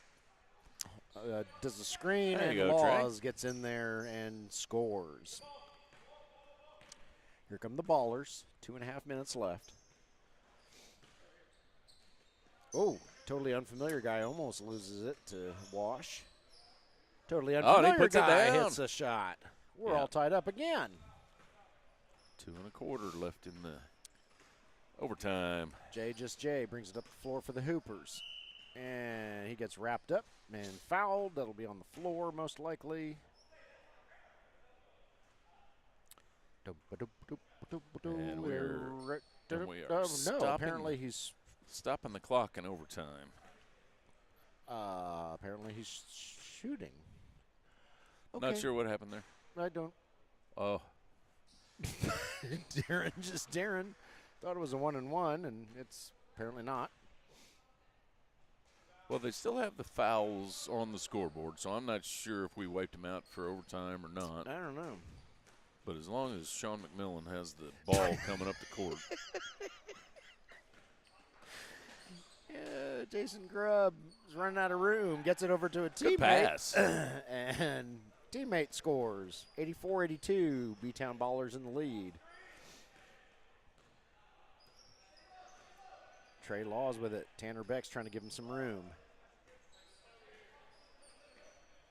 A: does the screen,
B: There
A: and
B: you go,
A: Laws gets in there and scores. Here come the ballers. 2.5 minutes left. Oh, totally unfamiliar guy almost loses it to Wash. Totally
B: and
A: unfamiliar
B: he puts it
A: guy
B: down.
A: hits a shot. We're
B: Yeah.
A: all tied up again.
B: 2 1/4 left in the overtime.
A: Jay brings it up the floor for the Hoopers. And he gets wrapped up and fouled. That'll be on the floor most likely.
B: And we are
A: no,
B: stopping.
A: apparently he's
B: Stopping the clock in overtime.
A: apparently he's shooting. Okay.
B: Not sure what happened there.
A: I don't.
B: Oh,
A: Darren thought it was a 1-and-1, and it's apparently not.
B: well, they still have the fouls on the scoreboard, so I'm not sure if we wiped them out for overtime or not.
A: I don't know.
B: But as long as Sean McMillan has the ball coming up the court.
A: Yeah, Jason Grubb is running out of room, gets it over to a
B: Good
A: teammate.
B: pass.
A: And teammate scores. 84-82, B-Town Ballers in the lead. Trey Laws with it. Tanner Beck's trying to give him some room.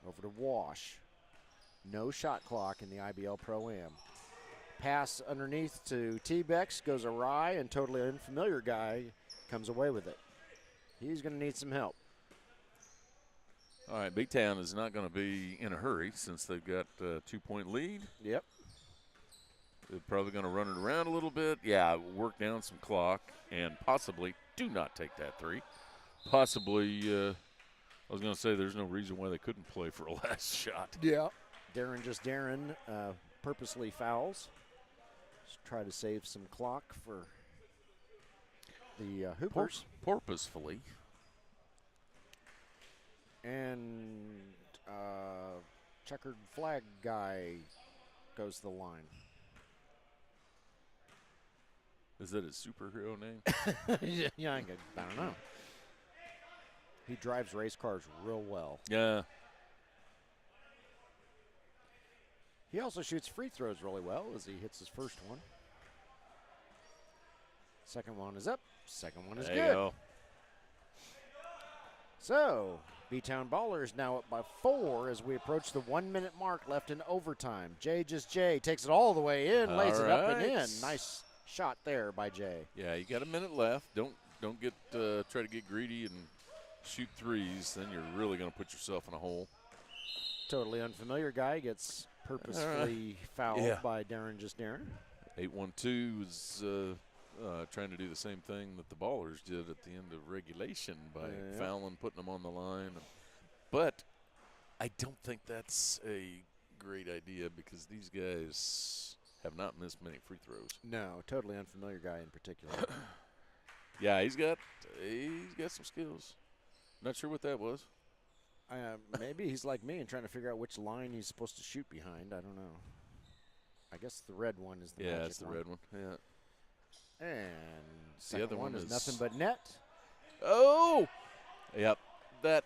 A: Over to Wash. No shot clock in the IBL ProAm. Pass underneath to T-Bex, goes awry, and totally unfamiliar guy comes away with it. He's going to need some help.
B: All right, B-Town is not going to be in a hurry since they've got a 2-point lead.
A: Yep.
B: They're probably going to run it around a little bit. Yeah, work down some clock and possibly do not take that three. Possibly, I was going to say there's no reason why they couldn't play for a last shot.
A: Yeah. Darren purposely fouls. Just try to save some clock for the Hoopers.
B: Purposefully.
A: And checkered flag guy goes to the line.
B: Is that his superhero name?
A: Yeah, I don't know. He drives race cars real well.
B: Yeah.
A: He also shoots free throws really well as he hits his first one. Second one is up. Second one is
B: There you
A: good.
B: go.
A: So, B-Town Ballers now up by 4 as we approach the 1 minute mark left in overtime. Jay takes it all the way in, lays it up and in. Nice shot there by Jay.
B: Yeah, you got a minute left. Don't get try to get greedy and shoot threes. Then you're really going to put yourself in a hole.
A: Totally unfamiliar guy gets purposefully fouled by Darren.
B: 8-1-2 is trying to do the same thing that the Ballers did at the end of regulation by fouling, putting them on the line. But I don't think that's a great idea because these guys have not missed many free throws.
A: No, totally unfamiliar guy in particular.
B: Yeah, he's got some skills. Not sure what that was.
A: Maybe he's like me and trying to figure out which line he's supposed to shoot behind. I don't know. I guess the red one is the magic one.
B: Yeah, it's the red one. Yeah.
A: And
B: the other one
A: is
B: is
A: nothing but net.
B: Oh! Yep. That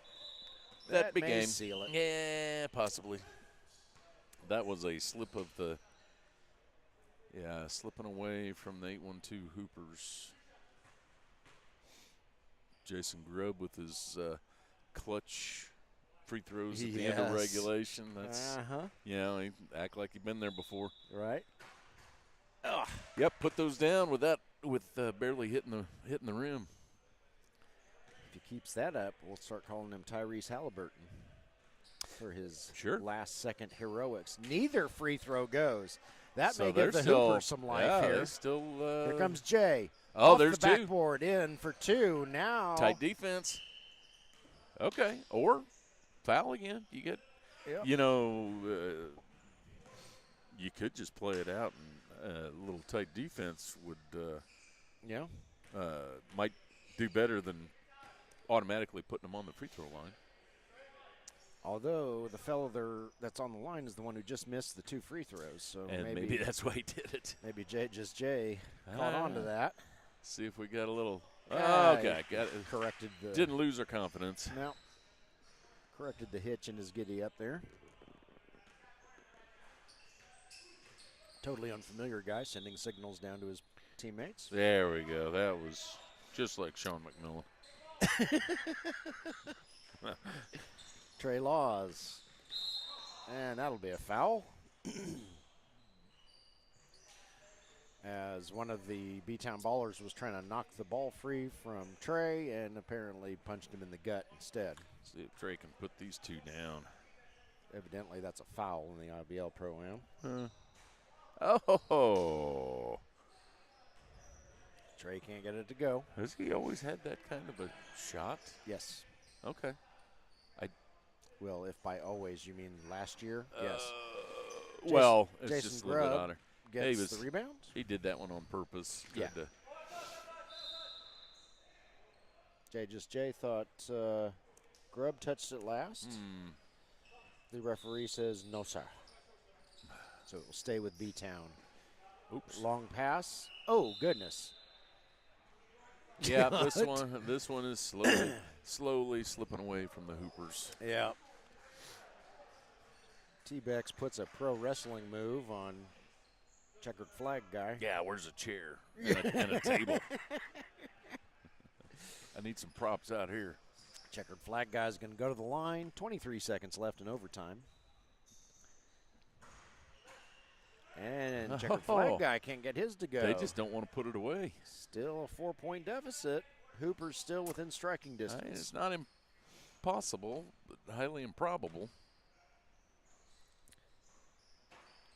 B: big
A: may
B: game.
A: seal it.
B: Yeah, possibly. That was a slip of the slipping away from the 8-1-2 Hoopers. Jason Grubb with his clutch free throws at the end of regulation. That's he act like he'd been there before.
A: Right.
B: Yep, put those down with barely hitting the rim.
A: If he keeps that up, we'll start calling him Tyrese Halliburton for his last-second heroics. Neither free throw goes. That may give the Hoopers some life here. Here comes Jay.
B: Oh,
A: Off
B: there's
A: the backboard in for 2 now.
B: Tight defense. Okay, or foul again. You get, you could just play it out, and a little tight defense would, might do better than automatically putting them on the free throw line.
A: Although the fellow that's on the line is the one who just missed the 2 free throws, so
B: maybe that's why he did it.
A: Maybe Jay caught on to that.
B: See if we got a little. Got it.
A: Corrected the.
B: Didn't lose our confidence.
A: No. Corrected the hitch in his giddy up there. Totally unfamiliar guy sending signals down to his teammates.
B: There we go. That was just like Sean McMillan.
A: Trey Laws. And that'll be a foul. As one of the B-Town Ballers was trying to knock the ball free from Trey and apparently punched him in the gut instead.
B: See if Trey can put these 2 down.
A: Evidently that's a foul in the IBL ProAm.
B: Oh.
A: Trey can't get it to go.
B: Has he always had that kind of a shot?
A: Yes.
B: Okay.
A: Well, if by always you mean last year, yes.
B: Well, it's
A: Jason
B: just a little bit honor.
A: Gets the rebound.
B: He did that one on purpose.
A: Jay thought Grubb touched it last. The referee says no, sir. So it will stay with B-Town.
B: Oops.
A: Long pass. Oh, goodness.
B: Yeah, this one is slowly slipping away from the Hoopers.
A: Yeah. T-Bex puts a pro wrestling move on checkered flag guy.
B: Yeah, where's a chair and a table? I need some props out here.
A: Checkered flag guy's going to go to the line. 23 seconds left in overtime. And checkered flag guy can't get his to go.
B: They just don't want to put it away.
A: Still a 4-point deficit. Hooper's still within striking distance.
B: It's not impossible, but highly improbable.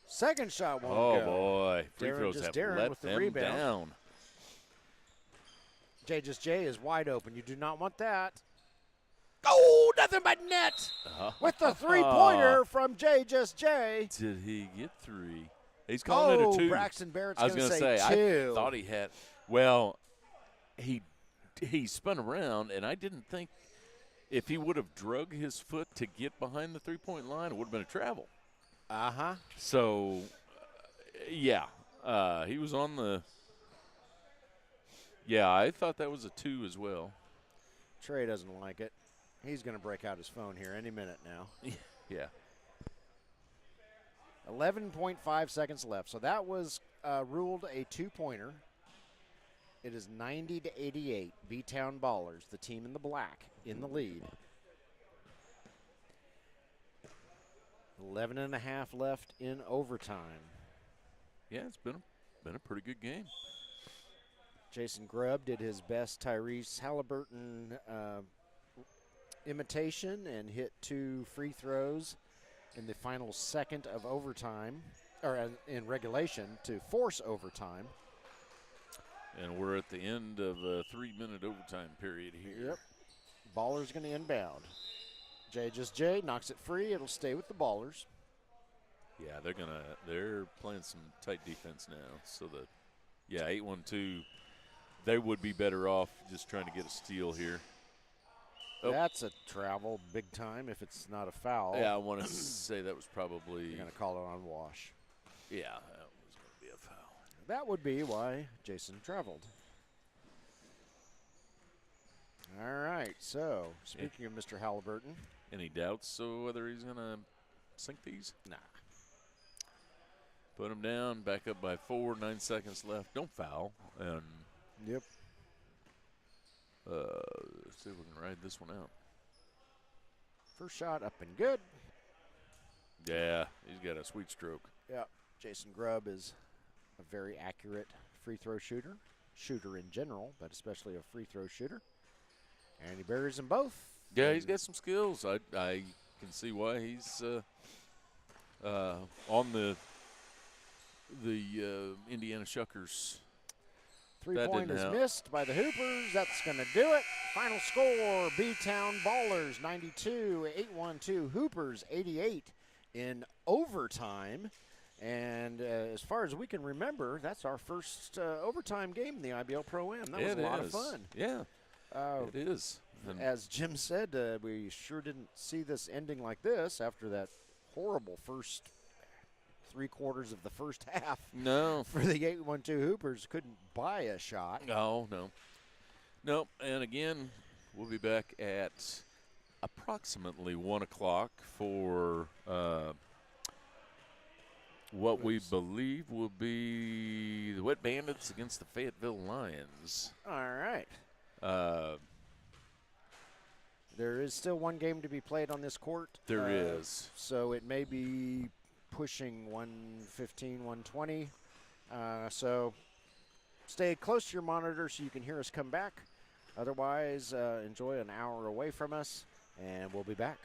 A: Second shot won't
B: go.
A: go.
B: Boy. Free throws have let them down.
A: Jay is wide open. You do not want that. Oh, nothing but net with the three-pointer from Jay.
B: Did he get 3? He's calling it a 2.
A: Braxton Barrett's
B: going to say
A: 2.
B: I thought he had. Well, he spun around, and I didn't think if he would have drug his foot to get behind the three-point line, it would have been a travel. So, he was on the. Yeah, I thought that was a 2 as well.
A: Trey doesn't like it. He's going to break out his phone here any minute now.
B: Yeah.
A: 11.5 seconds left. So that was ruled a two-pointer. It is 90-88. B-Town Ballers, the team in the black, in the lead. 11 and a half left in overtime.
B: Yeah, it's been a pretty good game.
A: Jason Grubb did his best Tyrese Halliburton imitation and hit 2 free throws in the final second of overtime, or in regulation, to force overtime.
B: And we're at the end of a 3-minute overtime period here.
A: Yep. Ballers going to inbound. Jay knocks it free. It'll stay with the Ballers.
B: Yeah, they're playing some tight defense now. So 8-1-2, they would be better off just trying to get a steal here.
A: Oh. That's a travel big time if it's not a foul.
B: Yeah, I want to say that was probably.
A: You're going to call it on wash.
B: Yeah, that was going to be a foul.
A: That would be why Jason traveled. All right, so speaking of Mr. Halliburton.
B: Any doubts whether he's going to sink these?
A: Nah.
B: Put him down, back up by 4, 9 seconds left. Don't foul. And
A: yep.
B: Let's see if we can ride this one out.
A: First shot up and good.
B: Yeah, he's got a sweet stroke.
A: Yeah, Jason Grubb is a very accurate free throw shooter in general, but especially a free throw shooter. And he buries them both.
B: Yeah, he's got some skills. I can see why he's on the Indiana Shuckers.
A: 3-point is missed by the Hoopers. That's going to do it. Final score, B-Town Ballers 92, 8-1-2. Hoopers 88 in overtime. And as far as we can remember, that's our first overtime game in the IBL ProAm. That was a lot of fun.
B: Yeah, it is.
A: As Jim said, we sure didn't see this ending like this after that horrible first 3/4 of the first half.
B: No.
A: For the 8-1-2 Hoopers, couldn't buy a shot.
B: No. And again, we'll be back at approximately 1 o'clock for what we believe will be the Wet Bandits against the Fayetteville Lions.
A: All right. There is still one game to be played on this court.
B: There is.
A: So it may be pushing 115, 120. So stay close to your monitor so you can hear us come back. Otherwise, enjoy an hour away from us, and we'll be back.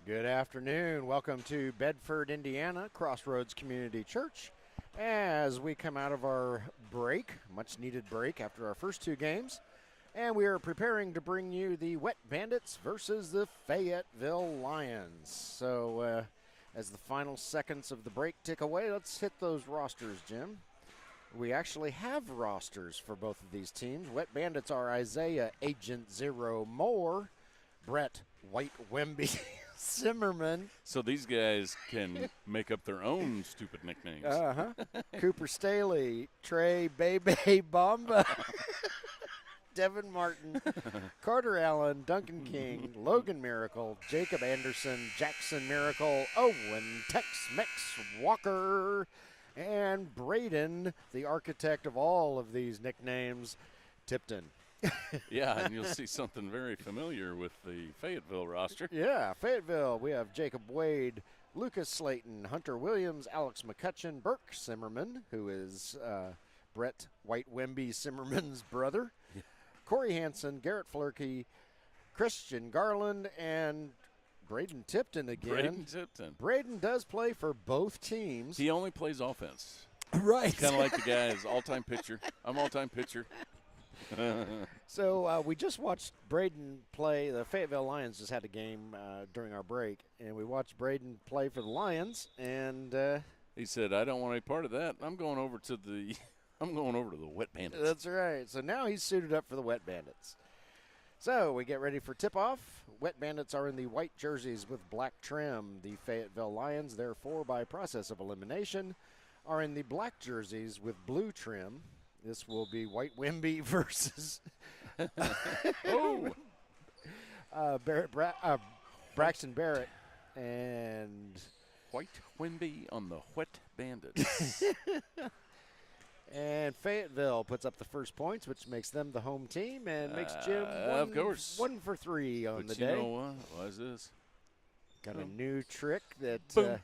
A: Good afternoon. Welcome to Bedford, Indiana, Crossroads Community Church. As we come out of our break, much needed break after our first two games, and we are preparing to bring you the Wet Bandits versus the Fayetteville Lions. So as the final seconds of the break tick away, let's hit those rosters, Jim. We actually have rosters for both of these teams. Wet Bandits are Isaiah Agent Zero Moore, Brett White Wemby Zimmerman.
B: So these guys can make up their own stupid nicknames.
A: Cooper Staley, Trey Bebe Bomba, Devin Martin, Carter Allen, Duncan King, Logan Miracle, Jacob Anderson, Jackson Miracle, Owen Tex-Mex Walker, and Braden, the architect of all of these nicknames, Tipton.
B: Yeah, and you'll see something very familiar with the Fayetteville roster.
A: Yeah, Fayetteville, we have Jacob Wade, Lucas Slayton, Hunter Williams, Alex McCutcheon, Burke Zimmerman, who is Brett White Wemby Zimmerman's brother, Corey Hansen, Garrett Flurkey, Christian Garland, and Braden Tipton again.
B: Braden Tipton.
A: Braden does play for both teams.
B: He only plays offense.
A: Right.
B: Kind of like the guy's all-time pitcher. I'm all-time pitcher.
A: So we just watched Braden play. The Fayetteville Lions just had a game during our break, and we watched Braden play for the Lions. And
B: he said, "I don't want any part of that. I'm going over to the Wet Bandits."
A: That's right. So now he's suited up for the Wet Bandits. So we get ready for tip-off. Wet Bandits are in the white jerseys with black trim. The Fayetteville Lions, therefore, by process of elimination, are in the black jerseys with blue trim. This will be White Wemby versus Braxton Barrett and
B: White Wemby on the Wet Bandits.
A: And Fayetteville puts up the first points, which makes them the home team and makes Jim
B: of course.
A: 1 for 3 on
B: But
A: the
B: you
A: day.
B: know what? Why is this?
A: Got a new trick that
B: Boom.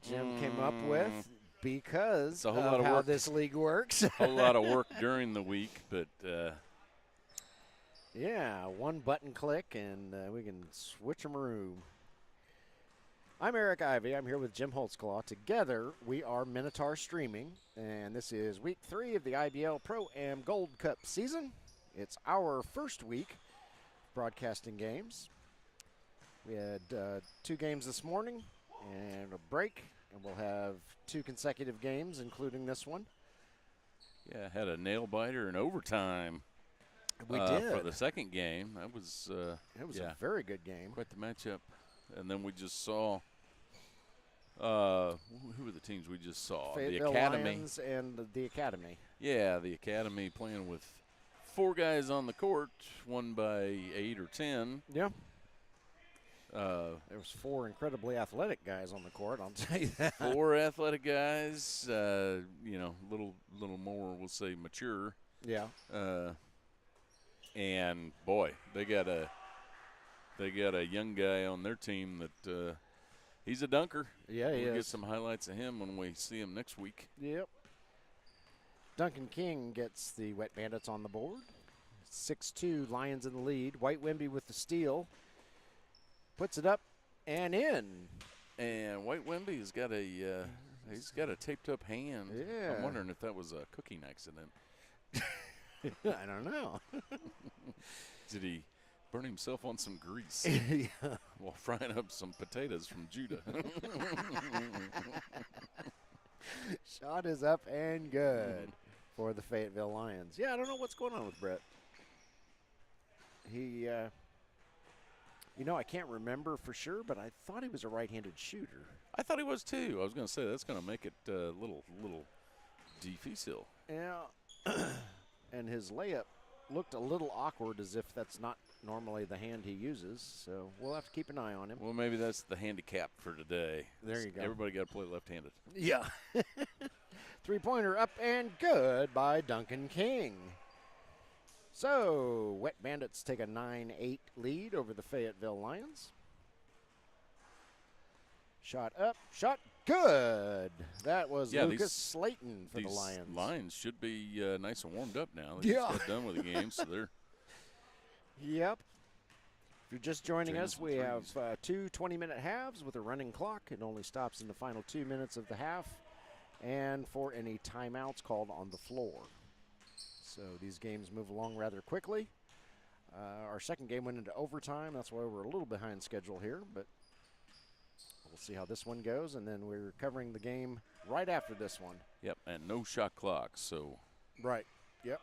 A: Jim came up with because
B: a whole
A: of
B: lot of
A: how
B: work.
A: this league works.
B: A whole lot of work during the week, but
A: yeah, one button click and we can switch them around. I'm Eric Ivey. I'm here with Jim Holtzclaw. Together, we are Minotaur Streaming, and this is week 3 of the IBL ProAm Gold Cup season. It's our first week broadcasting games. We had 2 games this morning and a break, and we'll have 2 consecutive games, including this one.
B: yeah, had a nail biter in overtime.
A: We did.
B: For the second game. That was
A: It was a very good game.
B: quite the matchup. And then we just saw who were the teams we just saw?
A: Fayetteville
B: the Academy.
A: Lions and the Academy.
B: Yeah, the Academy playing with 4 guys on the court, won by 8 or 10.
A: Yeah. There was 4 incredibly athletic guys on the court, I'll tell you that.
B: 4 athletic guys, little more, we'll say, mature.
A: Yeah.
B: And boy, they got a young guy on their team that he's a dunker.
A: Yeah, he
B: We'll get
A: is.
B: some highlights of him when we see him next week.
A: Yep. Duncan King gets the Wet Bandits on the board. 6-2, Lions in the lead. White Wemby with the steal. Puts it up and in.
B: And White Wemby has got he's got a taped up hand.
A: Yeah.
B: I'm wondering if that was a cooking accident.
A: I don't know.
B: Did he burn himself on some grease
A: Yeah.
B: while frying up some potatoes from Judah?
A: Shot is up and good for the Fayetteville Lions. Yeah, I don't know what's going on with Brett. He, I can't remember for sure, but I thought he was a right-handed shooter.
B: I thought he was too. I was going to say that's going to make it a little difficile.
A: Yeah. And his layup looked a little awkward, as if that's not normally the hand he uses. So we'll have to keep an eye on him.
B: Well, maybe that's the handicap for today.
A: There you go.
B: Everybody got to play left-handed.
A: Yeah. 3-pointer up and good by Duncan King. So, Wet Bandits take a 9-8 lead over the Fayetteville Lions. Shot up, shot good. That was Lucas Slayton for the Lions.
B: These Lions should be nice and warmed up now. They
A: Yeah.
B: just got done with the game, so they're
A: Yep. If you're just joining us, we have
B: trees.
A: two 20-minute halves with a running clock. It only stops in the final 2 minutes of the half, and for any timeouts called on the floor. So these games move along rather quickly. Our second game went into overtime. That's why we're a little behind schedule here, but we'll see how this one goes, and then we're covering the game right after this one.
B: Yep, and no shot clock, so.
A: Right, yep.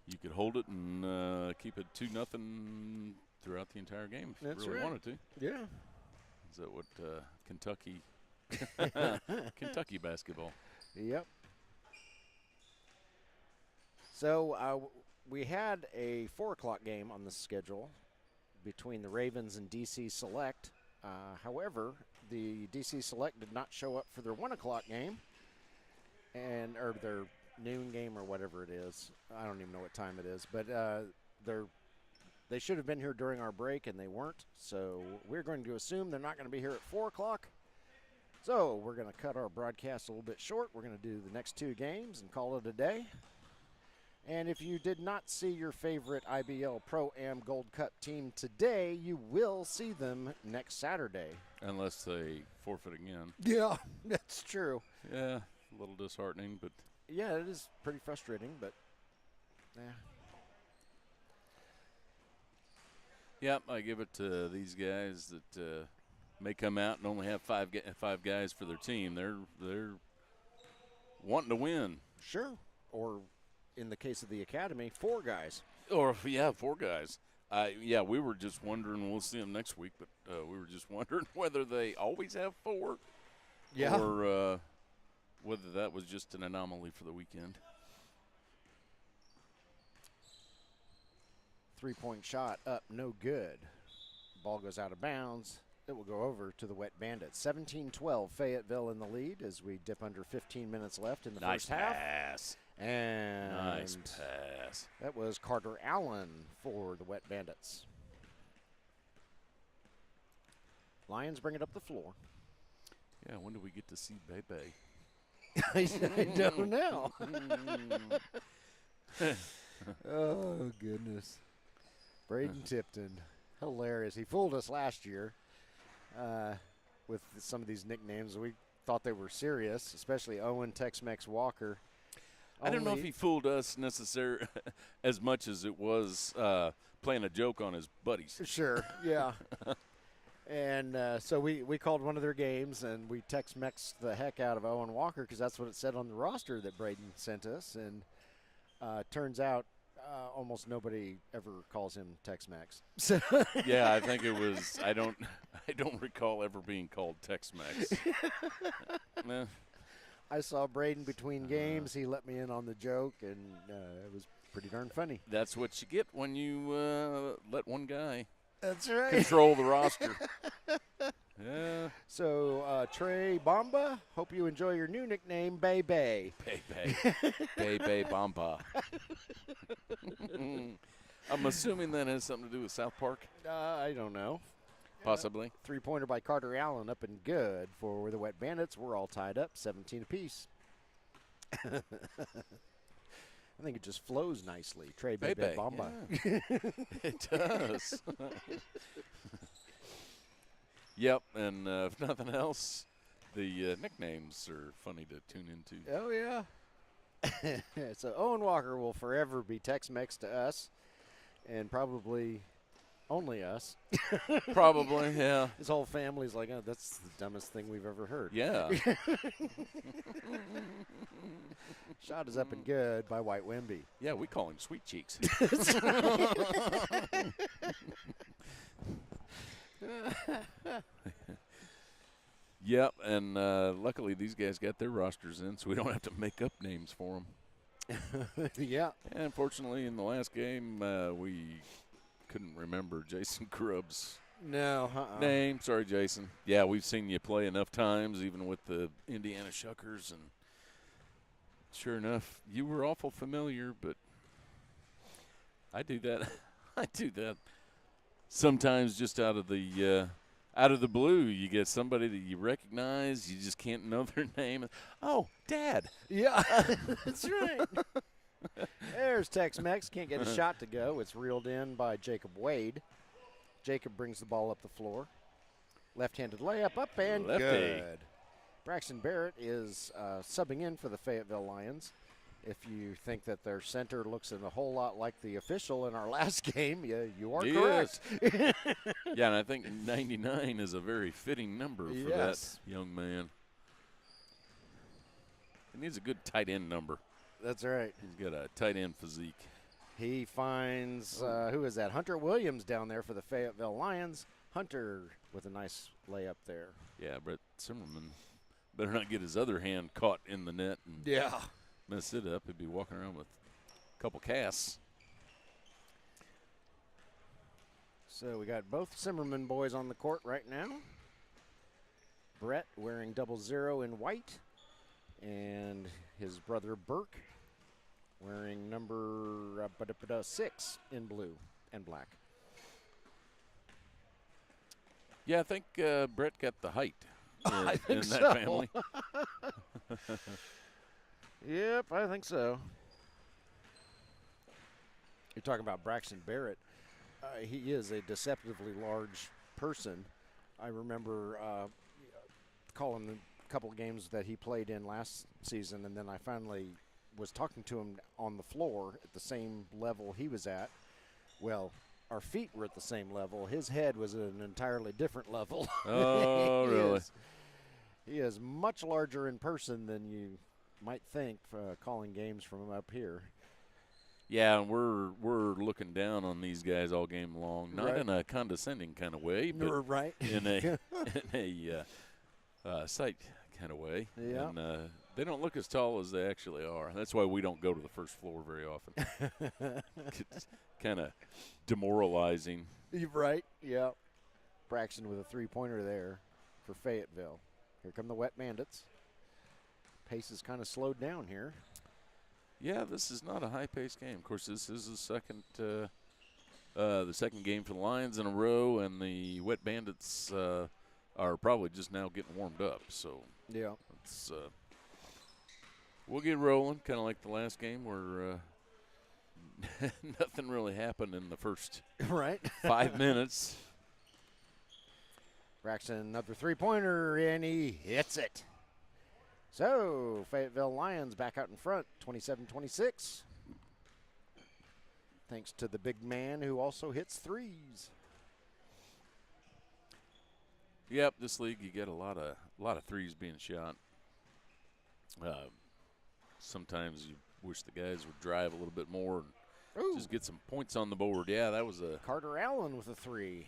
B: You could hold it and keep it 2-0 throughout the entire game if
A: That's
B: you really
A: right.
B: wanted to.
A: Yeah.
B: Is that what Kentucky Kentucky basketball?
A: Yep. So we had a 4 o'clock game on the schedule between the Ravens and DC Select. However, the DC Select did not show up for their 1 o'clock game, or their noon game or whatever it is. I don't even know what time it is, but they should have been here during our break, and they weren't. So we're going to assume they're not going to be here at 4 o'clock. So we're going to cut our broadcast a little bit short. We're going to do the next 2 games and call it a day. And if you did not see your favorite IBL ProAm Gold Cup team today, you will see them next Saturday.
B: Unless they forfeit again.
A: Yeah, that's true.
B: Yeah, a little disheartening, but.
A: Yeah, it is pretty frustrating, but yeah.
B: Yep, I give it to these guys that may come out and only have five guys for their team. They're wanting to win.
A: Sure. Or in the case of the academy, 4 guys.
B: Or, yeah, 4 guys. Yeah, we were just wondering, we'll see them next week, but we were just wondering whether they always have 4.
A: Yeah.
B: Or whether that was just an anomaly for the weekend.
A: 3-point shot up, no good. Ball goes out of bounds. It will go over to the Wet Bandits. 17-12, Fayetteville in the lead as we dip under 15 minutes left in the first half.
B: Pass.
A: And
B: Nice pass.
A: that was Carter Allen for the Wet Bandits. Lions bring it up the floor.
B: Yeah, when do we get to see Bebe?
A: I don't know. Oh, goodness. Braden Tipton. Hilarious. He fooled us last year with some of these nicknames. We thought they were serious, especially Owen Tex-Mex Walker.
B: I don't know if he fooled us necessarily as much as it was playing a joke on his buddies.
A: Sure, yeah. And so we called one of their games, and we Tex-Mexed the heck out of Owen Walker because that's what it said on the roster that Braden sent us. And turns out almost nobody ever calls him Tex-Mex. So
B: Yeah, I think it was. I don't recall ever being called Tex-Mex. Nah.
A: I saw Braden between games. He let me in on the joke, and it was pretty darn funny.
B: That's what you get when you let one guy
A: That's right.
B: control the roster. Yeah.
A: So, Trey Bomba, hope you enjoy your new nickname, Bebe.
B: Bebe Bamba. I'm assuming that has something to do with South Park.
A: I don't know.
B: Possibly.
A: 3-pointer by Carter Allen up and good for the Wet Bandits. We're all tied up, 17 apiece. I think it just flows nicely. Trey Bebe Bomba.
B: Yeah. It does. Yep, and if nothing else, the nicknames are funny to tune into.
A: Oh, yeah. So Owen Walker will forever be Tex-Mex to us, and probably only us.
B: Probably, yeah.
A: His whole family's like, oh, that's the dumbest thing we've ever heard.
B: Yeah.
A: Shot is up and good by White Wimby.
B: Yeah, we call him Sweet Cheeks. Yep, and luckily these guys got their rosters in, so we don't have to make up names for them.
A: Yeah.
B: And unfortunately, in the last game, we couldn't remember Jason Grubb's
A: No.
B: name. Sorry, Jason. Yeah, we've seen you play enough times, even with the Indiana Shuckers, and sure enough, you were awful familiar, but I do that. I do that sometimes just out of the blue. You get somebody that you recognize, you just can't know their name. Oh, Dad.
A: Yeah, that's right. There's Tex-Mex. Can't get a shot to go. It's reeled in by Jacob Wade. Jacob brings the ball up the floor. Left-handed layup up and
B: Lefty.
A: good. Braxton Barrett is subbing in for the Fayetteville Lions. If you think that their center looks a whole lot like the official in our last game, you are correct.
B: Yeah, and I think 99 is a very fitting number for that young man. He needs a good tight end number.
A: That's right.
B: He's got a tight end physique.
A: He finds, who is that? Hunter Williams down there for the Fayetteville Lions. Hunter with a nice layup there.
B: Yeah, Brett Zimmerman better not get his other hand caught in the net and mess it up. He'd be walking around with a couple casts.
A: So we got both Zimmerman boys on the court right now. Brett wearing 00 in white, and his brother Burke wearing number 6 in blue and black.
B: Yeah, I think Brett got the height in that family.
A: Yep, I think so. You're talking about Braxton Barrett. He is a deceptively large person. I remember calling the couple of games that he played in last season, and then I finally was talking to him on the floor at the same level he was at. Well, our feet were at the same level. His head was at an entirely different level.
B: Oh, really?
A: He is much larger in person than you might think calling games from up here.
B: Yeah, and we're looking down on these guys all game long, not in a condescending kind of way, but in a sight kind of way.
A: Yeah.
B: And they don't look as tall as they actually are. That's why we don't go to the first floor very often. It's kind of demoralizing.
A: You're right. Yeah. Braxton with a three-pointer there for Fayetteville. Here come the Wet Bandits. Pace is kind of slowed down here.
B: Yeah, this is not a high-paced game. Of course, this is the second game for the Lions in a row, and the Wet Bandits are probably just now getting warmed up. So
A: yeah,
B: it's we'll get rolling, kind of like the last game where nothing really happened in the first 5 minutes.
A: Braxton, another three-pointer, and he hits it. So, Fayetteville Lions back out in front, 27-26. Thanks to the big man who also hits threes.
B: Yep, this league you get a lot of threes being shot. Sometimes you wish the guys would drive a little bit more and just get some points on the board. Yeah, that was a
A: Carter Allen with a three.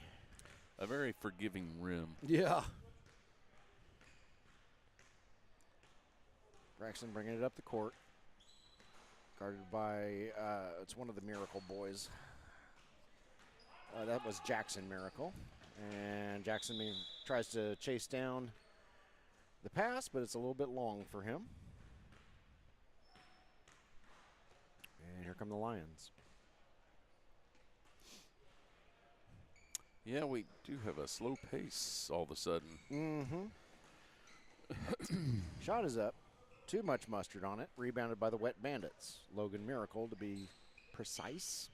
B: A very forgiving rim.
A: Yeah. Braxton bringing it up the court. Guarded by, it's one of the Miracle boys. That was Jackson Miracle. And Jackson tries to chase down the pass, but it's a little bit long for him. And here come the Lions.
B: Yeah, we do have a slow pace all of a sudden.
A: Mm-hmm. Shot is up. Too much mustard on it. Rebounded by the Wet Bandits. Logan Miracle, to be precise.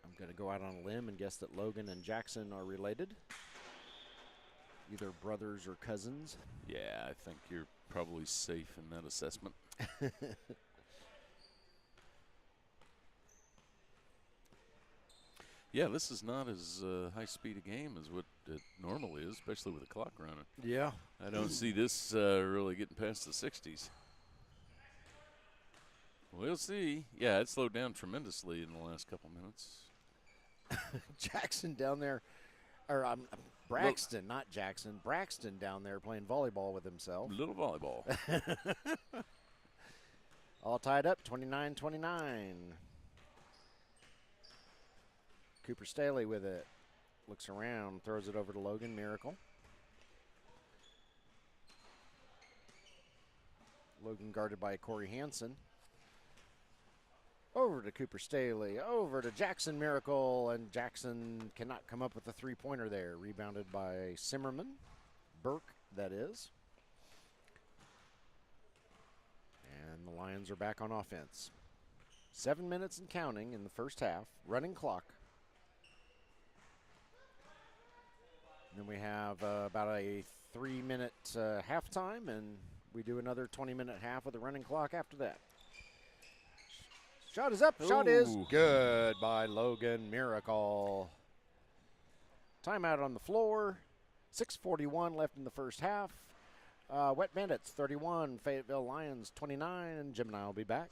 A: I'm going to go out on a limb and guess that Logan and Jackson are related. Either brothers or cousins.
B: Yeah, I think you're probably safe in that assessment. Yeah, this is not as high-speed a game as what it normally is, especially with the clock running.
A: Yeah.
B: I don't see this really getting past the 60s. We'll see. Yeah, it slowed down tremendously in the last couple minutes.
A: Jackson down there, or Braxton, not Jackson. Braxton down there playing volleyball with himself.
B: Little volleyball.
A: All tied up, 29-29. Cooper Staley with it. Looks around, throws it over to Logan Miracle. Logan guarded by Corey Hansen. Over to Cooper Staley, over to Jackson Miracle, and Jackson cannot come up with a three-pointer there. Rebounded by Zimmerman, Burke, that is. And the Lions are back on offense. 7 minutes and counting in the first half. Running clock. Then we have about a 3-minute halftime, and we do another 20-minute half with a running clock after that. Shot is up. Shot is good by Logan Miracle. Timeout on the floor. 6:41 left in the first half. Wet Bandits 31, Fayetteville Lions 29, and Jim and I will be back.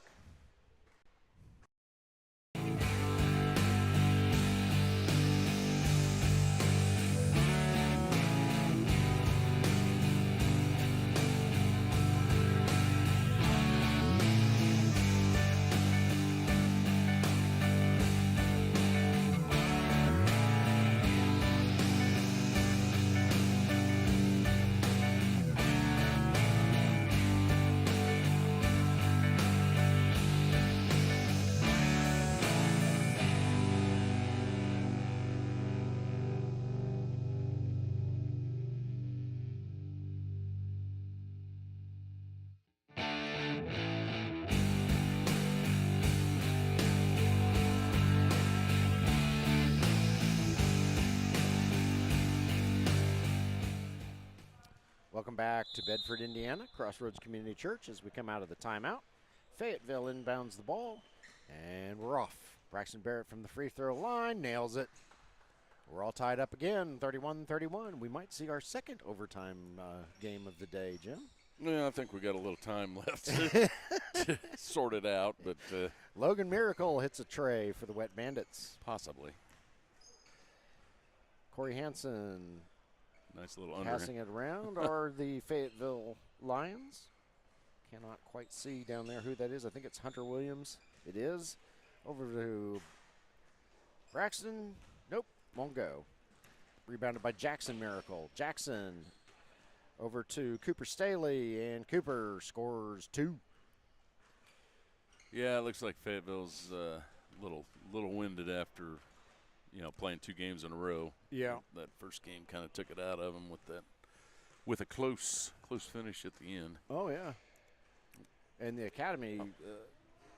A: Welcome back to Bedford, Indiana, Crossroads Community Church as we come out of the timeout. Fayetteville inbounds the ball, and we're off. Braxton Barrett from the free throw line nails it. We're all tied up again, 31-31. We might see our second overtime game of the day, Jim.
B: Yeah, I think we got a little time left to sort it out, but
A: Logan Miracle hits a tray for the Wet Bandits.
B: Possibly.
A: Corey Hansen.
B: Nice little
A: Passing it around are the Fayetteville Lions. Cannot quite see down there who that is. I think it's Hunter Williams. It is. Over to Braxton. Nope, won't go. Rebounded by Jackson Miracle. Jackson over to Cooper Staley, and Cooper scores 2.
B: Yeah, it looks like Fayetteville's little winded after playing 2 games in a row.
A: Yeah.
B: That first game kind of took it out of them with a close finish at the end.
A: Oh, yeah. And the Academy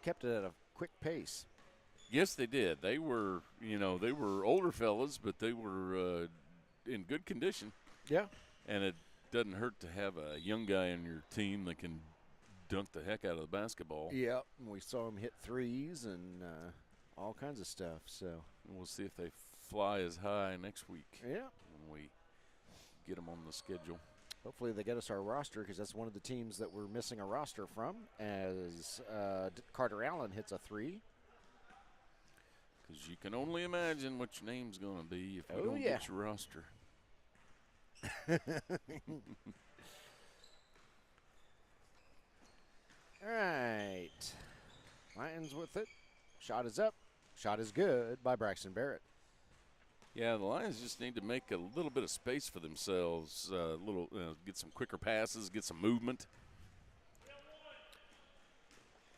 A: kept it at a quick pace.
B: Yes, they did. They were older fellas, but they were in good condition.
A: Yeah.
B: And it doesn't hurt to have a young guy in your team that can dunk the heck out of the basketball.
A: Yeah, we saw him hit threes and all kinds of stuff. So
B: we'll see if they fly as high next week.
A: Yeah,
B: when we get them on the schedule.
A: Hopefully they get us our roster, because that's one of the teams that we're missing a roster from, as Carter Allen hits a 3.
B: Because you can only imagine what your name's going to be if we don't get your roster.
A: All right. Lions with it. Shot is up. Shot is good by Braxton Barrett.
B: Yeah, the Lions just need to make a little bit of space for themselves, get some quicker passes, get some movement.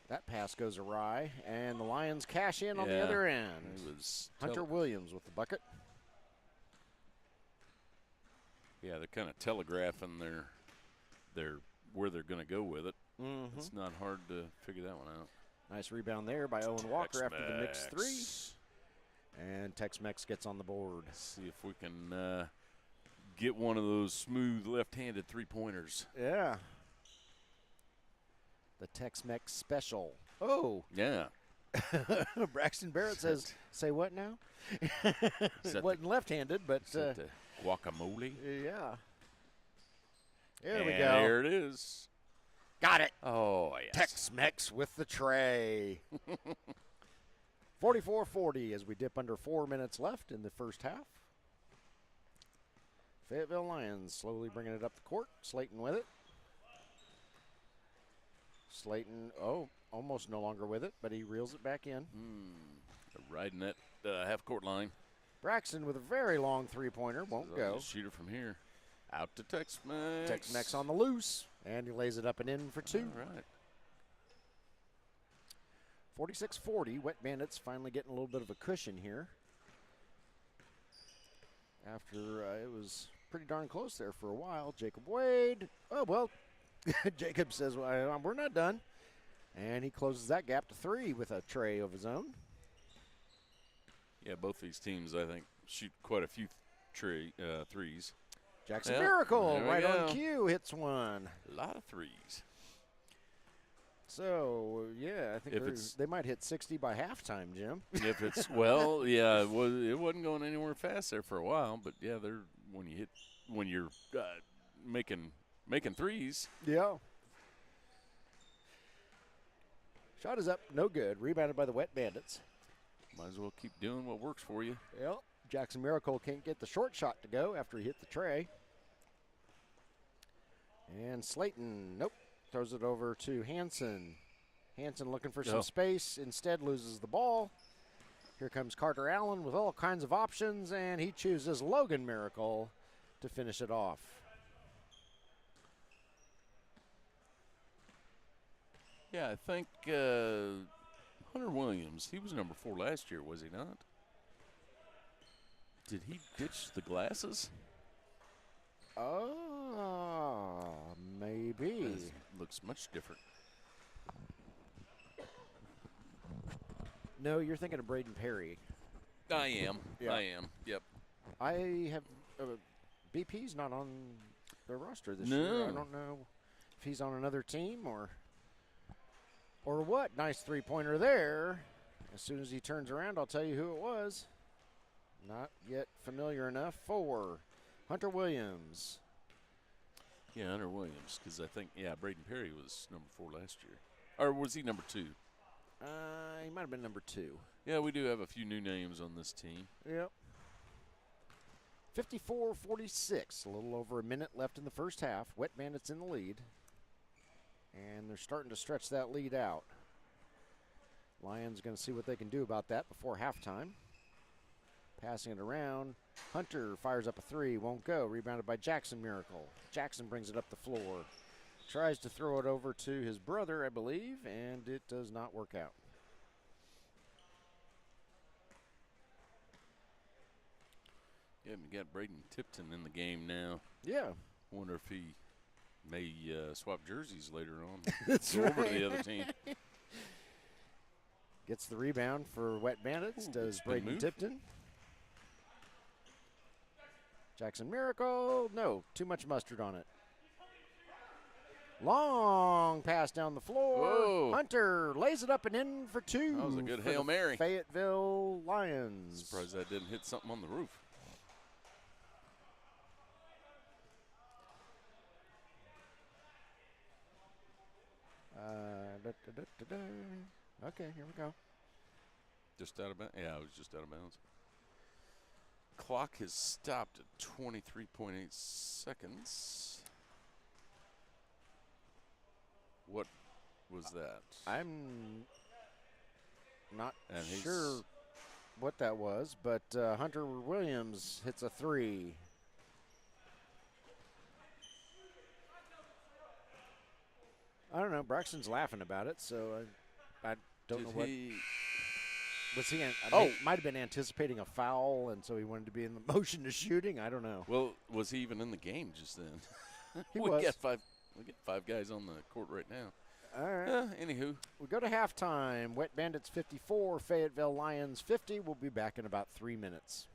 A: That pass goes awry, and the Lions cash in on the other end.
B: It was
A: Hunter Williams with the bucket.
B: Yeah, they're kind of telegraphing their where they're going to go with it.
A: Mm-hmm.
B: It's not hard to figure that one out.
A: Nice rebound there by Owen Walker
B: Tex-Mex.
A: after the mixed 3. And Tex-Mex gets on the board.
B: See if we can get one of those smooth left-handed three-pointers.
A: Yeah. The Tex-Mex special. Oh.
B: Yeah.
A: Braxton Barrett says, say what now? It wasn't left-handed, but.
B: The guacamole?
A: Yeah. There
B: and
A: we go.
B: There it is.
A: Got it.
B: Oh, yes.
A: Tex-Mex with the tray. 44-40 as we dip under 4 minutes left in the first half. Fayetteville Lions slowly bringing it up the court. Slayton with it. Slayton, almost no longer with it, but he reels it back in.
B: Riding that half-court line.
A: Braxton with a very long three-pointer. Won't go.
B: Shooter from here. Out to Tex-Mex.
A: Tex-Mex on the loose, and he lays it up and in for 2.
B: All right.
A: 46-40. Wet Bandits finally getting a little bit of a cushion here. After it was pretty darn close there for a while. Jacob Wade. Oh, well, Jacob says, well, we're not done. And he closes that gap to 3 with a tray of his own.
B: Yeah, both these teams, I think, shoot quite a few threes.
A: Jackson Miracle, right
B: go.
A: on cue, hits one.
B: A lot of threes.
A: So, yeah, I think they might hit 60 by halftime, Jim.
B: If it's, well, yeah, it wasn't going anywhere fast there for a while, but, yeah, when you're making threes.
A: Yeah. Shot is up, no good. Rebounded by the Wet Bandits.
B: Might as well keep doing what works for you.
A: Yep. Jackson Miracle can't get the short shot to go after he hit the tray. And Slayton, nope, throws it over to Hansen. Hansen looking for some space, instead loses the ball. Here comes Carter Allen with all kinds of options, and he chooses Logan Miracle to finish it off.
B: Yeah, I think Hunter Williams, he was number 4 last year, was he not? Did he ditch the glasses?
A: Oh, maybe.
B: This looks much different.
A: No, you're thinking of Braden Perry.
B: I am.
A: Yeah.
B: I am. Yep.
A: I have BP's not on the roster this
B: No.
A: year. I don't know if he's on another team or what. Nice three-pointer there. As soon as he turns around, I'll tell you who it was. Not yet familiar enough for Hunter Williams.
B: Yeah, Hunter Williams, because I think, Braden Perry was number 4 last year. Or was he number 2?
A: He might have been number 2.
B: Yeah, we do have a few new names on this team.
A: Yep. 54-46, a little over a minute left in the first half. Wet Bandits in the lead. And they're starting to stretch that lead out. Lions going to see what they can do about that before halftime. Passing it around. Hunter fires up a 3, won't go. Rebounded by Jackson Miracle. Jackson brings it up the floor. Tries to throw it over to his brother, I believe, and it does not work out.
B: Yeah, we got Braden Tipton in the game now.
A: Yeah.
B: Wonder if he may swap jerseys later on.
A: That's
B: Go
A: right.
B: over to the other team.
A: Gets the rebound for Wet Bandits, does
B: spin
A: Braden
B: move.
A: Tipton. Jackson Miracle, no, too much mustard on it. Long pass down the floor.
B: Whoa.
A: Hunter lays it up and in for 2.
B: That was a good
A: for
B: Hail
A: the
B: Mary.
A: Fayetteville Lions.
B: Surprised that didn't hit something on the roof.
A: Okay, here we go.
B: Just out of bounds? Yeah, it was just out of bounds. Clock has stopped at 23.8 seconds. What was that?
A: I'm not
B: And he's-
A: sure what that was, but Hunter Williams hits a 3. I don't know. Braxton's laughing about it, so I don't know what. Was he? Might have been anticipating a foul, and so he wanted to be in the motion of shooting. I don't know.
B: Well, was he even in the game just then?
A: He
B: we
A: was.
B: got 5 guys on the court right now.
A: All right.
B: Anywho.
A: We go to halftime. Wet Bandits 54, Fayetteville Lions 50. We'll be back in about 3 minutes.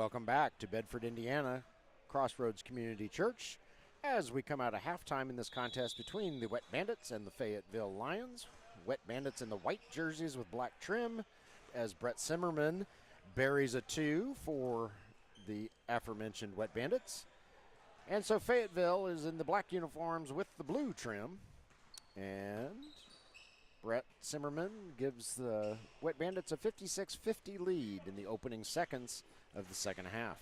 A: Welcome back to Bedford, Indiana, Crossroads Community Church, as we come out of halftime in this contest between the Wet Bandits and the Fayetteville Lions. Wet Bandits in the white jerseys with black trim, as Brett Zimmerman buries a 2 for the aforementioned Wet Bandits. And so Fayetteville is in the black uniforms with the blue trim, and Brett Zimmerman gives the Wet Bandits a 56-50 lead in the opening seconds of the second half.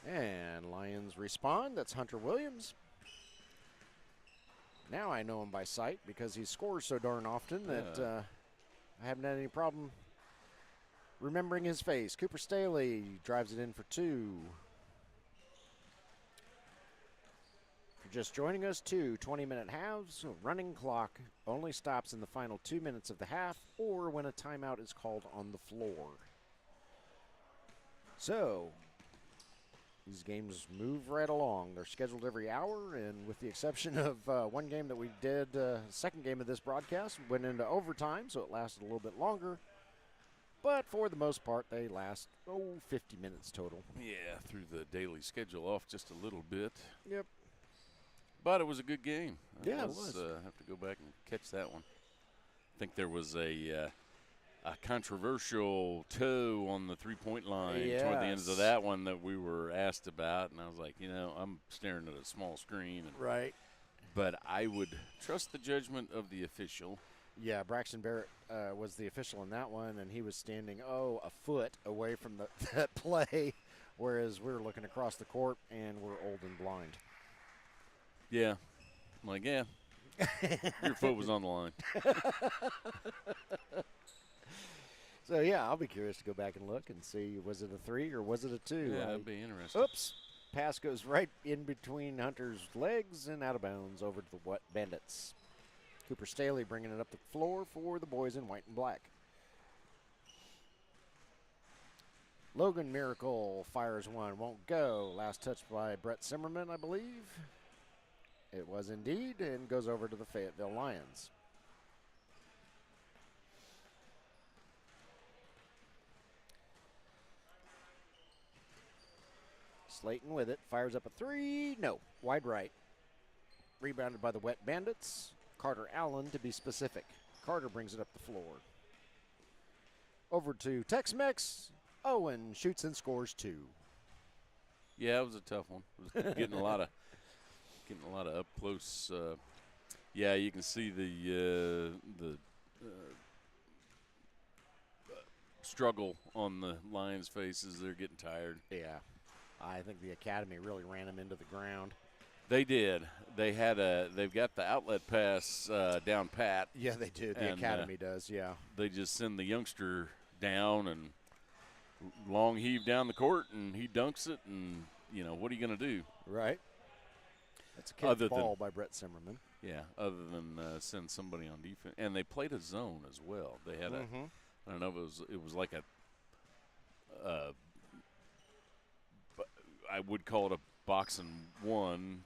A: And Lions respond. That's Hunter Williams. Now I know him by sight because he scores so darn often that I haven't had any problem remembering his face. Cooper Staley drives it in for 2. For just joining us, 2 20-minute halves. Running clock only stops in the final 2 minutes of the half or when a timeout is called on the floor. So, these games move right along. They're scheduled every hour, and with the exception of one game that we did, second game of this broadcast, went into overtime, so it lasted a little bit longer. But for the most part, they last, 50 minutes total.
B: Yeah, threw the daily schedule off just a little bit.
A: Yep.
B: But it was a good game.
A: Yeah, it was.
B: Have to go back and catch that one. I think there was a controversial toe on the three-point line toward the end of that one that we were asked about, and I was like, I'm staring at a small screen.
A: Right.
B: But I would trust the judgment of the official.
A: Yeah, Braxton Barrett was the official in that one, and he was standing, a foot away from that play, whereas we were looking across the court, and we're old and blind.
B: Yeah. I'm like, yeah, your foot was on the line.
A: So, yeah, I'll be curious to go back and look and see, was it a 3 or was it a 2?
B: Yeah, that'd be interesting.
A: Oops. Pass goes right in between Hunter's legs and out of bounds over to the Wet Bandits. Cooper Staley bringing it up the floor for the boys in white and black. Logan Miracle fires one, won't go. Last touch by Brett Zimmerman, I believe. It was indeed, and goes over to the Fayetteville Lions. Slayton with it, fires up a 3, no, wide right. Rebounded by the Wet Bandits, Carter Allen to be specific. Carter brings it up the floor. Over to Tex-Mex, Owen shoots and scores 2.
B: Yeah, it was a tough one. It was getting a lot of up close. Yeah, you can see the struggle on the Lions' faces. They're getting tired.
A: Yeah. I think the academy really ran him into the ground.
B: They did. They've got the outlet pass down pat.
A: Yeah, they do. The academy does, yeah.
B: They just send the youngster down and long heave down the court, and he dunks it, and, what are you going to do?
A: Right. That's a kid's ball by Brett Zimmerman.
B: Yeah, other than send somebody on defense. And they played a zone as well. They had I don't know if it was like I would call it a boxing one,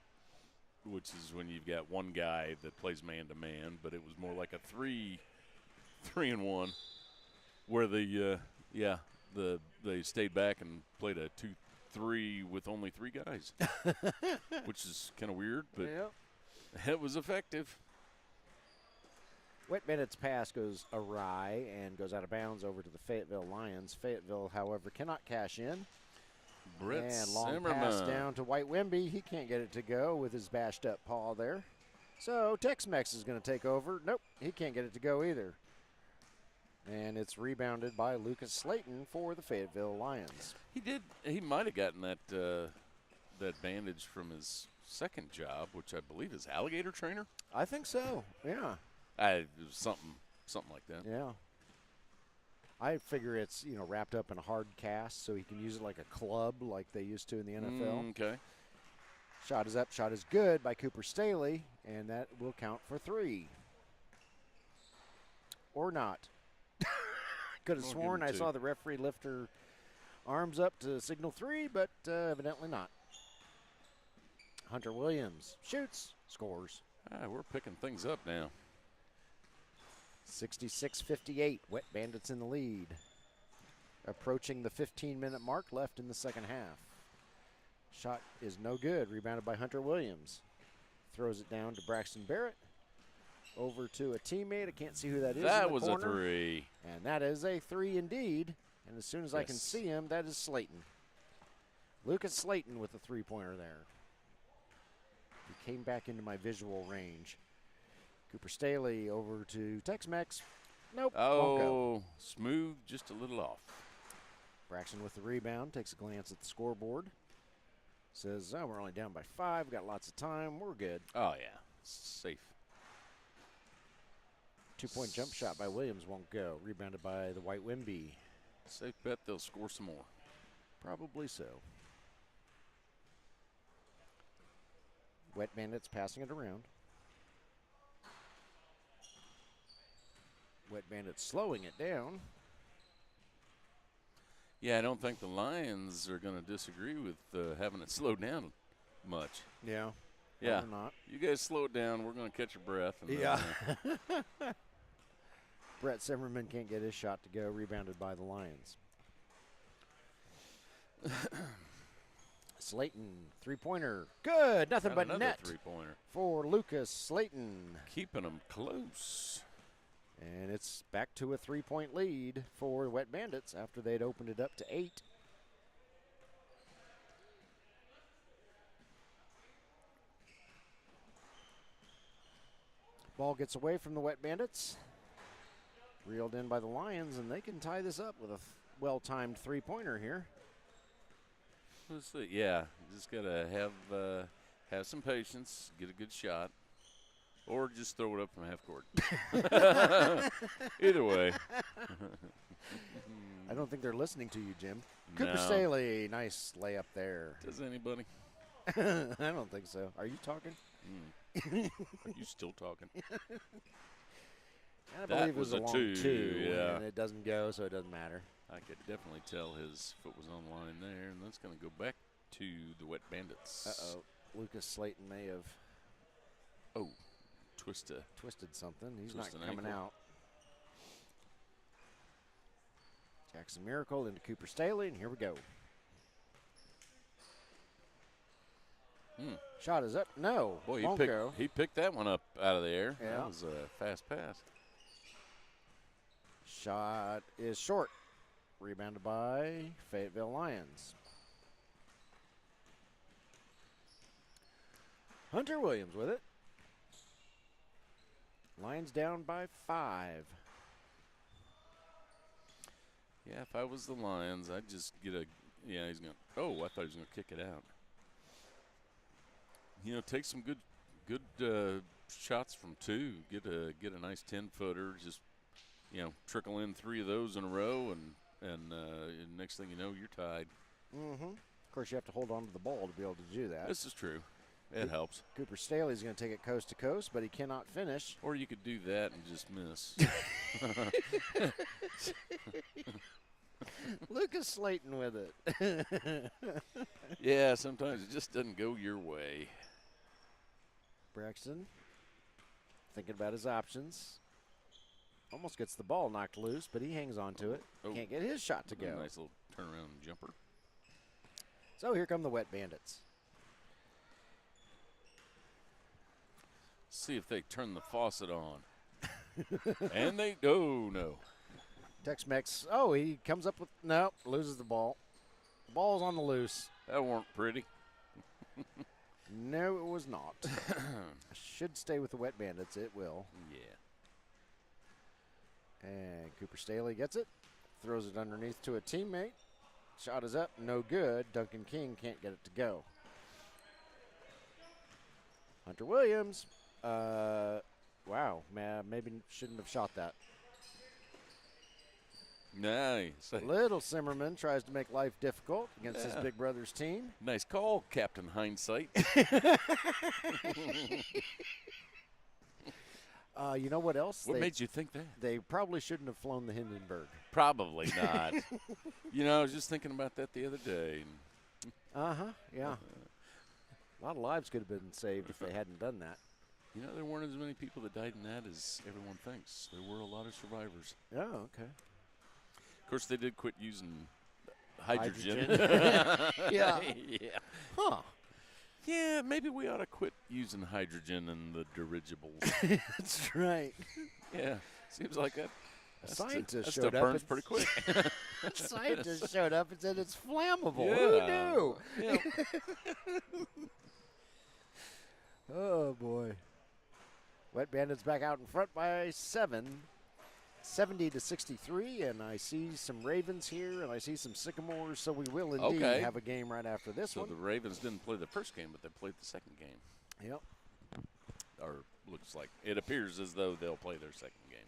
B: which is when you've got one guy that plays man-to-man, but it was more like a 3-and-1 where they stayed back and played a 2-3 with only 3 guys, which is kind of weird, but it was effective.
A: Wet Bandits' pass goes awry and goes out of bounds over to the Fayetteville Lions. Fayetteville, however, cannot cash in.
B: Brett
A: and long
B: Zimmerman.
A: Pass down to White Wimby. He can't get it to go with his bashed up paw there. So Tex-Mex is going to take over. Nope, he can't get it to go either. And it's rebounded by Lucas Slayton for the Fayetteville Lions.
B: He might have gotten that bandage from his second job, which I believe is alligator trainer.
A: I think so. Yeah.
B: It was something like that.
A: Yeah. I figure it's, wrapped up in a hard cast so he can use it like a club like they used to in the NFL.
B: Okay.
A: Shot is up, shot is good by Cooper Staley, and that will count for 3. Or not. Could have sworn I saw the referee lift her arms up to signal 3, but evidently not. Hunter Williams shoots, scores.
B: We're picking things up now.
A: 66-58, Wet Bandits in the lead. approaching the 15-minute mark left in the second half. Shot is no good. Rebounded by Hunter Williams. Throws it down to Braxton Barrett. Over to a teammate. I can't see who that is.
B: That
A: in the
B: was
A: corner.
B: a 3.
A: And that is a 3 indeed. And as soon as I can see him, that is Slayton. Lucas Slayton with the 3-pointer there. He came back into my visual range. Cooper Staley over to Tex-Mex. Nope. Won't go.
B: Oh, smooth, just a little off.
A: Braxton with the rebound. Takes a glance at the scoreboard. Says, oh, we're only down by 5. Got lots of time. We're good.
B: Oh, yeah. Safe.
A: 2-point jump shot by Williams won't go. Rebounded by the White Wimby.
B: Safe bet they'll score some more.
A: Probably so. Wet Bandits passing it around. Wet Bandits slowing it down.
B: Yeah, I don't think the Lions are going to disagree with having it slow down much.
A: Yeah.
B: Yeah.
A: Not.
B: You guys slow it down. We're going to catch your breath. And
A: Yeah. Brett Zimmerman can't get his shot to go. Rebounded by the Lions. Slayton, 3-pointer. Good. Nothing but net
B: 3-pointer
A: for Lucas Slayton.
B: Keeping them close.
A: And it's back to a 3-point lead for the Wet Bandits after they'd opened it up to 8. Ball gets away from the Wet Bandits. Reeled in by the Lions, and they can tie this up with a well-timed 3-pointer here.
B: Let's see. Yeah, you just got to have some patience, get a good shot, or just throw it up from half court. Either way.
A: I don't think they're listening to you, Jim.
B: No.
A: Cooper Staley, nice layup there.
B: Does anybody?
A: I don't think so. Are you talking?
B: Are you still talking?
A: I believe it was a long 2,
B: yeah.
A: and it doesn't go, so it doesn't matter.
B: I could definitely tell his foot was on the line there, and that's going to go back to the Wet Bandits.
A: Uh-oh. Lucas Slayton may have
B: twisted
A: something. He's
B: Twist
A: not
B: an
A: coming
B: ankle.
A: out. Jackson Miracle into Cooper Staley, and here we go. Shot is up. No,
B: Boy,
A: won't go.
B: he picked that one up out of the air.
A: Yeah.
B: That was a fast pass.
A: Shot is short. Rebounded by Fayetteville Lions. Hunter Williams with it. Lions down by 5.
B: Yeah, if I was the Lions, I'd just get a – yeah, he's going to – oh, I thought he was going to kick it out. You know, take some good shots from 2. Get a nice 10-footer. Just, you know, trickle in 3 of those in a row, and next thing you know, you're tied.
A: Mm-hmm. Of course, you have to hold on to the ball to be able to do that.
B: This is true. It helps.
A: Cooper Staley's going to take it coast to coast, but he cannot finish.
B: Or you could do that and just miss.
A: Lucas Slayton with it.
B: Yeah, sometimes it just doesn't go your way.
A: Braxton thinking about his options. Almost gets the ball knocked loose, but he hangs on to it.
B: Oh.
A: Can't get his shot to go.
B: Nice little turnaround jumper.
A: So here come the Wet Bandits.
B: See if they turn the faucet on. And they no.
A: Tex-Mex, he comes up with, loses the ball. The ball's on the loose.
B: That weren't pretty.
A: No, it was not. Should stay with the Wet Bandits. It will.
B: Yeah.
A: And Cooper Staley gets it. Throws it underneath to a teammate. Shot is up. No good. Duncan King can't get it to go. Hunter Williams. Wow. Maybe shouldn't have shot that.
B: Nice.
A: Little Zimmerman tries to make life difficult against his big brother's team.
B: Nice call, Captain Hindsight.
A: You know what else?
B: What made you think that?
A: They probably shouldn't have flown the Hindenburg.
B: Probably not. You know, I was just thinking about that the other day.
A: Yeah. A lot of lives could have been saved if they hadn't done that.
B: You know, there weren't as many people that died in that as everyone thinks. There were a lot of survivors.
A: Oh, okay.
B: Of course, they did quit using hydrogen.
A: Yeah.
B: Yeah.
A: Huh.
B: Yeah, maybe we ought to quit using hydrogen in the dirigibles.
A: That's right.
B: Yeah, seems like that.
A: A scientist
B: that
A: showed
B: stuff
A: up.
B: burns pretty quick.
A: A scientist showed up and said it's flammable.
B: Yeah.
A: Who knew?
B: Yeah.
A: Oh, boy. Wet Bandits back out in front by 7. 70-63, and I see some Ravens here, and I see some Sycamores, so we will indeed have a game right after this one.
B: So the Ravens didn't play the first game, but they played the second game.
A: Yep.
B: Or looks like it appears as though they'll play their second game.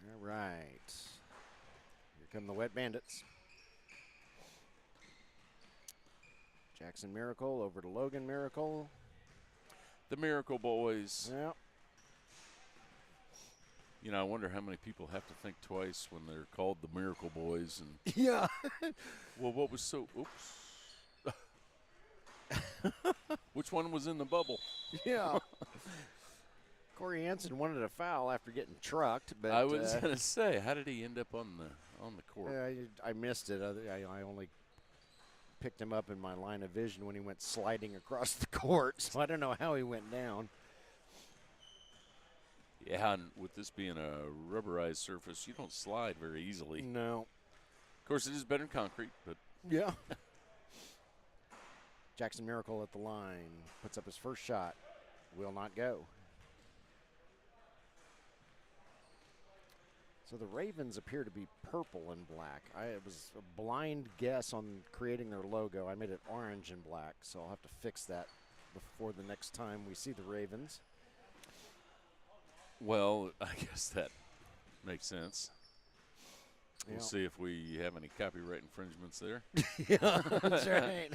A: All right. Here come the Wet Bandits. Jackson Miracle over to Logan Miracle.
B: The Miracle Boys.
A: Yep.
B: You know, I wonder how many people have to think twice when they're called the Miracle Boys. And
A: Yeah.
B: well, what was so? Oops. Which one was in the bubble?
A: Yeah. Corey Hansen wanted a foul after getting trucked, but
B: I was gonna say, how did he end up on the court?
A: I missed it. I only picked him up in my line of vision when he went sliding across the court, so I don't know how he went down.
B: Yeah, and with this being a rubberized surface, you don't slide very easily.
A: No.
B: Of course, it is better than concrete, but
A: yeah. Jackson Miracle at the line puts up his first shot. Will not go. So the Ravens appear to be purple and black. It was a blind guess on creating their logo. I made it orange and black, so I'll have to fix that before the next time we see the Ravens.
B: Well, I guess that makes sense. We'll
A: Yeah.
B: see if we have any copyright infringements there.
A: Yeah, that's right.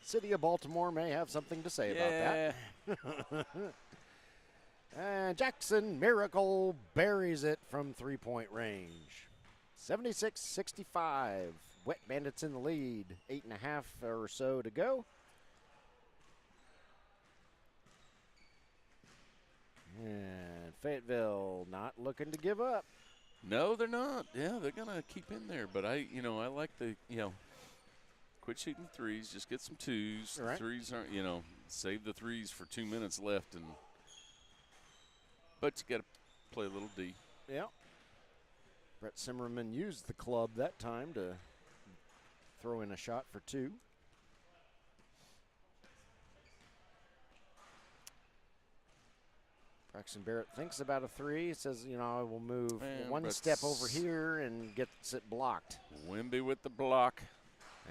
A: City of Baltimore may have something to say about that. And Jackson Miracle buries it from three-point range. 76-65. Wet Bandits in the lead. 8.5 or so to go. And Fayetteville not looking to give up.
B: No, they're not. Yeah, they're gonna keep in there. But I like the quit shooting threes. Just get some twos.
A: Right.
B: Threes aren't. Save the threes for 2 minutes left and. But you got to play a little D.
A: Yeah. Brett Simmerman used the club that time to throw in a shot for 2. Braxton Barrett thinks about a 3. He says, I will move one step over here and gets it blocked.
B: Wimby with the block.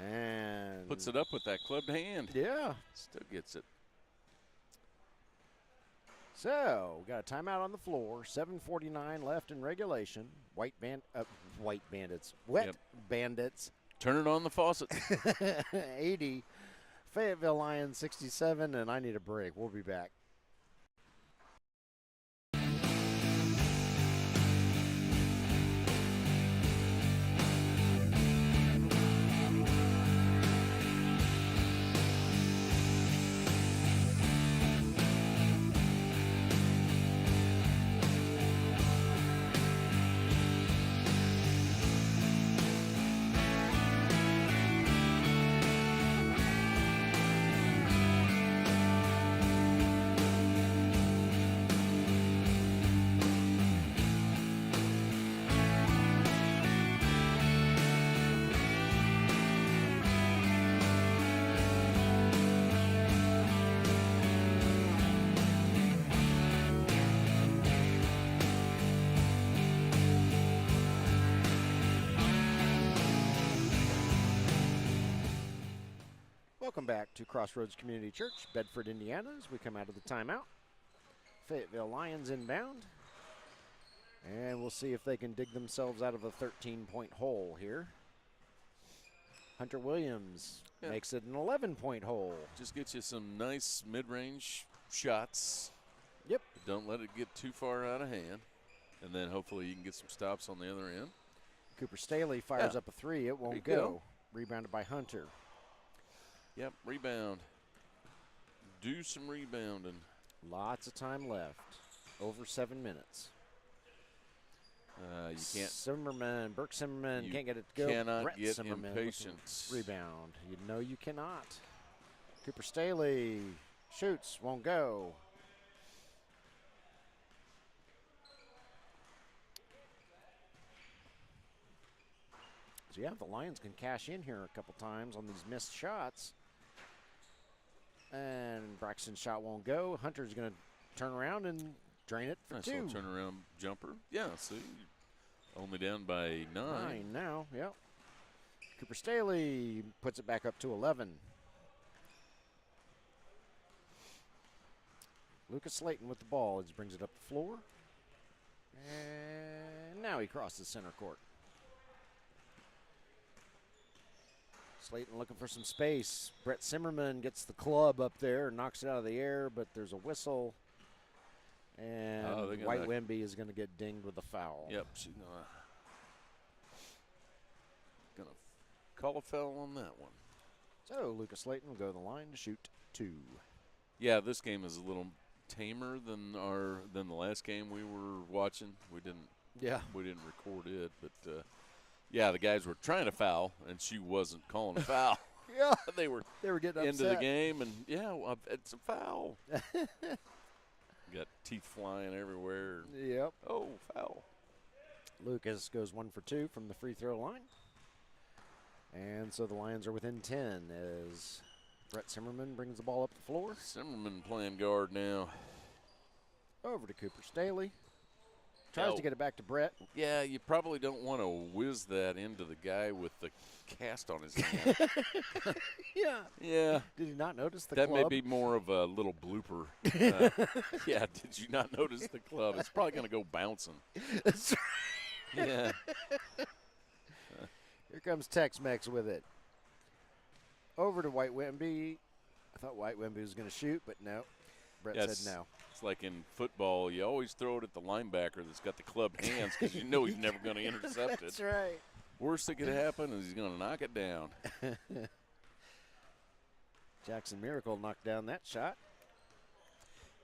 A: And
B: puts it up with that clubbed hand.
A: Yeah.
B: Still gets it.
A: So, we got a timeout on the floor. 7:49 left in regulation. Wet Bandits.
B: Turning on the faucet.
A: 80. Fayetteville Lions 67, and I need a break. We'll be back. Welcome back to Crossroads Community Church, Bedford, Indiana, as we come out of the timeout. Fayetteville Lions inbound. And we'll see if they can dig themselves out of a 13-point hole here. Hunter Williams makes it an 11-point hole.
B: Just gets you some nice mid-range shots.
A: Yep.
B: But don't let it get too far out of hand. And then hopefully you can get some stops on the other end.
A: Cooper Staley fires up a 3. It won't go. Rebounded by Hunter.
B: Yep, rebound. Do some rebounding.
A: Lots of time left. Over 7 minutes.
B: You can't.
A: Zimmerman, Burke Zimmerman
B: You
A: can't get it to go.
B: cannot
A: Brett
B: get
A: Zimmerman with the
B: impatient.
A: rebound. You know you cannot. Cooper Staley shoots, won't go. So yeah, the Lions can cash in here a couple times on these missed shots. And Braxton's shot won't go. Hunter's going to turn around and drain it for
B: Nice
A: 2.
B: little turnaround jumper. Yeah, see, only down by 9.
A: 9 now, yep. Cooper Staley puts it back up to 11. Lucas Slayton with the ball as he brings it up the floor. And now he crosses center court. Slayton looking for some space. Brett Zimmerman gets the club up there and knocks it out of the air, but there's a whistle. And White Wemby is going to get dinged with a foul.
B: Yep, she's gonna call a foul on that one.
A: So Lucas Slayton will go to the line to shoot 2.
B: Yeah, this game is a little tamer than the last game we were watching. We didn't record it, but yeah, the guys were trying to foul, and she wasn't calling a foul.
A: Yeah,
B: they were
A: getting
B: into
A: upset.
B: the game, and yeah, well, it's a foul. Got teeth flying everywhere.
A: Yep.
B: Oh, foul.
A: Lucas goes 1 for 2 from the free throw line. And so the Lions are within 10 as Brett Zimmerman brings the ball up the floor.
B: Zimmerman playing guard now.
A: Over to Cooper Staley. Tries to get it back to Brett.
B: Yeah, you probably don't want to whiz that into the guy with the cast on his hand.
A: Yeah.
B: Yeah.
A: Did you not notice the
B: That
A: club?
B: may be more of a little blooper. Yeah, did you not notice the club? It's probably going to go bouncing.
A: That's right.
B: Yeah.
A: Here comes Tex-Mex with it. Over to White Wemby. I thought White Wemby was going to shoot, but no. Brett said no.
B: It's like in football, you always throw it at the linebacker that's got the clubbed hands because you know he's never going to intercept it.
A: That's right.
B: Worst that could happen is he's going to knock it down.
A: Jackson Miracle knocked down that shot.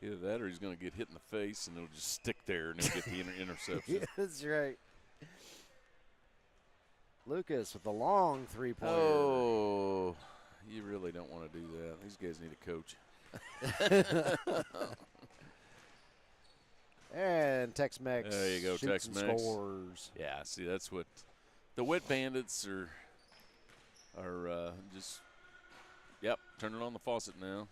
B: Either that or he's going to get hit in the face and it'll just stick there and he'll get the interception.
A: Yeah, that's right. Lucas with the long three-pointer.
B: Oh, you really don't want to do that. These guys need a coach.
A: And Tex-Mex.
B: There you go,
A: shoots and
B: Tex-Mex.
A: scores.
B: Yeah, see, that's what the Wet Bandits are just, yep, turning on the faucet now.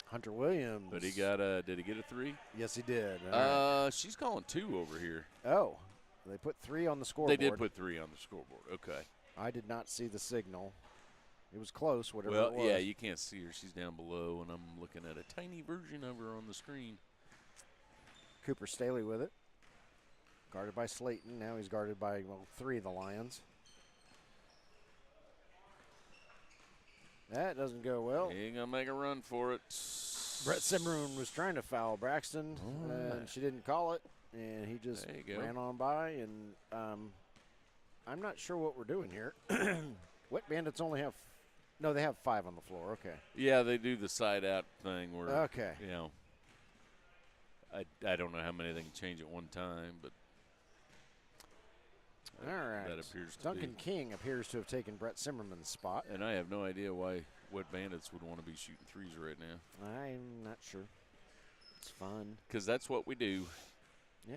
A: Hunter Williams.
B: But he got did he get a 3?
A: Yes, he did. All right.
B: She's calling 2 over here.
A: Oh, they put 3 on the scoreboard.
B: They did put 3 on the scoreboard. Okay.
A: I did not see the signal. It was close, whatever
B: Well,
A: it was.
B: yeah, you can't see her. She's down below, and I'm looking at a tiny version of her on the screen.
A: Cooper Staley with it. Guarded by Slayton. Now he's guarded by, 3 of the Lions. That doesn't go well.
B: He ain't going to make a run for it.
A: Brett Zimmerman was trying to foul Braxton, and she didn't call it, and he just ran on by. And I'm not sure what we're doing here. Wet Bandits only have – no, they have 5 on the floor. Okay.
B: Yeah, they do the side-out thing where,
A: okay.
B: you know, I don't know how many they can change at one time, but
A: all right.
B: that appears to
A: Duncan
B: be.
A: King appears to have taken Brett Zimmerman's spot.
B: And I have no idea why Wet Bandits would want to be shooting threes right now.
A: I'm not sure. It's fun.
B: Because that's what we do.
A: Yeah.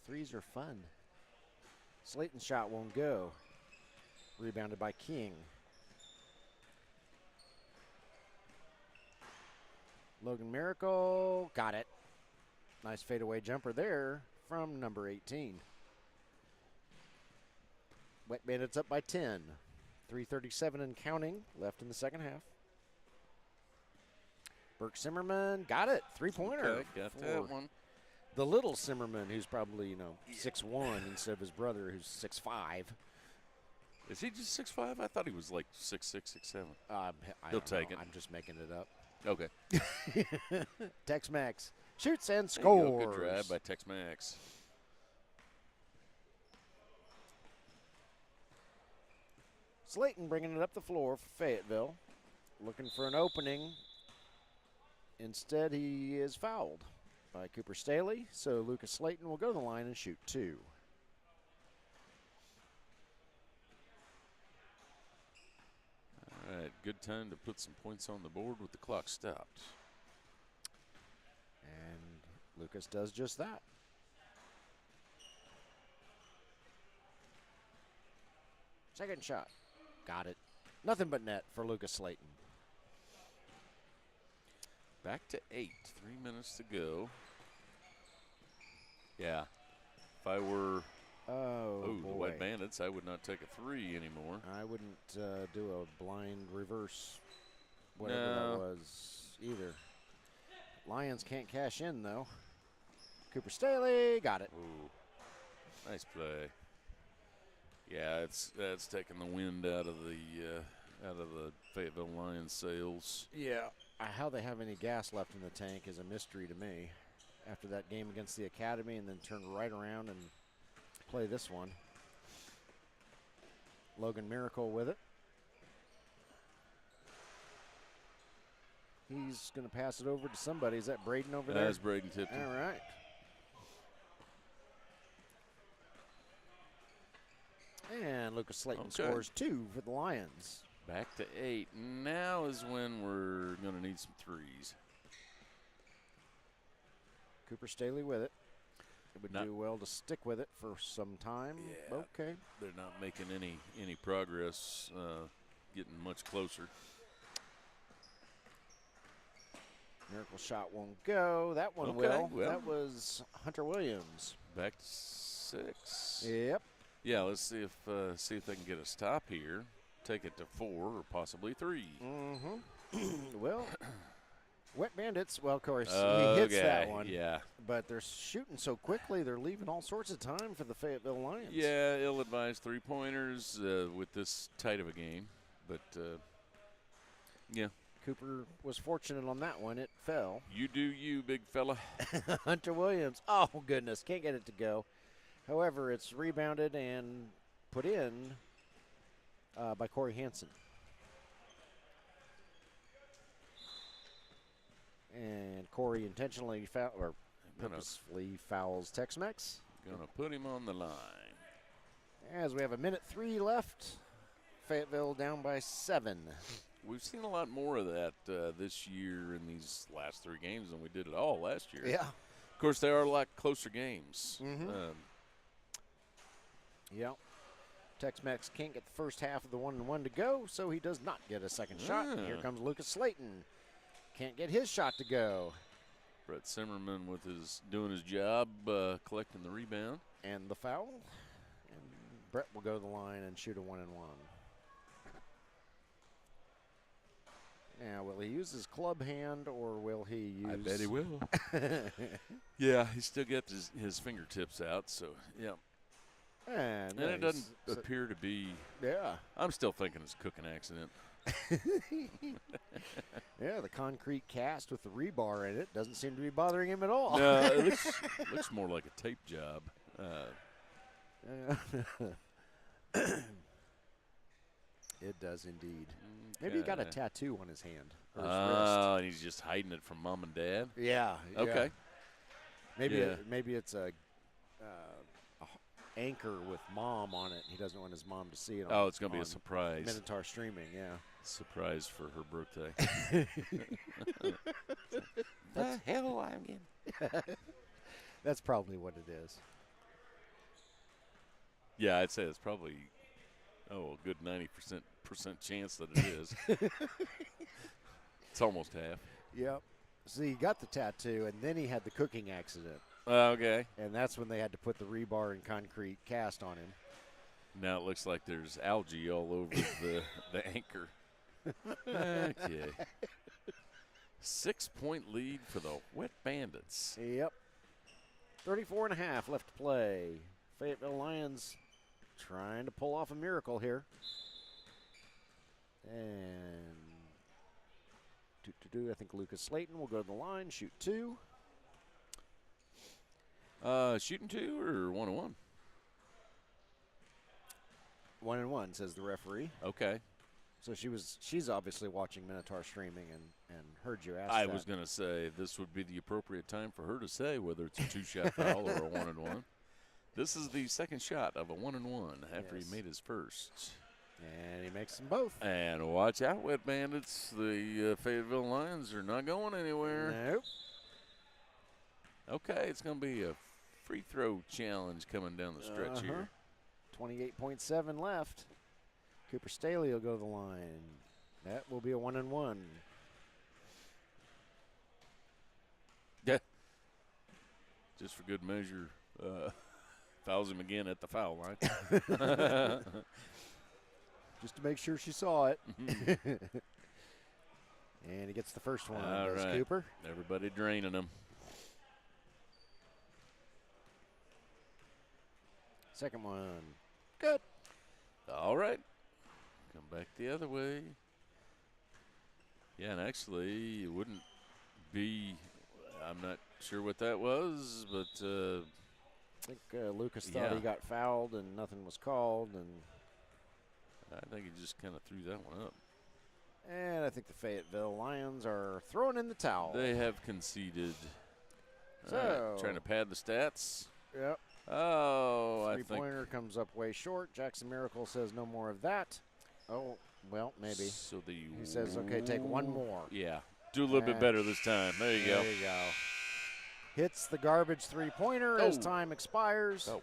A: Threes are fun. Slayton's shot won't go. Rebounded by King. Logan Miracle got it. Nice fadeaway jumper there from number 18. Wet Bandits up by 10. 3:37 and counting left in the second half. Burke Zimmerman got it. 3-pointer.
B: Okay, got that one.
A: The little Zimmerman, who's probably, 6'1" instead of his brother, who's 6'5".
B: Is he just 6'5"? I thought he was like 6'6", 6'7".
A: He'll
B: take it.
A: I'm just making it up.
B: Okay.
A: Tex-Mex shoots and scores.
B: Good drive by Tex-Mex.
A: Slayton bringing it up the floor for Fayetteville. Looking for an opening. Instead, he is fouled by Cooper Staley. So Lucas Slayton will go to the line and shoot 2.
B: All right, good time to put some points on the board with the clock stopped.
A: And Lucas does just that. Second shot. Got it. Nothing but net for Lucas Slayton.
B: Back to 8. 3 minutes to go. Yeah. If I were the White Bandits, I would not take a 3 anymore.
A: I wouldn't do a blind reverse, whatever that was, either. Lions can't cash in, though. Cooper Staley got it.
B: Ooh. Nice play. Yeah, that's taking the wind out of the Fayetteville Lions sails.
A: Yeah. How they have any gas left in the tank is a mystery to me. After that game against the Academy, and then turn right around and play this one. Logan Miracle with it. He's going to pass it over to somebody. Is that Braden over there?
B: That's Braden Tipton.
A: All right. And Lucas Slayton scores 2 for the Lions.
B: Back to 8. Now is when we're going to need some threes.
A: Cooper Staley with it. It would do well to stick with it for some time.
B: Yeah,
A: okay.
B: They're not making any progress, getting much closer.
A: Miracle shot won't go. That one will. Well, that was Hunter Williams.
B: Back to 6.
A: Yep.
B: Yeah, let's see if they can get a stop here. Take it to 4 or possibly 3.
A: Mm-hmm. Well, Wet Bandits, well, of course, he hits that one.
B: Yeah.
A: But they're shooting so quickly, they're leaving all sorts of time for the Fayetteville Lions.
B: Yeah, ill-advised three-pointers with this tight of a game. But, yeah.
A: Cooper was fortunate on that one. It fell.
B: You do you, big fella.
A: Hunter Williams. Oh, goodness. Can't get it to go. However, it's rebounded and put in by Corey Hansen. And Corey intentionally purposefully fouls Tex-Mex.
B: Gonna put him on the line.
A: As we have 1:03 left, Fayetteville down by 7.
B: We've seen a lot more of that this year in these last 3 games than we did at all last year.
A: Yeah.
B: Of course, they are a lot closer games.
A: Mm-hmm. Yep. Tex-Mex can't get the first half of the 1-1 to go, so he does not get a second shot. And here comes Lucas Slayton. Can't get his shot to go.
B: Brett Zimmerman doing his job, collecting the rebound.
A: And the foul. And Brett will go to the line and shoot a 1-1. Now, will he use his club hand or will he use...
B: I bet he will. Yeah, he still gets his fingertips out, so, yeah.
A: And
B: it doesn't appear to be...
A: Yeah.
B: I'm still thinking it's a cooking accident.
A: Yeah, the concrete cast with the rebar in it doesn't seem to be bothering him at all.
B: No, it looks more like a tape job.
A: It does indeed.
B: Okay.
A: Maybe he got a tattoo on his hand or his
B: wrist. And he's just hiding it from mom and dad?
A: Yeah.
B: Okay.
A: Yeah. Maybe it's a anchor with mom on it. He doesn't want his mom to see it.
B: It's going to be a surprise.
A: Minotaur Streaming, yeah.
B: Surprise for her birthday. The hell I'm getting.
A: That's probably what it is.
B: Yeah, I'd say it's probably a good 90% chance that it is. It's almost half.
A: Yep. So he got the tattoo, and then he had the cooking accident.
B: Okay.
A: And that's when they had to put the rebar and concrete cast on him.
B: Now it looks like there's algae all over the anchor. Okay. 6-point lead for the Wet Bandits.
A: Yep. 34.5 left to play. Fayetteville Lions trying to pull off a miracle here. And I think Lucas Slayton will go to the line, shoot 2.
B: Shooting 2 or 1-1?
A: 1-1, says the referee.
B: Okay.
A: So she's obviously watching Minotaur Streaming and heard you ask
B: I
A: that.
B: was going to say this would be the appropriate time for her to say whether it's a 2-shot foul or a 1-and-1. This is the second shot of a 1-and-1 after he made his first.
A: And he makes them both.
B: And watch out, Wet Bandits. The Fayetteville Lions are not going anywhere.
A: Nope.
B: Okay, it's going to be a free throw challenge coming down the stretch here.
A: 28.7 left. Cooper Staley will go to the line. That will be a 1-and-1.
B: Yeah. Just for good measure, fouls him again at the foul line.
A: Just to make sure she saw it. And he gets the first one.
B: All right.
A: Cooper.
B: Everybody draining him.
A: Second one. Good.
B: All right. Come back the other way. Yeah, and actually, it wouldn't be, I'm not sure what that was, but.
A: I think Lucas thought he got fouled and nothing was called. And
B: I think he just kind of threw that one up.
A: And I think the Fayetteville Lions are throwing in the towel.
B: They have conceded.
A: So.
B: Right, trying to pad the stats.
A: Yep.
B: Oh, I think.
A: Three-pointer comes up way short. Jackson Miracle says no more of that. Oh, well, maybe.
B: So he
A: says, okay, take one more.
B: Yeah. Do a little bit better this time. There you go.
A: There you go. Hits the garbage three-pointer as time expires.
B: Oh,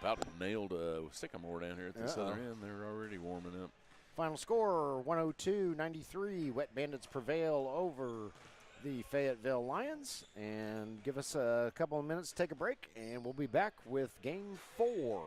B: about nailed a Sycamore down here at this other end. They're already warming up.
A: Final score, 102-93. Wet Bandits prevail over the Fayetteville Lions. And give us a couple of minutes to take a break, and we'll be back with Game 4.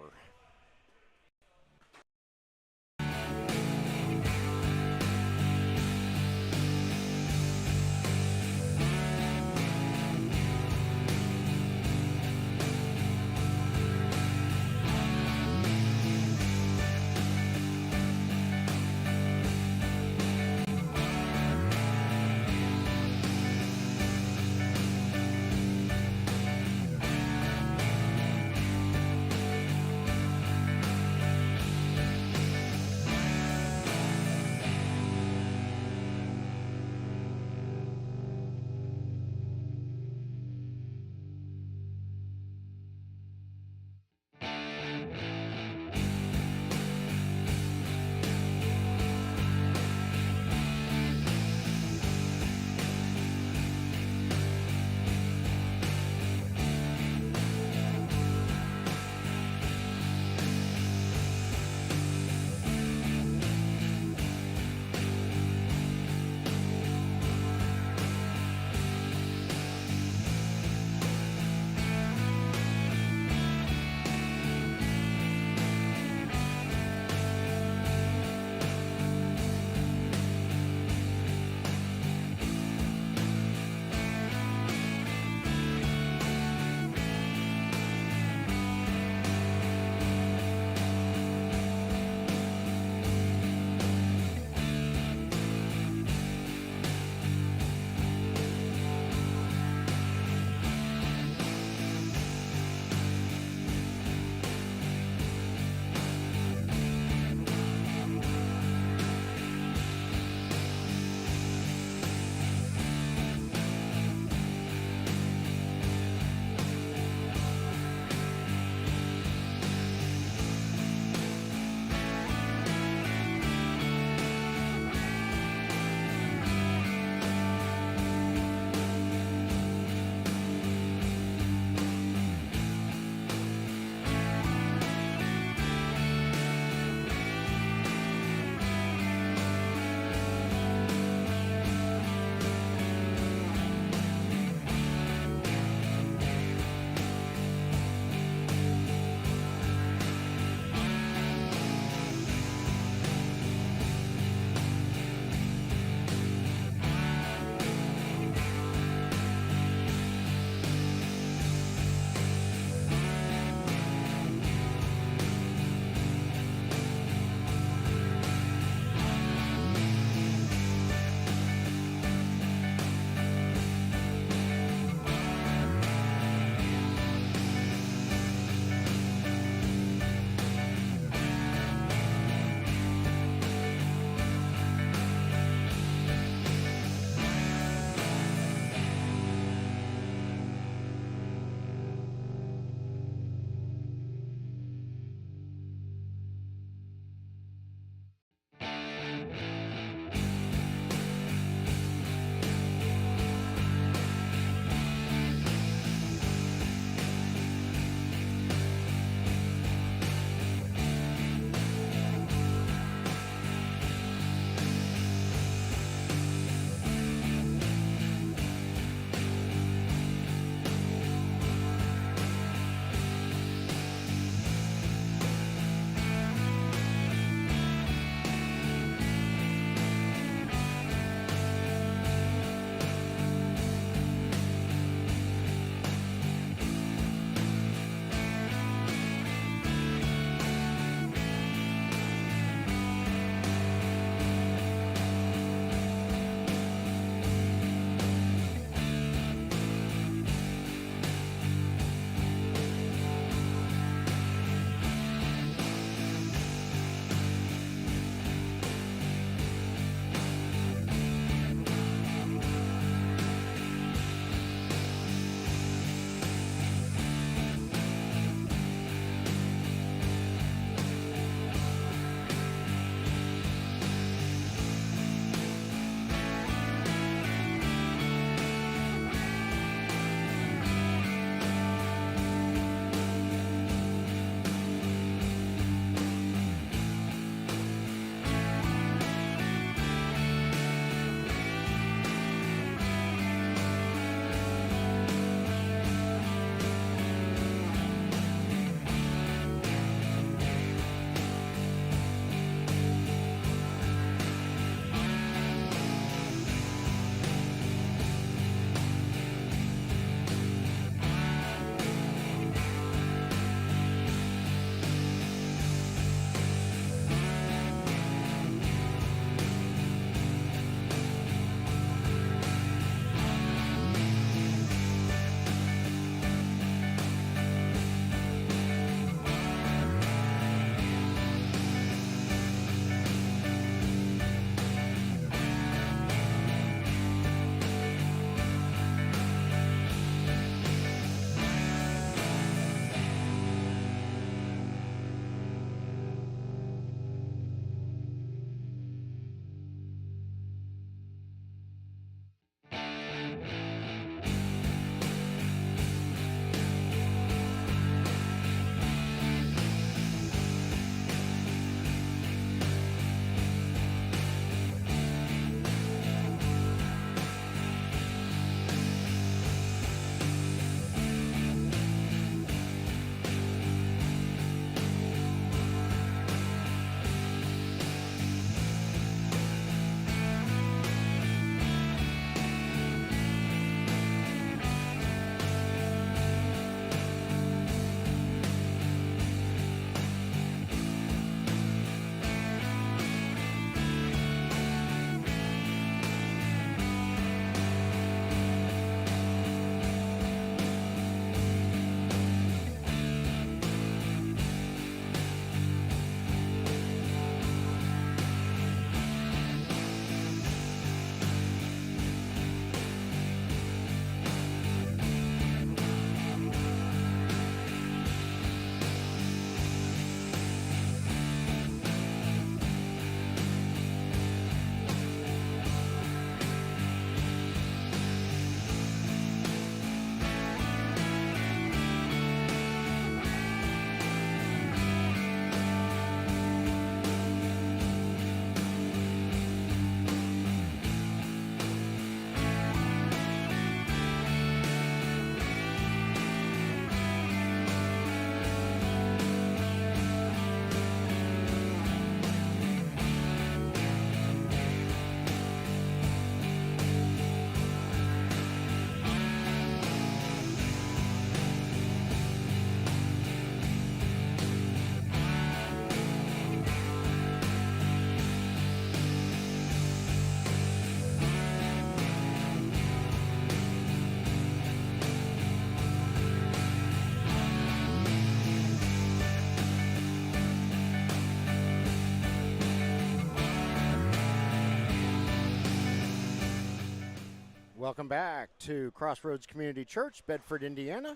A: Welcome back to Crossroads Community Church, Bedford, Indiana,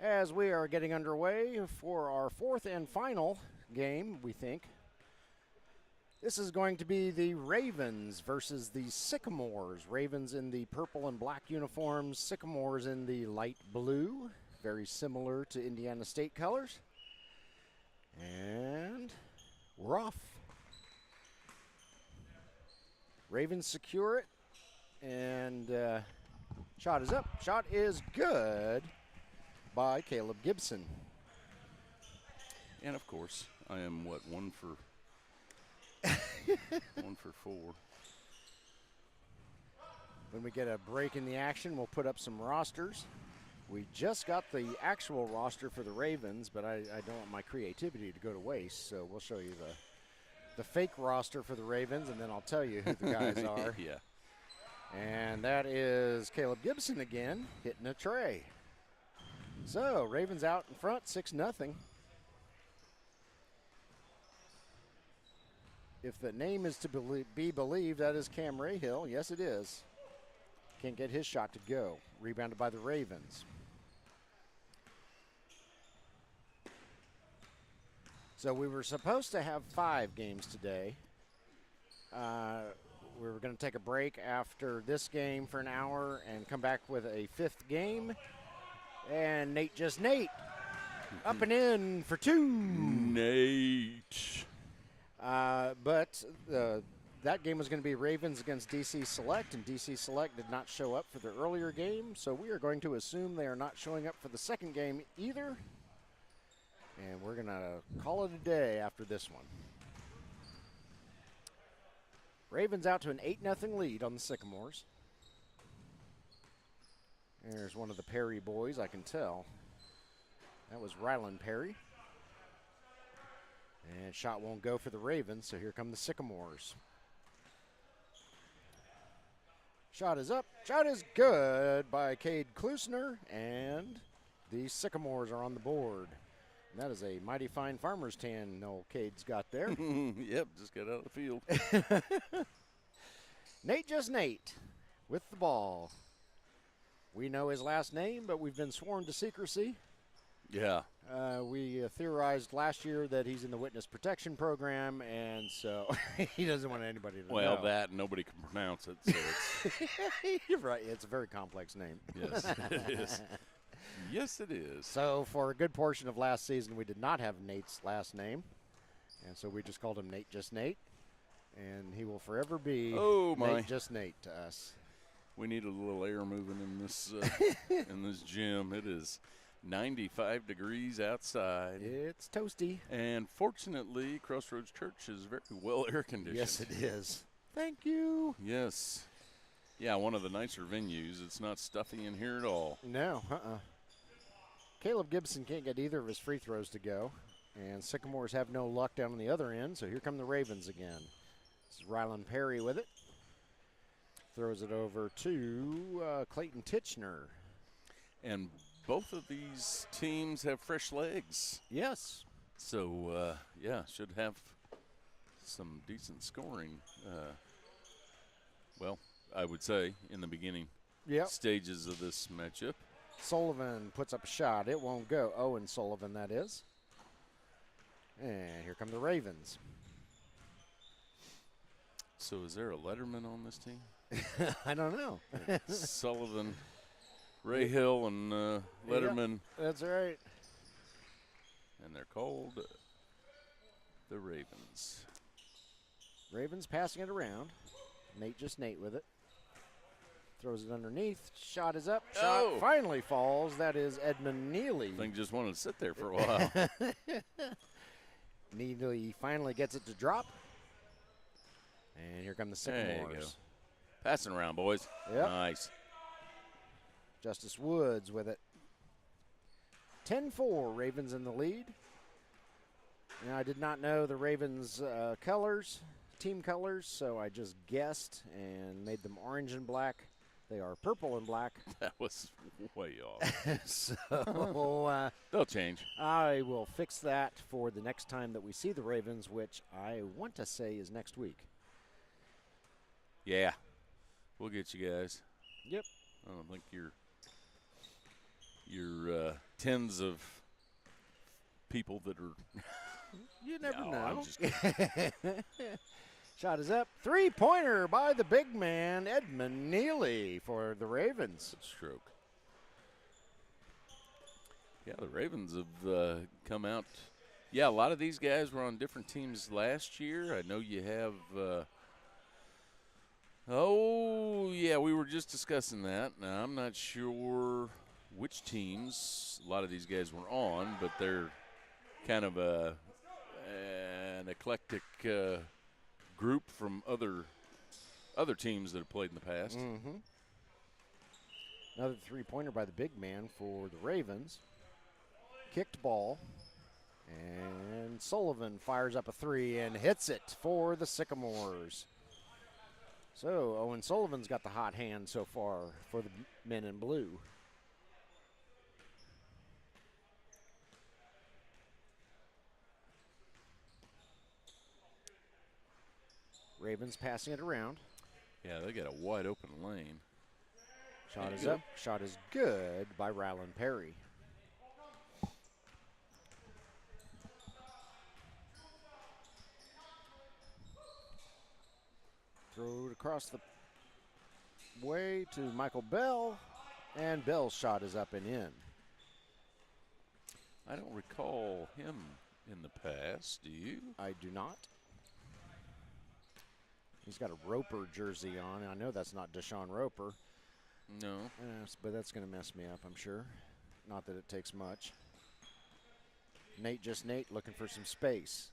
A: as we are getting underway for our fourth and final game, we think. This is going to be the Ravens versus the Sycamores. Ravens in the purple and black uniforms, Sycamores in the light blue, very similar to Indiana State colors. And we're off. Ravens secure it. And shot is up. Shot is good by Caleb Gibson.
B: And of course, I am what, 1 for 4.
A: When we get a break in the action, we'll put up some rosters. We just got the actual roster for the Ravens, but I don't want my creativity to go to waste, so we'll show you the fake roster for the Ravens, and then I'll tell you who the guys are.
B: Yeah.
A: And that is Caleb Gibson again, hitting a tray. So, Ravens out in front, 6-0. If the name is to be believed, that is Cam Rahill. Yes, it is. Can't get his shot to go. Rebounded by the Ravens. So we were supposed to have 5 games today. We were going to take a break after this game for an hour and come back with a 5th game. And Nate up and in for 2.
B: Nate.
A: But that game was going to be Ravens against DC Select, and DC Select did not show up for the earlier game, so we are going to assume they are not showing up for the second game either. And we're going to call it a day after this one. Ravens out to an 8-0 lead on the Sycamores. There's one of the Perry boys, I can tell. That was Rylan Perry. And shot won't go for the Ravens, so here come the Sycamores. Shot is up. Shot is good by Cade Klusner, and the Sycamores are on the board. And that is a mighty fine farmer's tan old Cade's got there.
B: Yep, just got out of the field.
A: Nate with the ball. We know his last name, but we've been sworn to secrecy.
B: Yeah.
A: We theorized last year that he's in the witness protection program, and so he doesn't want anybody to know.
B: Well, that nobody can pronounce it, so it's
A: You're right. It's a very complex name.
B: yes, it is. Yes, it is.
A: So for a good portion of last season, we did not have Nate's last name, and so we just called him Nate. And he will forever be Nate to us.
B: We need a little air moving in this in this gym. It is 95 degrees outside.
A: It's toasty.
B: And fortunately, Crossroads Church is very well air conditioned.
A: Yes, it is. Thank you.
B: Yes. Yeah, one of the nicer venues. It's not stuffy in here at all.
A: No, Caleb Gibson can't get either of his free throws to go. And Sycamores have no luck down on the other end, so here come the Ravens again. This is Rylan Perry with it. Throws it over to Clayton Titchener.
B: And both of these teams have fresh legs.
A: Yes.
B: So, yeah, should have some decent scoring. Well, I would say in the beginning stages of this matchup.
A: Sullivan puts up a shot. It won't go. Owen Sullivan, that is. And here come the Ravens.
B: So is there a letterman on this team?
A: I don't know.
B: Sullivan, Rahill, and Letterman.
A: Yeah, that's right.
B: And they're called the Ravens.
A: Ravens passing it around. Nate with it. Throws it underneath. Shot is up. Shot finally falls. That is Edmund Neely.
B: I think just wanted to sit there for a while.
A: Neely finally gets it to drop. And here come the Sycamores.
B: There you go. Passing around, boys.
A: Yep.
B: Nice.
A: Justice Woods with it. 10-4, Ravens in the lead. Now, I did not know the Ravens' team colors, so I just guessed and made them orange and black. They are purple and black.
B: That was way off.
A: So
B: they'll change.
A: I will fix that for the next time that we see the Ravens, which I want to say is next week.
B: Yeah. We'll get you guys.
A: Yep.
B: I don't think your tens of people that are.
A: You never
B: No,
A: know.
B: I'm just kidding.
A: Shot is up. 3-pointer by the big man, Edmund Neely, for the Ravens.
B: Good stroke. Yeah, the Ravens have come out. Yeah, a lot of these guys were on different teams last year. I know you have. We were just discussing that. Now, I'm not sure which teams a lot of these guys were on, but they're kind of an eclectic group from other teams that have played in the past.
A: Mm-hmm. Another 3-pointer by the big man for the Ravens. Kicked ball. And Sullivan fires up a 3 and hits it for the Sycamores. So Owen Sullivan's got the hot hand so far for the men in blue. Ravens passing it around.
B: Yeah, they got a wide open lane.
A: Shot is up. Shot is good by Ryland Perry. Throw it across the way to Michael Bell, and Bell's shot is up and in.
B: I don't recall him in the past. Do you?
A: I do not. He's got a Roper jersey on. I know that's not Deshaun Roper.
B: No.
A: Yes, but that's going to mess me up, I'm sure. Not that it takes much. Nate looking for some space.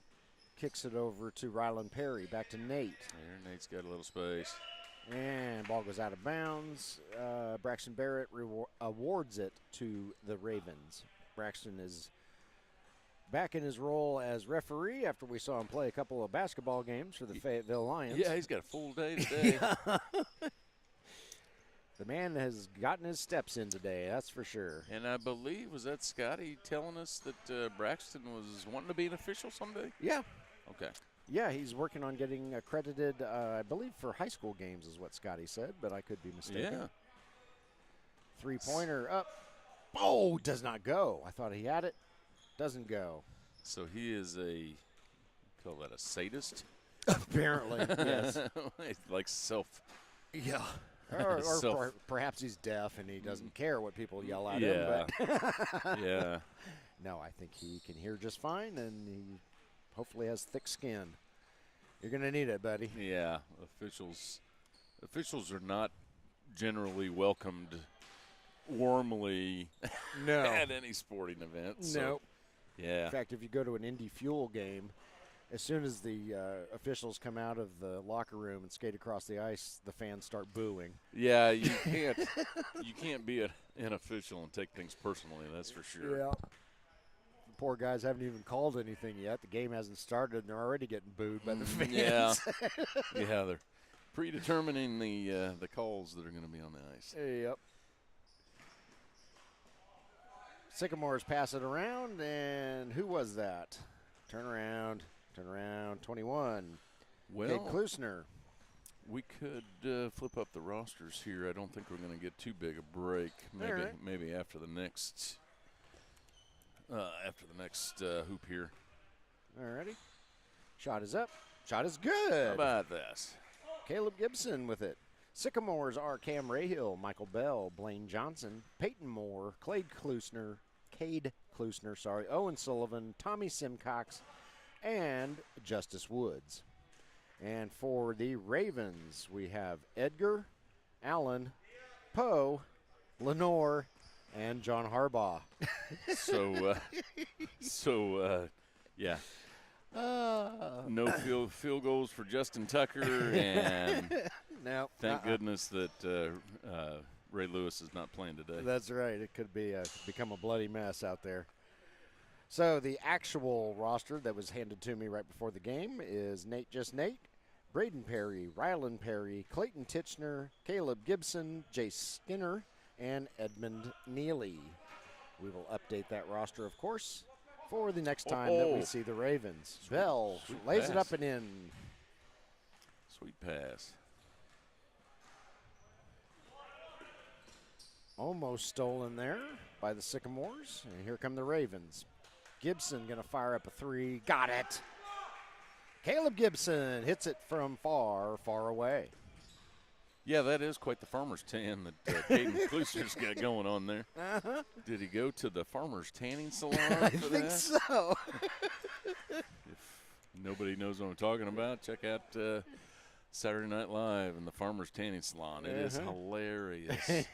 A: Kicks it over to Ryland Perry. Back to Nate.
B: There, Nate's got a little space.
A: And ball goes out of bounds. Braxton Barrett awards it to the Ravens. Braxton is back in his role as referee after we saw him play a couple of basketball games for the Fayetteville Lions.
B: Yeah, he's got a full day today.
A: The man has gotten his steps in today, that's for sure.
B: And I believe, was that Scotty telling us that Braxton was wanting to be an official someday?
A: Yeah.
B: Okay.
A: Yeah, he's working on getting accredited, I believe, for high school games is what Scotty said, but I could be mistaken.
B: Yeah.
A: 3-pointer up. Oh, does not go. I thought he had it. Doesn't go.
B: So he is call that a sadist?
A: Apparently, yes.
B: He likes self.
A: Yeah. Or perhaps he's deaf and he doesn't care what people yell at him. But
B: Yeah.
A: No, I think he can hear just fine, and he hopefully has thick skin. You're going to need it, buddy.
B: Yeah. Officials are not generally welcomed warmly at any sporting event. So,
A: Nope.
B: Yeah.
A: In fact, if you go to an Indy Fuel game, as soon as the officials come out of the locker room and skate across the ice, the fans start booing.
B: Yeah, you can't be an official and take things personally, that's for sure.
A: Yeah. The poor guys haven't even called anything yet. The game hasn't started, and they're already getting booed by the fans.
B: Yeah. Yeah, they're predetermining the calls that are going to be on the ice.
A: Yep. Sycamores pass it around, and who was that? Turn around, 21.
B: Well,
A: Kate Klusner.
B: we could flip up the rosters here. I don't think we're going to get too big a break. Maybe after the next hoop here.
A: Alrighty. Shot is up. Shot is good.
B: How about this?
A: Caleb Gibson with it. Sycamores are Cam Rahill, Michael Bell, Blaine Johnson, Peyton Moore, Cade Klusner, Owen Sullivan, Tommy Simcox, and Justice Woods. And for the Ravens, we have Edgar, Allen, Poe, Lenore, and John Harbaugh.
B: Yeah. No field goals for Justin Tucker, and
A: No.
B: thank goodness that Ray Lewis is not playing today.
A: That's right. It could be become a bloody mess out there. So the actual roster that was handed to me right before the game is Nate, Braden Perry, Ryland Perry, Clayton Titchener, Caleb Gibson, Jay Skinner, and Edmund Neely. We will update that roster, of course, for the next time that we see the Ravens. Bell lays it up and in.
B: Sweet pass.
A: Almost stolen there by the Sycamores. And here come the Ravens. Gibson going to fire up a three. Got it. Caleb Gibson hits it from far, far away.
B: Yeah, that is quite the farmer's tan that Caden Kluster's got going on there.
A: Uh-huh.
B: Did he go to the farmer's tanning salon
A: I
B: for
A: think
B: that?
A: so.
B: If nobody knows what I'm talking about, check out Saturday Night Live and the farmer's tanning salon. It is hilarious. That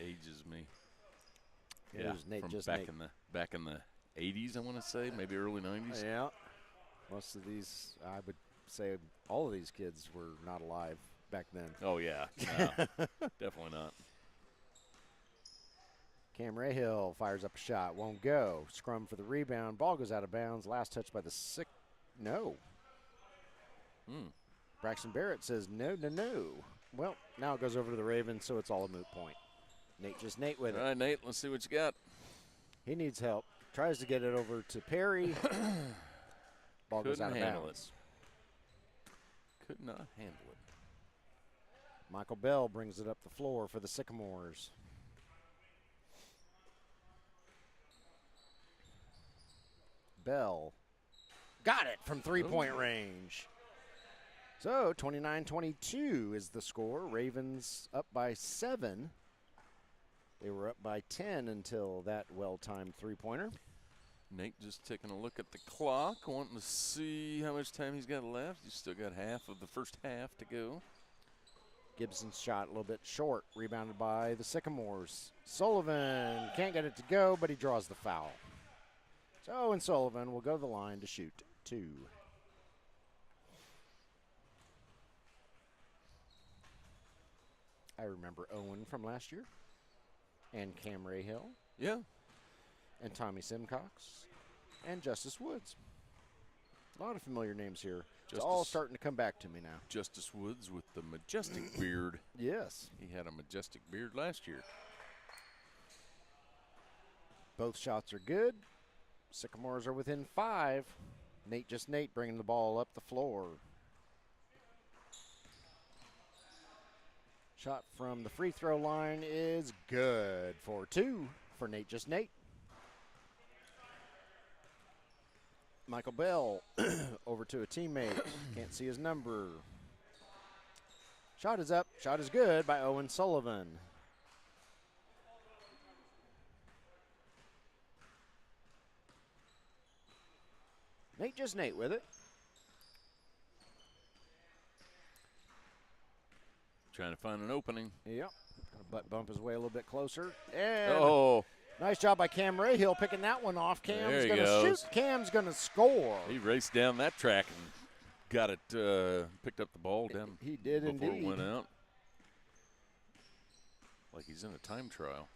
B: ages me. Yeah,
A: Nate,
B: from
A: just
B: back
A: Nate.
B: in the 80s, I want to say, maybe early 90s.
A: Yeah. Most of these, I would say all of these kids were not alive back then.
B: Oh, yeah. No, definitely not.
A: Cam Rahill fires up a shot. Won't go. Scrum for the rebound. Ball goes out of bounds. Last touch by the No. Braxton Barrett says no, no, no. Well, now it goes over to the Ravens, so it's all a moot point. Nate with it.
B: All right, Nate, let's see what you got.
A: He needs help. Tries to get it over to Perry. Ball goes out of bounds.
B: Could not handle it.
A: Michael Bell brings it up the floor for the Sycamores. Bell got it from three-point range. So 29-22 is the score. Ravens up by 7. They were up by 10 until that well-timed three-pointer.
B: Nate just taking a look at the clock, wanting to see how much time he's got left. He's still got half of the first half to go.
A: Gibson's shot a little bit short, rebounded by the Sycamores. Sullivan can't get it to go, but he draws the foul. So Owen Sullivan will go to the line to shoot 2. I remember Owen from last year, and Cam Rahill,
B: Yeah.
A: and Tommy Simcox, and Justice Woods. A lot of familiar names here. It's all starting to come back to me now.
B: Justice Woods with the majestic beard.
A: Yes.
B: He had a majestic beard last year.
A: Both shots are good. Sycamores are within 5. Nate bringing the ball up the floor. Shot from the free throw line is good for 2 for Nate. Michael Bell over to a teammate. Can't see his number. Shot is up. Shot is good by Owen Sullivan. Nate with it.
B: Trying to find an opening.
A: Yep. Butt bump his way a little bit closer. And nice job by Cam Rahill picking that one off. Cam's going to shoot. Cam's going to score.
B: He raced down that track and got it, picked up the ball down.
A: He did
B: before
A: indeed.
B: It went out. Like he's in a time trial.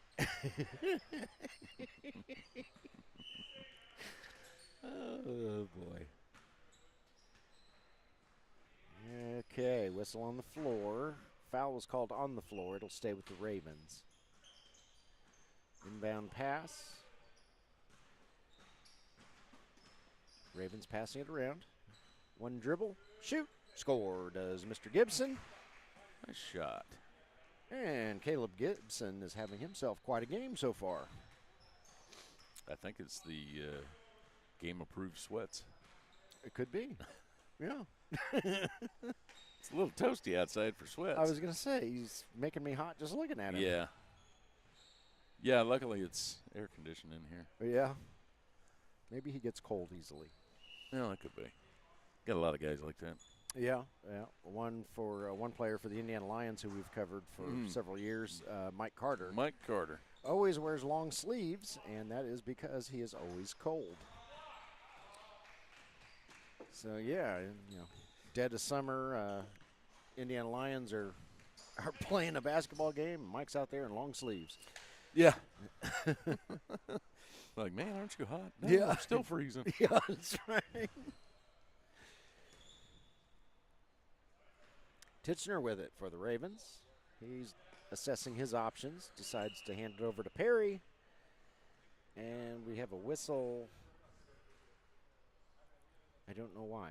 A: Oh, boy. Okay, whistle on the floor. Foul was called on the floor. It'll stay with the Ravens. Inbound pass. Ravens passing it around. One dribble. Shoot. Score does Mr. Gibson.
B: Nice shot.
A: And Caleb Gibson is having himself quite a game so far.
B: I think it's the game-approved sweats.
A: It could be. Yeah.
B: It's a little toasty outside for sweats.
A: I was going to say, he's making me hot just looking at him.
B: Yeah. Yeah, luckily it's air conditioned in here.
A: Yeah. Maybe he gets cold easily.
B: No, it could be. Got a lot of guys like that.
A: Yeah. One player for the Indiana Lions who we've covered for several years, Mike Carter.
B: Mike Carter.
A: Always wears long sleeves, and that is because he is always cold. So, yeah, dead of summer, Indiana Lions are playing a basketball game. Mike's out there in long sleeves.
B: Yeah. Like, man, aren't you hot? No,
A: Yeah.
B: I'm still freezing.
A: Yeah, that's right. Titchener with it for the Ravens. He's assessing his options, decides to hand it over to Perry. And we have a whistle. I don't know why.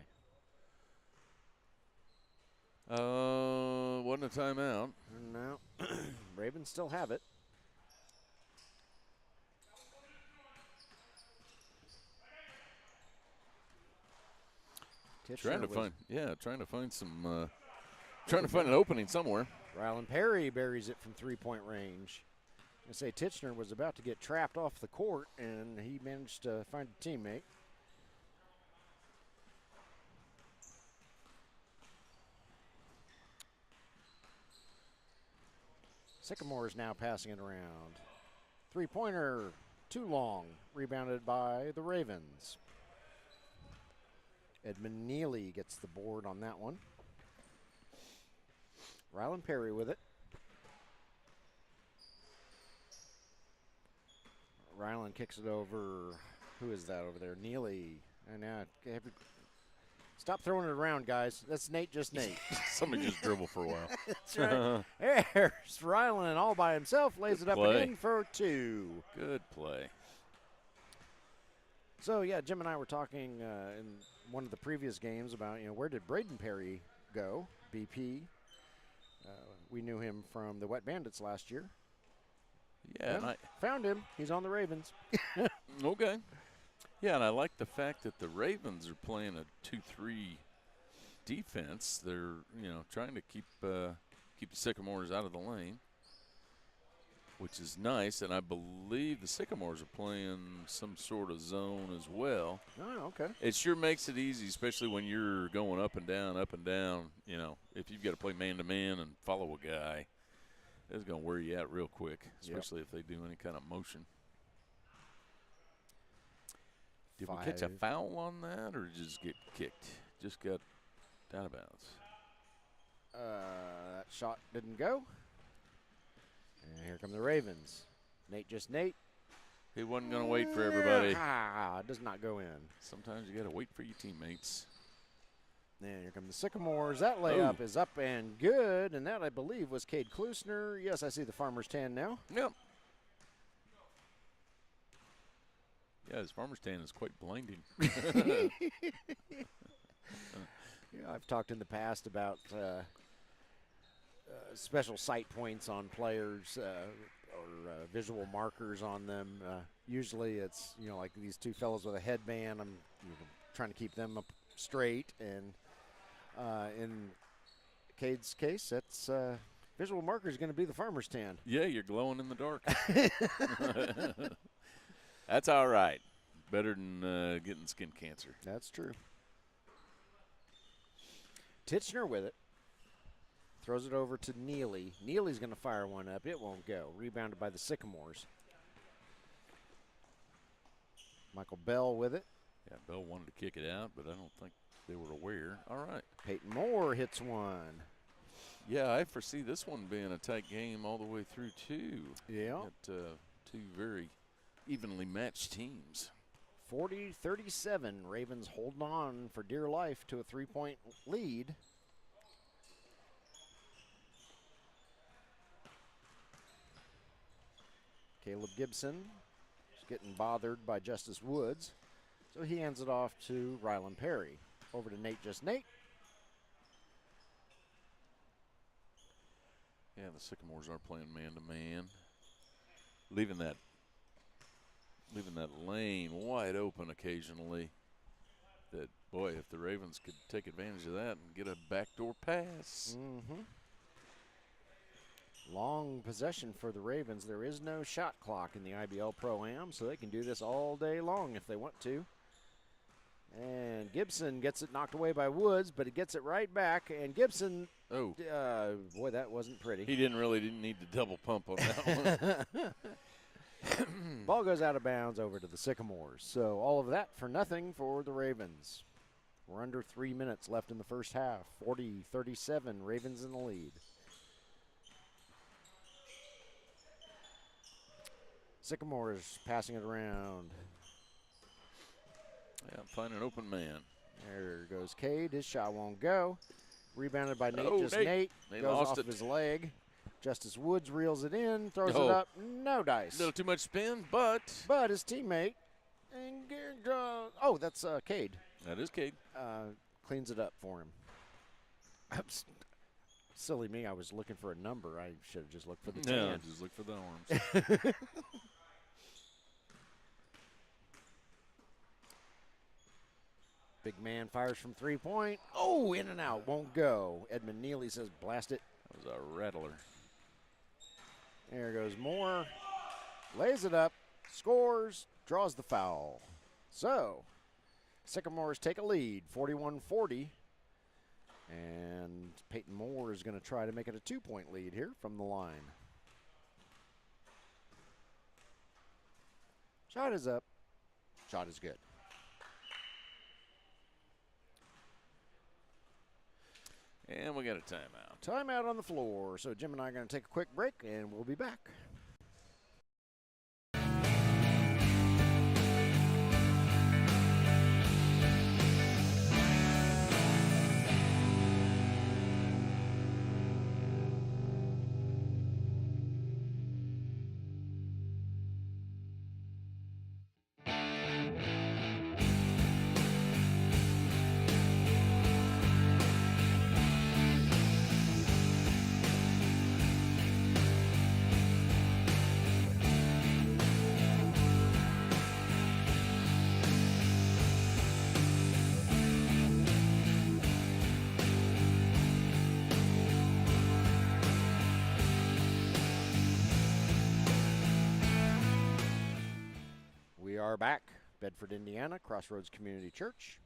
B: Wasn't a timeout.
A: No. Ravens still have it.
B: Trying to find some, trying to find an opening somewhere.
A: Rylan Perry buries it from 3-point range. I say Titchener was about to get trapped off the court, and he managed to find a teammate. Sycamores now passing it around. 3-pointer, too long, rebounded by the Ravens. Edmund Neely gets the board on that one. Rylan Perry with it. Rylan kicks it over. Who is that over there? Neely. And now, stop throwing it around, guys. That's Nate, just Nate.
B: Somebody just dribble for a while.
A: That's right. There's Rylan all by himself. Lays it up and in for 2.
B: Good play.
A: So, yeah, Jim and I were talking in one of the previous games about, where did Braden Perry go? BP. We knew him from the Wet Bandits last year.
B: Yeah, and I
A: found him. He's on the Ravens.
B: Okay. Yeah, and I like the fact that the Ravens are playing a 2-3 defense. They're, trying to keep the Sycamores out of the lane, which is nice. And I believe the Sycamores are playing some sort of zone as well.
A: Oh, okay.
B: It sure makes it easy, especially when you're going up and down, if you've got to play man-to-man and follow a guy. It's going to wear you out real quick, especially if they do any kind of motion. Did we catch a foul on that or just get kicked? Just got out of bounds.
A: That shot didn't go. And here come the Ravens. Nate, just Nate.
B: He wasn't going to wait for everybody.
A: Does not go in.
B: Sometimes you got to wait for your teammates.
A: And here come the Sycamores. That layup is up and good, and that, I believe, was Cade Klusner. Yes, I see the farmer's tan now.
B: Yep. Yeah, his farmer's tan is quite blinding.
A: I've talked in the past about special sight points on players or visual markers on them. Usually it's, like these two fellows with a headband. I'm trying to keep them up straight, and in Cade's case, that's visual marker is going to be the farmer's tan.
B: Yeah, you're glowing in the dark. That's all right. Better than getting skin cancer.
A: That's true. Titchener with it. Throws it over to Neely. Neely's going to fire one up. It won't go. Rebounded by the Sycamores. Michael Bell with it.
B: Yeah, Bell wanted to kick it out, but I don't think they were aware. All right.
A: Peyton Moore hits one.
B: Yeah, I foresee this one being a tight game all the way through, too.
A: Yeah.
B: Got two very evenly matched teams.
A: 40-37. Ravens holding on for dear life to a 3-point lead. Caleb Gibson is getting bothered by Justice Woods. So he hands it off to Rylan Perry. Over to Nate, just Nate.
B: Yeah, the Sycamores are playing man-to-man. Leaving that lane wide open occasionally. That, boy, if the Ravens could take advantage of that and get a backdoor pass.
A: Mm-hmm. Long possession for the Ravens. There is no shot clock in the IBL ProAm, so they can do this all day long if they want to. And Gibson gets it knocked away by Woods, but he gets it right back. And Gibson, boy, that wasn't pretty.
B: He didn't need to double pump on that one.
A: Ball goes out of bounds over to the Sycamores. So all of that for nothing for the Ravens. We're under 3 minutes left in the first half. 40-37, Ravens in the lead. Sycamores passing it around.
B: Yeah, find an open man.
A: There goes Cade. His shot won't go. Rebounded by Nate. Nate goes off of his leg. Justice Woods reels it in, throws it up. No dice.
B: A little too much spin, but
A: his teammate. That's Cade.
B: That is Cade.
A: Cleans it up for him. Silly me, I was looking for a number. I should have just looked for the 10.
B: Yeah, just look for the arms.
A: Big man fires from 3-point. Oh, in and out, won't go. Edmund Neely says, blast it.
B: That was a rattler.
A: There goes Moore. Lays it up, scores, draws the foul. So, Sycamores take a lead, 41-40. And Peyton Moore is going to try to make it a 2-point lead here from the line. Shot is up. Shot is good.
B: And we got a timeout.
A: Timeout on the floor. So Jim and I are going to take a quick break, and we'll be back. We are back, Bedford, Indiana, Crossroads Community Church.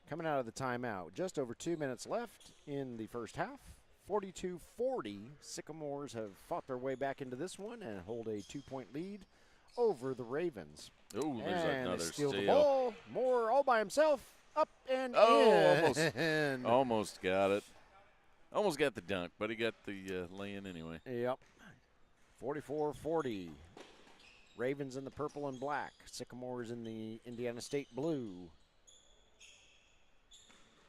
A: Coming out of the timeout, just over 2 minutes left in the first half. 42-40, Sycamores have fought their way back into this one and hold a 2-point lead over the Ravens.
B: Oh, there's
A: and
B: another
A: they steal
B: steal.
A: the ball. Moore all by himself, up and
B: Oh,
A: in.
B: almost got it. Almost got the dunk, but he got the lay-in anyway.
A: Yep. 44-40. Ravens in the purple and black. Sycamores in the Indiana State blue.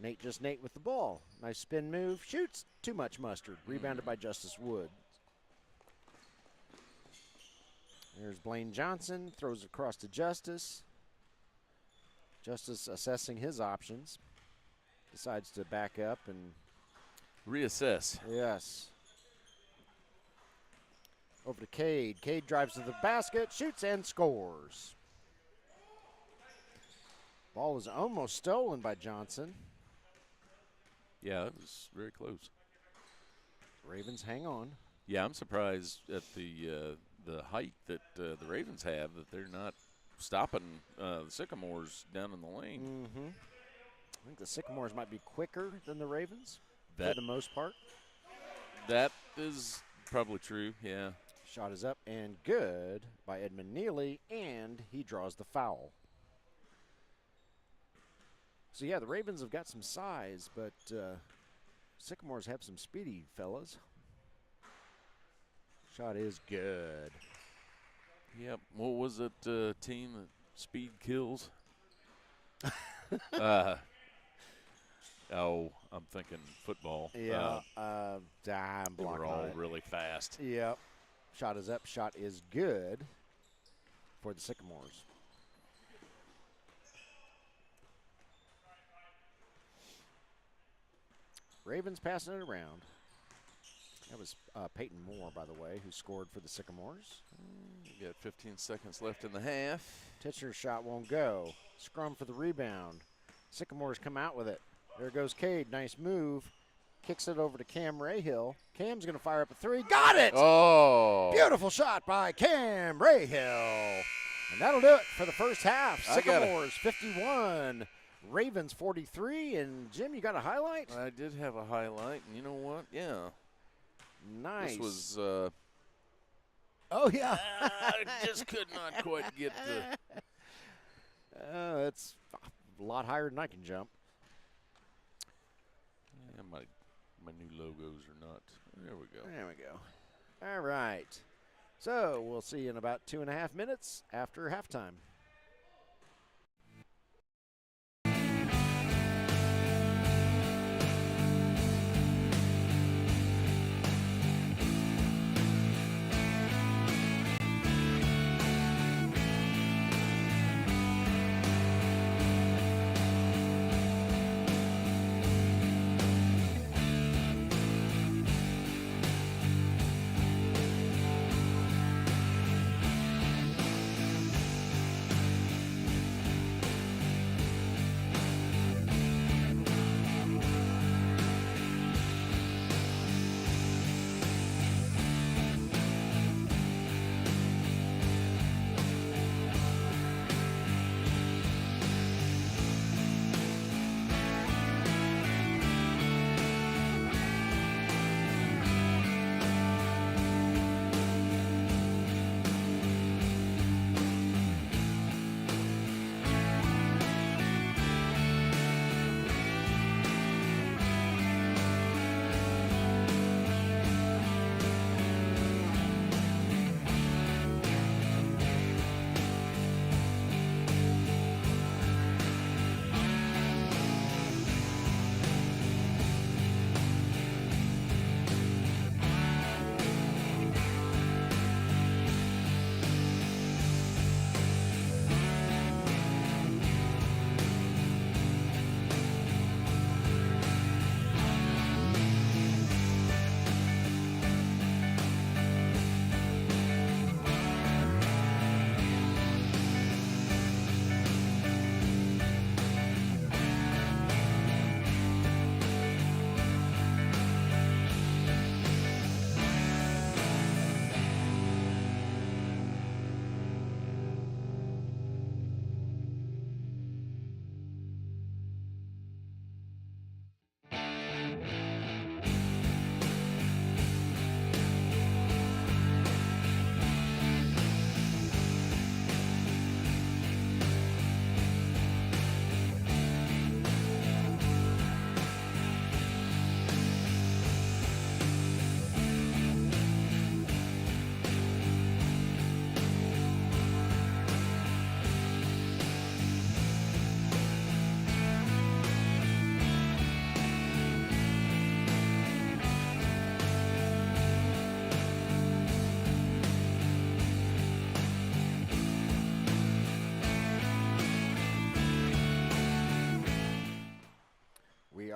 A: Nate with the ball. Nice spin move. Shoots. Too much mustard. Rebounded by Justice Wood. There's Blaine Johnson. Throws across to Justice. Justice assessing his options. Decides to back up and
B: reassess.
A: Yes. Over to Cade. Cade drives to the basket, shoots and scores. Ball was almost stolen by Johnson.
B: Yeah, it was very close.
A: Ravens hang on.
B: Yeah, I'm surprised at the height that the Ravens have, that they're not stopping the Sycamores down in the lane.
A: Mm-hmm. I think the Sycamores might be quicker than the Ravens for the most part.
B: That is probably true, yeah.
A: Shot is up and good by Edmund Neely, and he draws the foul. So, yeah, the Ravens have got some size, but Sycamores have some speedy fellas. Shot is good.
B: Yep. What was it, team that speed kills? I'm thinking football.
A: Yeah, I'm
B: they
A: blocking
B: were all
A: on it.
B: really fast.
A: Yep. Shot is up. Shot is good for the Sycamores. Ravens passing it around. That was Peyton Moore, by the way, who scored for the Sycamores.
B: You got 15 seconds left in the half.
A: Titcher's shot won't go. Scrum for the rebound. Sycamores come out with it. There goes Cade. Nice move. Kicks it over to Cam Rahill. Cam's going to fire up a three. Got it!
B: Oh!
A: Beautiful shot by Cam Rahill. And that'll do it for the first half. Sycamores 51, Ravens 43. And, Jim, you got a highlight?
B: I did have a highlight, and you know what? Yeah.
A: Nice.
B: This was
A: oh, yeah.
B: I just could not quite get the
A: it's a lot higher than I can jump.
B: yeah, my new logos are not. There we go.
A: There we go. All right. So we'll see you in about 2.5 minutes after halftime.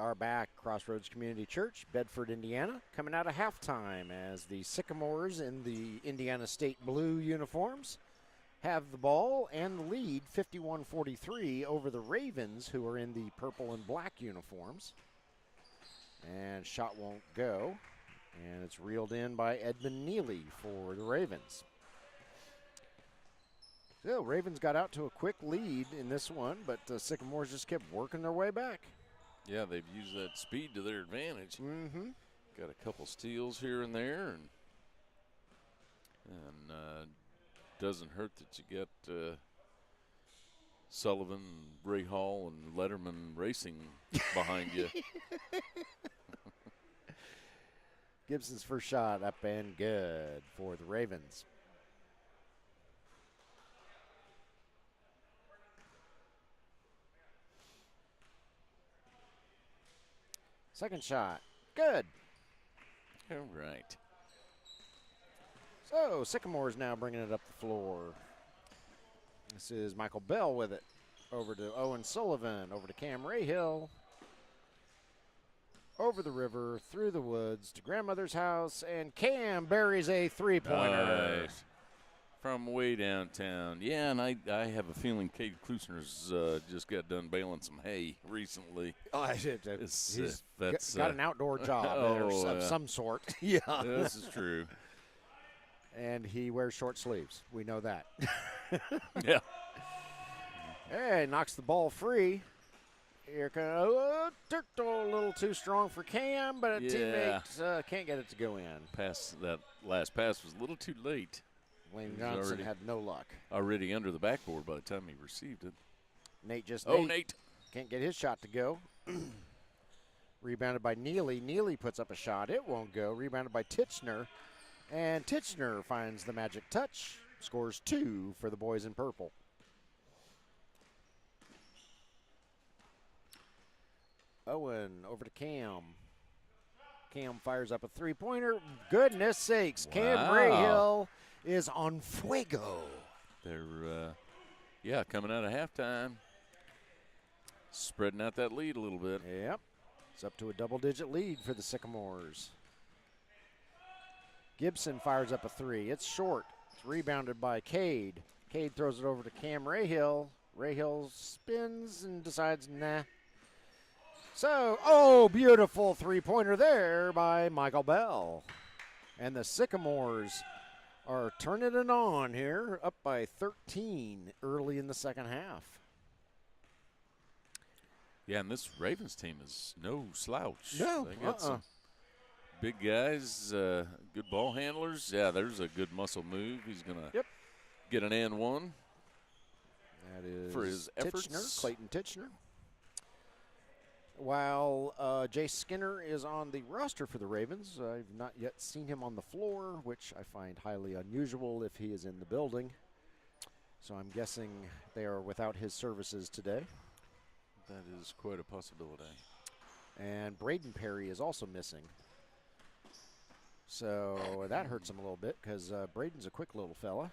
A: are back. Crossroads Community Church, Bedford, Indiana, coming out of halftime as the Sycamores in the Indiana State blue uniforms have the ball and the lead 51-43 over the Ravens, who are in the purple and black uniforms. And shot won't go, and it's reeled in by Edmund Neely for the Ravens. So Ravens got out to a quick lead in this one, but the Sycamores just kept working their way back.
B: Yeah, they've used that speed to their advantage.
A: Mm-hmm.
B: Got a couple steals here and there, and doesn't hurt that you get Sullivan, Ray Hall, and Letterman Racing behind you.
A: Gibson's first shot up and good for the Ravens. Second shot, good.
B: All right.
A: So Sycamores now bringing it up the floor. This is Michael Bell with it. Over to Owen Sullivan, over to Cam Rayhill. Over the river, through the woods, to grandmother's house, and Cam buries a three-pointer.
B: Nice. From way downtown. Yeah, and I have a feeling Cade Klusner's just got done baling some hay recently.
A: Oh, he's got an outdoor job of some sort. Yeah.
B: This is true.
A: And he wears short sleeves. We know that.
B: Yeah.
A: Hey, knocks the ball free. Here comes a little too strong for Cam, but a teammate can't get it to go in.
B: That last pass was a little too late.
A: Lane Johnson had no luck.
B: Already under the backboard by the time he received it.
A: Nate can't get his shot to go. Rebounded by Neely. Neely puts up a shot. It won't go. Rebounded by Titchener. And Titchener finds the magic touch. Scores 2 for the boys in purple. Owen over to Cam. Cam fires up a three-pointer. Goodness sakes.
B: Wow.
A: Cam Rayhill is on fuego.
B: They're, coming out of halftime. Spreading out that lead a little bit.
A: Yep. It's up to a double-digit lead for the Sycamores. Gibson fires up a three. It's short. It's rebounded by Cade. Cade throws it over to Cam Rayhill. Rayhill spins and decides, nah. So, beautiful three-pointer there by Michael Bell. And the Sycamores are turning it on here, up by 13 early in the second half.
B: Yeah, and this Ravens team is no slouch.
A: No,
B: They got some big guys, good ball handlers. Yeah, there's a good muscle move. He's going to get an and one.
A: That is
B: for his efforts.
A: Clayton Titchener. While Jay Skinner is on the roster for the Ravens, I've not yet seen him on the floor, which I find highly unusual if he is in the building. So I'm guessing they are without his services today.
B: That is quite a possibility.
A: And Braden Perry is also missing. So that hurts him a little bit because Braden's a quick little fella.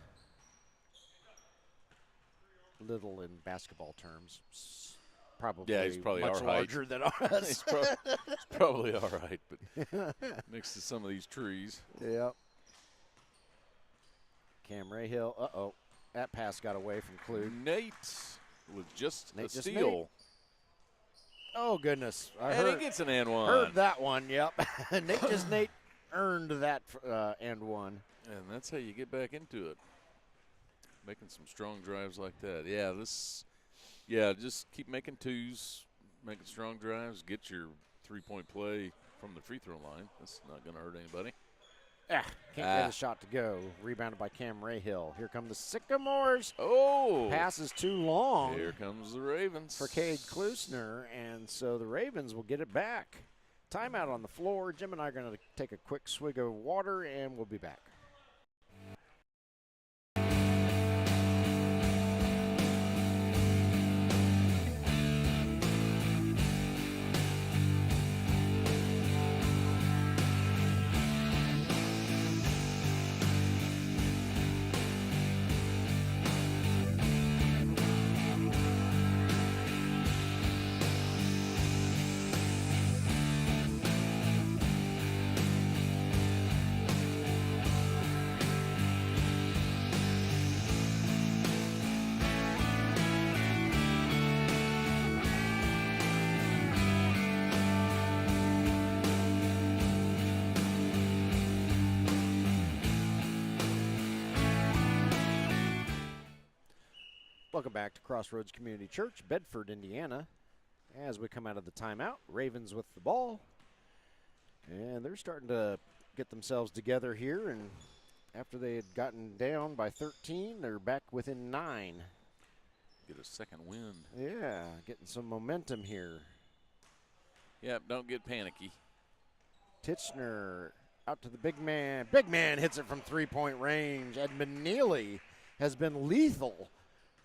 A: Little in basketball terms.
B: He's probably
A: much
B: our
A: larger
B: height.
A: than us.
B: He's probably all right, but next to some of these trees.
A: Yep. Cam Rayhill. That pass got away from Kluge.
B: Nate with just a steal.
A: Nate. Oh, goodness.
B: He gets an and one.
A: Heard that one, yep. Nate earned that and one.
B: And that's how you get back into it. Making some strong drives like that. Just keep making twos, making strong drives, get your three-point play from the free throw line. That's not going to hurt anybody.
A: Can't get a shot to go. Rebounded by Cam Rayhill. Here come the Sycamores. Pass is too long.
B: Here comes the Ravens.
A: For Cade Klusner, and so the Ravens will get it back. Timeout on the floor. Jim and I are going to take a quick swig of water, and we'll be back. Welcome back to Crossroads Community Church, Bedford, Indiana. As we come out of the timeout, Ravens with the ball. And they're starting to get themselves together here. And after they had gotten down by 13, they're back within 9.
B: Get a second wind.
A: Yeah, getting some momentum here.
B: Yep, don't get panicky.
A: Titchener out to the big man. Big man hits it from three-point range. Edmund Neely has been lethal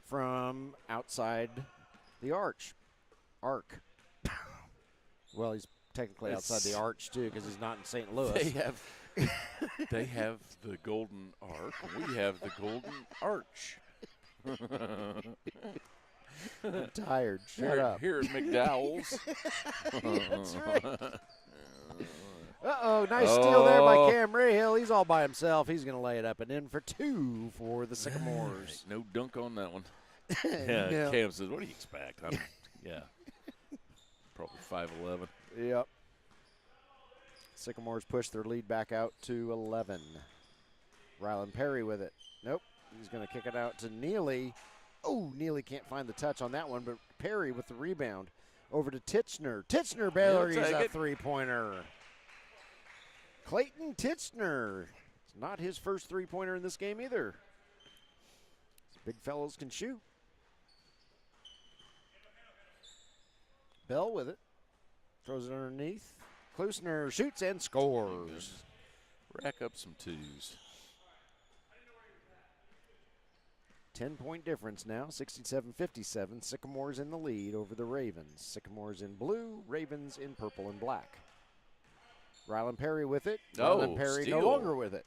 A: from outside the arc. Well, he's technically outside the arch, too, because he's not in St. Louis.
B: They have the golden arc. We have the golden arch.
A: I'm tired. Shut up.
B: Here at McDowell's.
A: That's right. Uh-oh, nice steal there by Cam Rahill. He's all by himself. He's going to lay it up and in for 2 for the Sycamores.
B: No dunk on that one. Yeah,
A: No.
B: Cam says, what do you expect? Yeah, probably 5'11".
A: Yep. Sycamores push their lead back out to 11. Rylan Perry with it. Nope. He's going to kick it out to Neely. Oh, Neely can't find the touch on that one, but Perry with the rebound. Over to Titchener. Titchener buries a three-pointer. Clayton Titchener. It's not his first three-pointer in this game either. These big fellows can shoot. Bell with it. Throws it underneath. Klusner shoots and scores.
B: Rack up some twos.
A: 10-point difference now, 67-57. Sycamores in the lead over the Ravens. Sycamores in blue, Ravens in purple and black. Rylan Perry with it. Rylan Perry
B: steal.
A: no longer with it.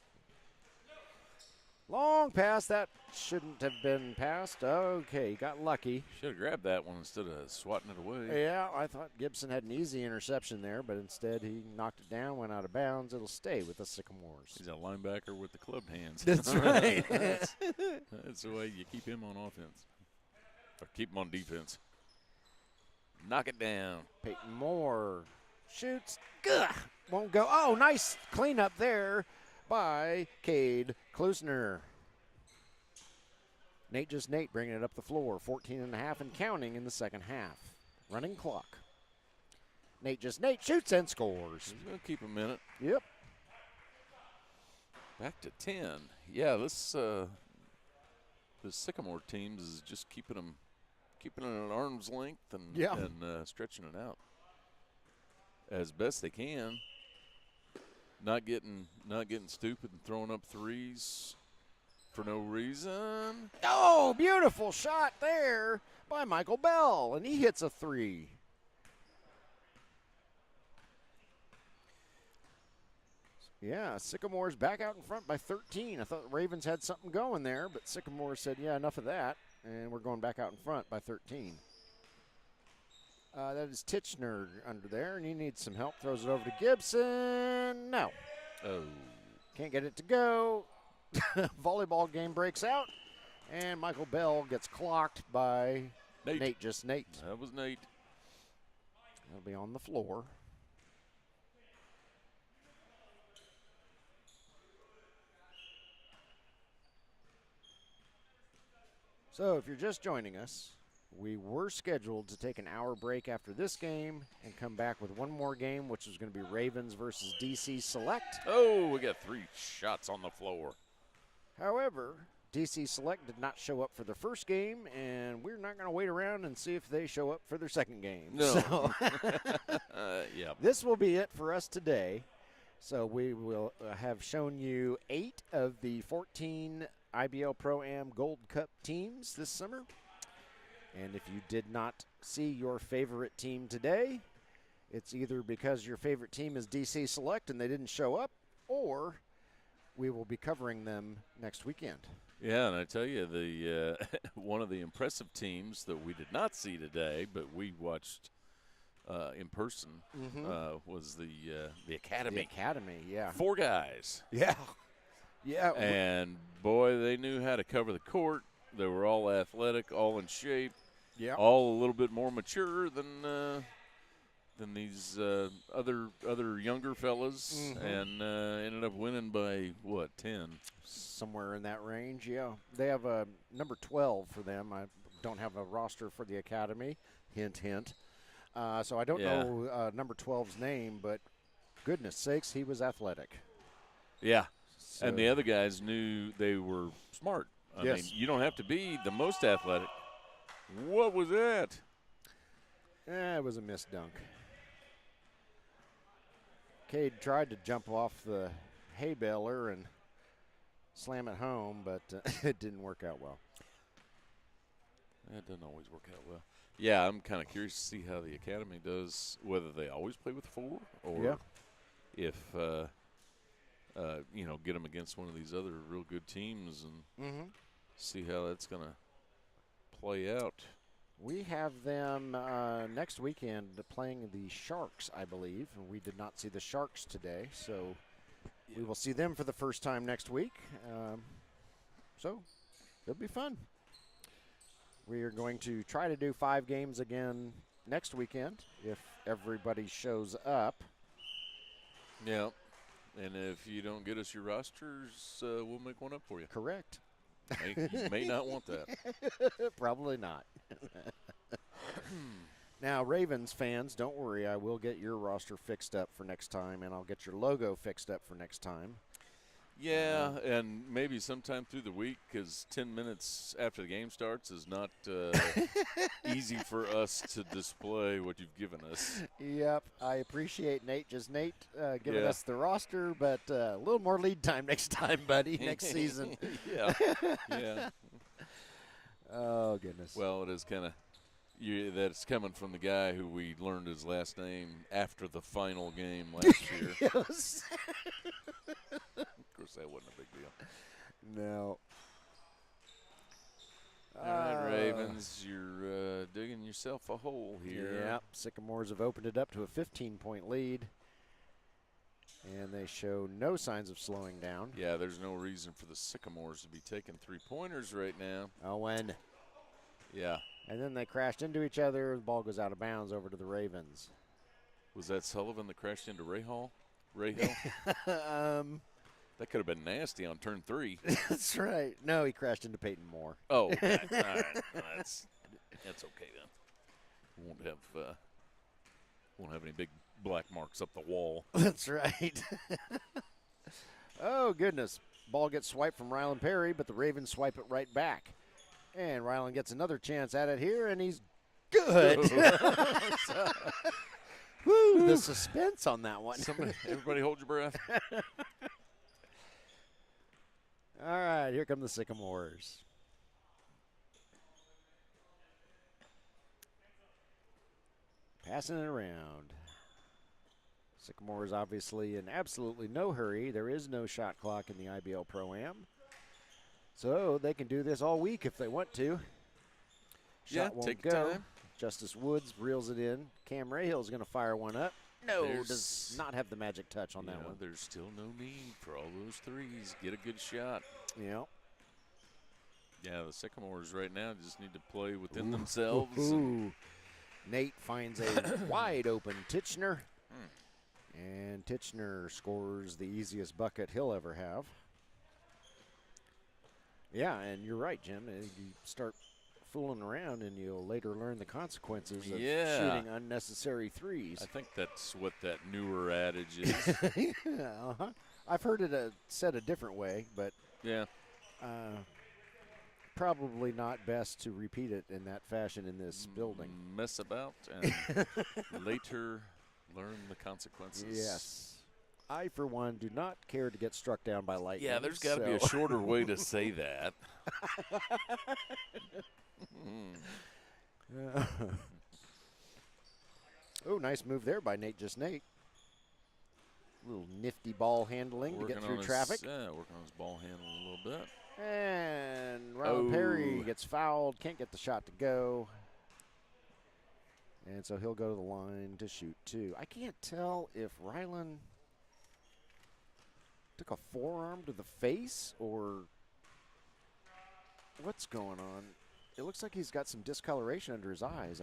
A: Long pass. That shouldn't have been passed. Okay, got lucky.
B: Should have grabbed that one instead of swatting it away.
A: Yeah, I thought Gibson had an easy interception there, but instead he knocked it down, went out of bounds. It'll stay with the Sycamores.
B: He's a linebacker with the clubbed hands.
A: That's right.
B: That's the way you keep him on offense. Or keep him on defense. Knock it down.
A: Peyton Moore shoots. Ugh, won't go. Oh, nice cleanup there by Cade Klusner. Nate bringing it up the floor. 14.5 and counting in the second half. Running clock. Nate shoots and scores.
B: He's going to keep a minute.
A: Yep.
B: Back to 10. Yeah, this Sycamore teams is just keeping it at arm's length and stretching it out as best they can. Not getting stupid and throwing up threes for no reason.
A: Oh, beautiful shot there by Michael Bell, and he hits a three. Yeah, Sycamores back out in front by 13. I thought the Ravens had something going there, but Sycamore said, yeah, enough of that, and we're going back out in front by 13. That is Titchener under there, and he needs some help. Throws it over to Gibson. No.
B: Oh.
A: Can't get it to go. Volleyball game breaks out, and Michael Bell gets clocked by Nate.
B: That was Nate.
A: He'll be on the floor. So if you're just joining us, we were scheduled to take an hour break after this game and come back with one more game, which is going to be Ravens versus DC Select.
B: Oh, we got 3 shots on the floor.
A: However, DC Select did not show up for their first game, and we're not going to wait around and see if they show up for their second game.
B: No.
A: So
B: Yeah.
A: this will be it for us today. So we will have shown you 8 of the 14 IBL ProAm Gold Cup teams this summer. And if you did not see your favorite team today, it's either because your favorite team is DC Select and they didn't show up, or we will be covering them next weekend.
B: Yeah, and I tell you, the one of the impressive teams that we did not see today, but we watched in person, was the Academy.
A: The Academy, yeah.
B: 4 guys.
A: Yeah. Yeah.
B: And, boy, they knew how to cover the court. They were all athletic, all in shape.
A: Yeah.
B: All a little bit more mature than these other younger fellas, and ended up winning by, what, 10?
A: Somewhere in that range, yeah. They have a number 12 for them. I don't have a roster for the academy. Hint, hint. So I don't know number 12's name, but goodness sakes, he was athletic.
B: Yeah.
A: So,
B: And the other guys knew they were smart. I mean, you don't have to be the most athletic. What was that?
A: it was a missed dunk. Cade tried to jump off the hay baler and slam it home, but it didn't work out well.
B: That doesn't always work out well. Yeah, I'm kind of curious to see how the academy does, whether they always play with 4 or if, get them against one of these other real good teams and see how that's going to play out.
A: We have them next weekend playing the Sharks, I believe. We did not see the Sharks today, so we will see them for the first time next week. So it'll be fun. We are going to try to do 5 games again next weekend if everybody shows up.
B: Yeah, and if you don't get us your rosters, we'll make one up for you.
A: Correct.
B: You may not want that.
A: Probably not. Now, Ravens fans, don't worry. I will get your roster fixed up for next time, and I'll get your logo fixed up for next time.
B: Yeah, and maybe sometime through the week, because 10 minutes after the game starts is not easy for us to display what you've given us.
A: Yep, I appreciate Nate giving us the roster, but a little more lead time next time, buddy, next season.
B: Yeah.
A: Oh, goodness.
B: Well, it is kind of that's coming from the guy who we learned his last name after the final game last year.
A: Yes.
B: Of course, that wasn't a big deal.
A: No.
B: All right, Ravens, you're digging yourself a hole here.
A: Yep, Sycamores have opened it up to a 15-point lead, and they show no signs of slowing down.
B: Yeah, there's no reason for the Sycamores to be taking 3-pointers right now.
A: Owen.
B: Yeah.
A: And then they crashed into each other. The ball goes out of bounds over to the Ravens.
B: Was that Sullivan that crashed into Ray Hill? That could have been nasty on turn 3.
A: That's right. No, he crashed into Peyton Moore.
B: Oh, okay. All right. That's okay then. Won't have any big black marks up the wall.
A: That's right. Oh, goodness. Ball gets swiped from Rylan Perry, but the Ravens swipe it right back. And Rylan gets another chance at it here, and he's good. Woo, the suspense on that one.
B: Everybody hold your breath.
A: All right, here come the Sycamores. Passing it around. Sycamores obviously in absolutely no hurry. There is no shot clock in the IBL ProAm. So they can do this all week if they want to. Shot won't
B: take
A: go.
B: your time.
A: Justice Woods reels it in. Cam Rahill's going to fire one up. No, does not have the magic touch on that one.
B: There's still no need for all those threes. Get a good shot.
A: Yeah.
B: Yeah, the Sycamores right now just need to play within themselves.
A: Nate finds a wide open Titchener. And Titchener scores the easiest bucket he'll ever have. Yeah, and you're right, Jim. You start fooling around and you'll later learn the consequences of shooting unnecessary threes.
B: I think that's what that newer adage is.
A: I've heard it said a different way, but probably not best to repeat it in that fashion in this building.
B: Mess about and later learn the consequences.
A: Yes. I, for one, do not care to get struck down by lightning.
B: Yeah, there's got to be a shorter way to say that.
A: Oh, nice move there by Nate. Little nifty ball handling to get through traffic.
B: Yeah, working on his ball handling a little bit.
A: And Rylan Perry gets fouled, can't get the shot to go. And so he'll go to the line to shoot 2. I can't tell if Rylan took a forearm to the face or what's going on. It looks like he's got some discoloration under his eyes.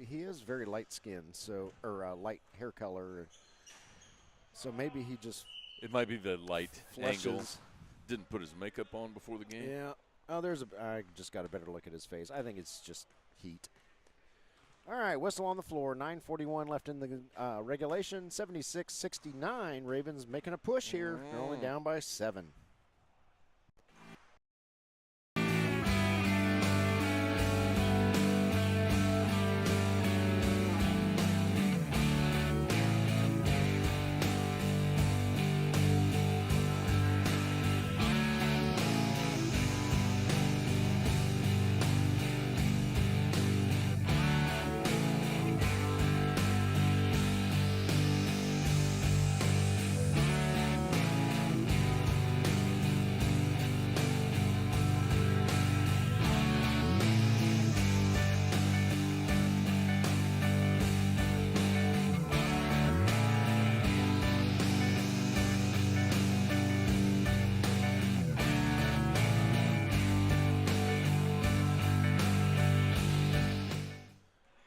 A: He is very light skinned, or light hair color. So maybe he just
B: It might be the light
A: flushes.
B: angle. Didn't put his makeup on before the game.
A: Yeah. Oh, I just got a better look at his face. I think it's just heat. All right, whistle on the floor. 9:41 left in the regulation. 76-69. Ravens making a push here. They're only down by 7.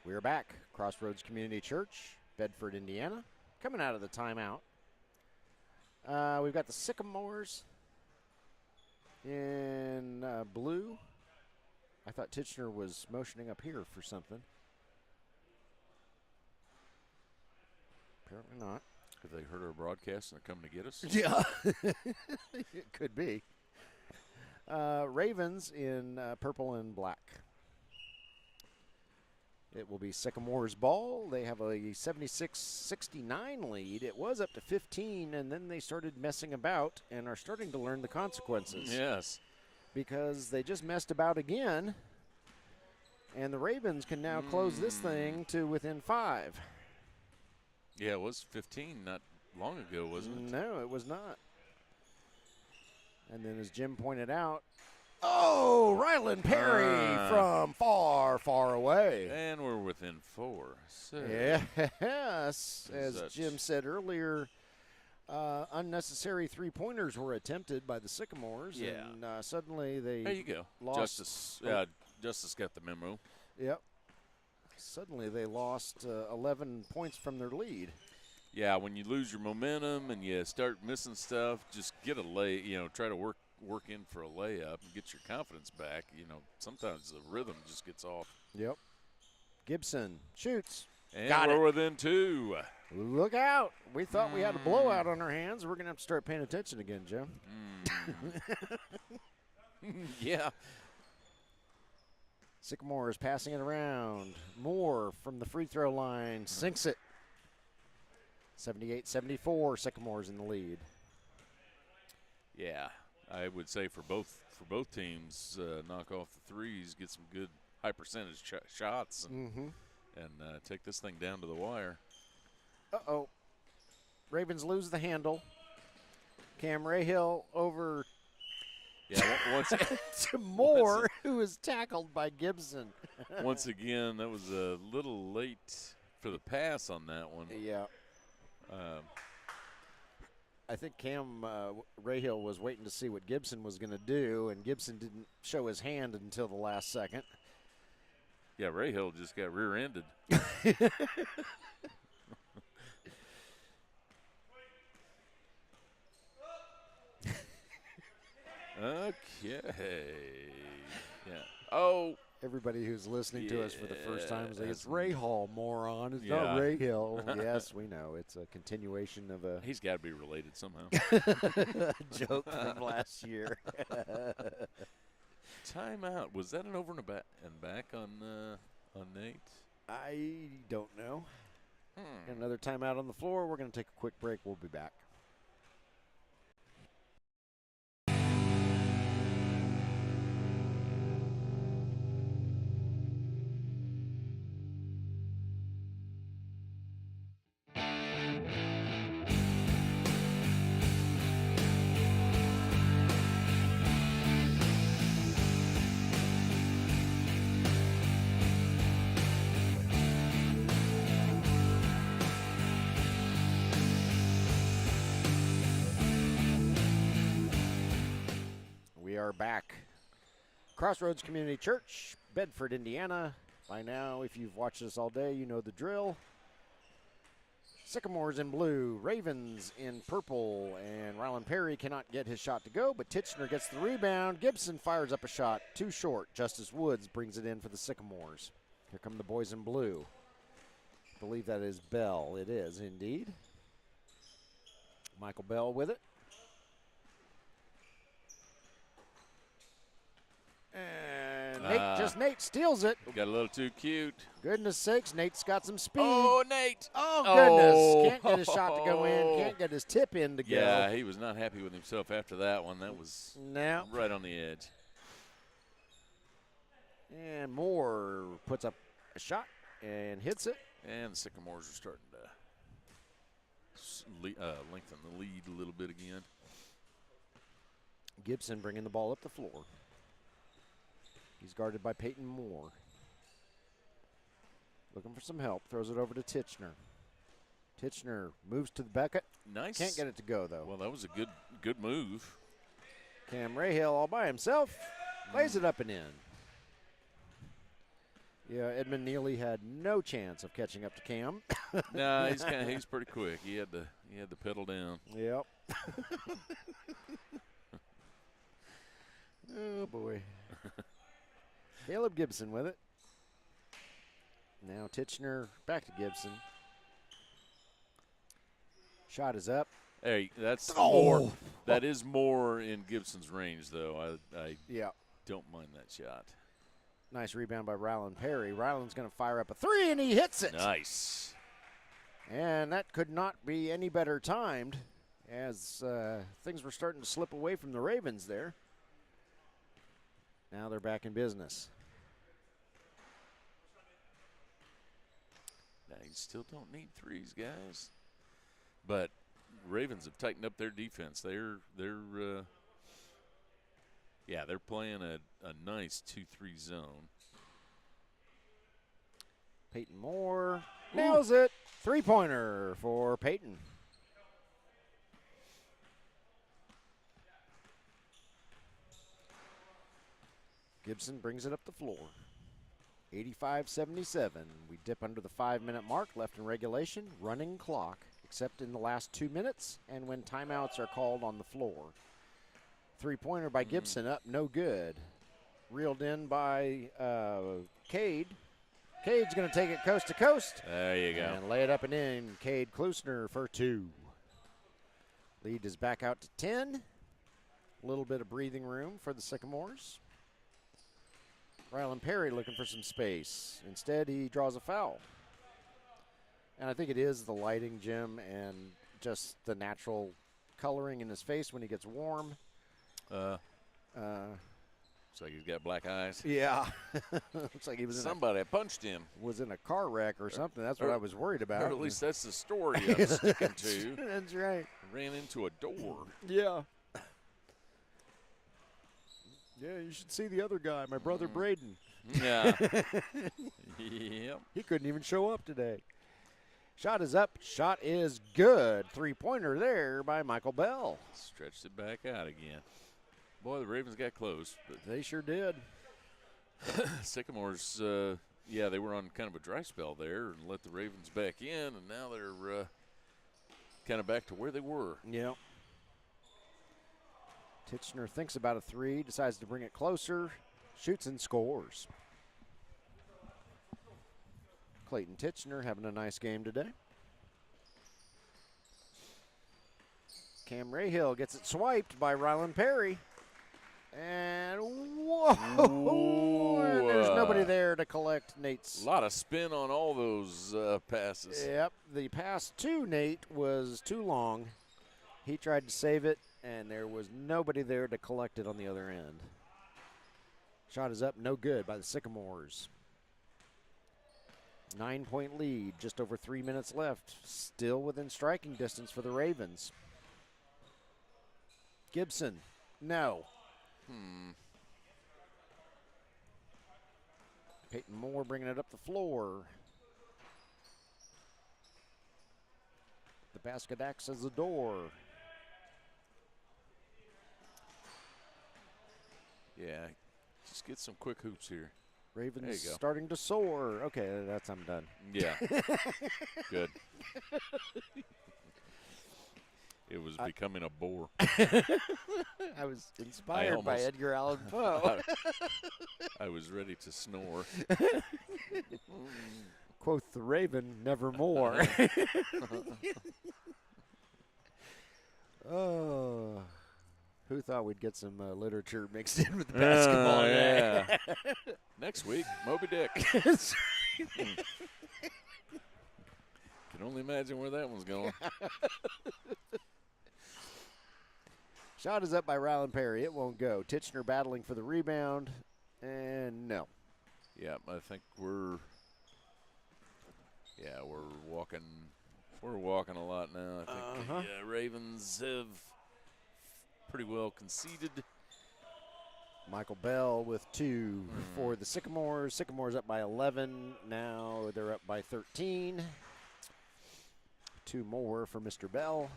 A: We're back. Crossroads Community Church, Bedford, Indiana. Coming out of the timeout. We've got the Sycamores in blue. I thought Titchener was motioning up here for something. Apparently not.
B: Have they heard our broadcast and they're coming to get us?
A: Yeah. It could be. Ravens in purple and black. It will be Sycamores ball. They have a 76-69 lead. It was up to 15, and then they started messing about and are starting to learn the consequences.
B: Yes.
A: Because they just messed about again, and the Ravens can now close this thing to within 5.
B: Yeah, it was 15 not long ago, wasn't it?
A: No, it was not. And then as Jim pointed out, oh, Ryland Perry from far, far away.
B: And we're within 4. So
A: Yes, as Jim said earlier, unnecessary three-pointers were attempted by the Sycamores.
B: Yeah.
A: And suddenly they
B: there you go.
A: lost.
B: Justice got the memo.
A: Yep. Suddenly they lost 11 points from their lead.
B: Yeah, when you lose your momentum and you start missing stuff, just get a try to work in for a layup and get your confidence back. Sometimes the rhythm just gets off.
A: Yep. Gibson shoots.
B: And
A: Got
B: we're
A: it.
B: within 2.
A: Look out. We thought we had a blowout on our hands. We're going to have to start paying attention again, Jim.
B: Yeah.
A: Sycamores passing it around. Moore from the free throw line sinks it. 78-74, Sycamores in the lead.
B: Yeah, I would say for both teams, knock off the threes, get some good high percentage shots, and take this thing down to the wire.
A: Uh-oh. Ravens lose the handle. Cam Rahill over to Moore, who was tackled by Gibson.
B: Once again, that was a little late for the pass on that one.
A: Yeah. I think Cam Rahill was waiting to see what Gibson was going to do, and Gibson didn't show his hand until the last second.
B: Yeah, Rahill just got rear-ended. Okay. Yeah. Oh.
A: Everybody who's listening to us for the first time is like, it's Ray Hall, moron. It's not Ray Hill. Yes, we know. It's a continuation of a
B: He's got to be related somehow.
A: joke from last year.
B: Timeout. Was that an over and back on Nate?
A: I don't know. Got another timeout on the floor. We're going to take a quick break. We'll be back. Back. Crossroads Community Church, Bedford, Indiana. By now, if you've watched us all day, you know the drill. Sycamores in blue, Ravens in purple, and Rylan Perry cannot get his shot to go, but Titchener gets the rebound. Gibson fires up a shot, too short. Justice Woods brings it in for the Sycamores. Here come the boys in blue. I believe that is Bell. It is indeed. Michael Bell with it. And Nate steals it.
B: Got a little too cute.
A: Goodness sakes, Nate's got some speed.
B: Oh, Nate.
A: Oh, goodness. Can't get his shot to go in. Can't get his tip in to go.
B: Yeah, he was not happy with himself after that one. That was right on the edge.
A: And Moore puts up a shot and hits it.
B: And the Sycamores are starting to lengthen the lead a little bit again.
A: Gibson bringing the ball up the floor. He's guarded by Peyton Moore. Looking for some help. Throws it over to Titchener. Titchener moves to the bucket.
B: Nice.
A: Can't get it to go, though.
B: Well, that was a good move.
A: Cam Rahill all by himself. Lays it up and in. Yeah, Edmund Neely had no chance of catching up to Cam.
B: No, he's pretty quick. He had to pedal down.
A: Yep. Oh, boy. Caleb Gibson with it. Now Titchener back to Gibson. Shot is up.
B: Hey, that's more. That is more in Gibson's range, though. I don't mind that shot.
A: Nice rebound by Rylan Perry. Rylan's going to fire up a three, and he hits it.
B: Nice.
A: And that could not be any better timed as things were starting to slip away from the Ravens there. Now they're back in business.
B: Now you still don't need threes, guys. But Ravens have tightened up their defense. They're playing a nice 2-3 zone.
A: Peyton Moore nails it. Three-pointer for Peyton. Gibson brings it up the floor. 85-77. We dip under the 5-minute mark left in regulation. Running clock, except in the last 2 minutes and when timeouts are called on the floor. Three-pointer by Gibson up, no good. Reeled in by Cade. Cade's going to take it coast to coast.
B: There you go.
A: And lay it up and in. Cade Klusner for two. Lead is back out to 10. A little bit of breathing room for the Sycamores. Rylan Perry looking for some space. Instead, he draws a foul. And I think it is the lighting, Jim, and just the natural coloring in his face when he gets warm.
B: Looks like he's got black eyes.
A: Yeah. Looks like he was
B: somebody punched him.
A: Was in a car wreck or something. That's what I was worried about.
B: Or at least that's the story I'm sticking to.
A: That's right.
B: Ran into a door.
A: Yeah. Yeah, you should see the other guy, my brother Braden.
B: Yeah. Yep.
A: He couldn't even show up today. Shot is up. Shot is good. Three-pointer there by Michael Bell.
B: Stretched it back out again. Boy, the Ravens got close. But
A: they sure did.
B: Sycamores, they were on kind of a dry spell there and let the Ravens back in, and now they're kind of back to where they were.
A: Yep. Titchener thinks about a three, decides to bring it closer, shoots and scores. Clayton Titchener having a nice game today. Cam Rahill gets it swiped by Rylan Perry. And whoa! And there's nobody there to collect Nate's.
B: A lot of spin on all those passes.
A: Yep, the pass to Nate was too long. He tried to save it, and there was nobody there to collect it on the other end. Shot is up, no good by the Sycamores. 9-point lead, just over 3 minutes left. Still within striking distance for the Ravens. Gibson, no. Peyton Moore bringing it up the floor. The basket acts as a door.
B: Yeah, just get some quick hoops here.
A: Ravens
B: go.
A: starting to soar. Okay, I'm done.
B: Yeah. Good. It was becoming a bore.
A: I was inspired by
B: almost-
A: Edgar Allan Poe.
B: I was ready to snore.
A: Quoth the raven, nevermore. Oh, who thought we'd get some literature mixed in with basketball today?
B: Yeah. Next week, Moby Dick. Can only imagine where that one's going.
A: Shot is up by Ryland Perry. It won't go. Titchener battling for the rebound, and no.
B: Yeah, I think we're walking. We're walking a lot now. I think Ravens have pretty well conceded.
A: Michael Bell with 2 for the Sycamores. Sycamores up by 11. Now they're up by 13. 2 more for Mr. Bell.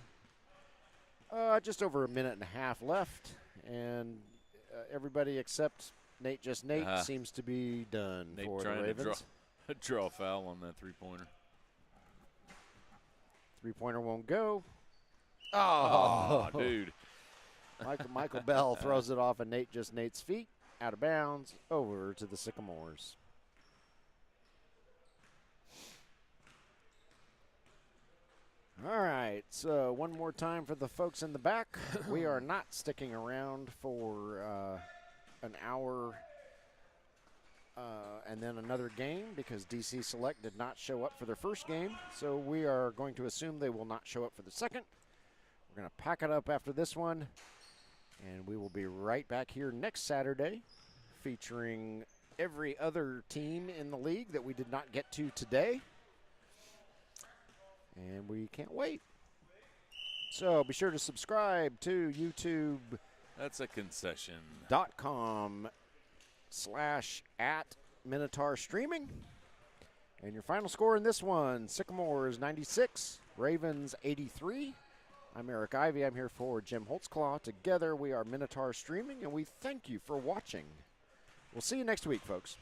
A: Just over a minute and a half left, and everybody except Nate seems to be done
B: Nate
A: for the
B: trying
A: Ravens.
B: to draw a foul on that three-pointer.
A: Three-pointer won't go.
B: Oh, dude.
A: Michael Bell throws it off of Nate's feet, out of bounds, over to the Sycamores. All right, so one more time for the folks in the back. We are not sticking around for an hour and then another game because DC Select did not show up for their first game. So we are going to assume they will not show up for the second. We're going to pack it up after this one, and we will be right back here next Saturday featuring every other team in the league that we did not get to today. And we can't wait. So be sure to subscribe to YouTube.
B: That's a concession.
A: .com/@Minotaur Streaming. And your final score in this one, Sycamores 96, Ravens 83. I'm Eric Ivey. I'm here for Jim Holtzclaw. Together we are Minotaur Streaming, and we thank you for watching. We'll see you next week, folks.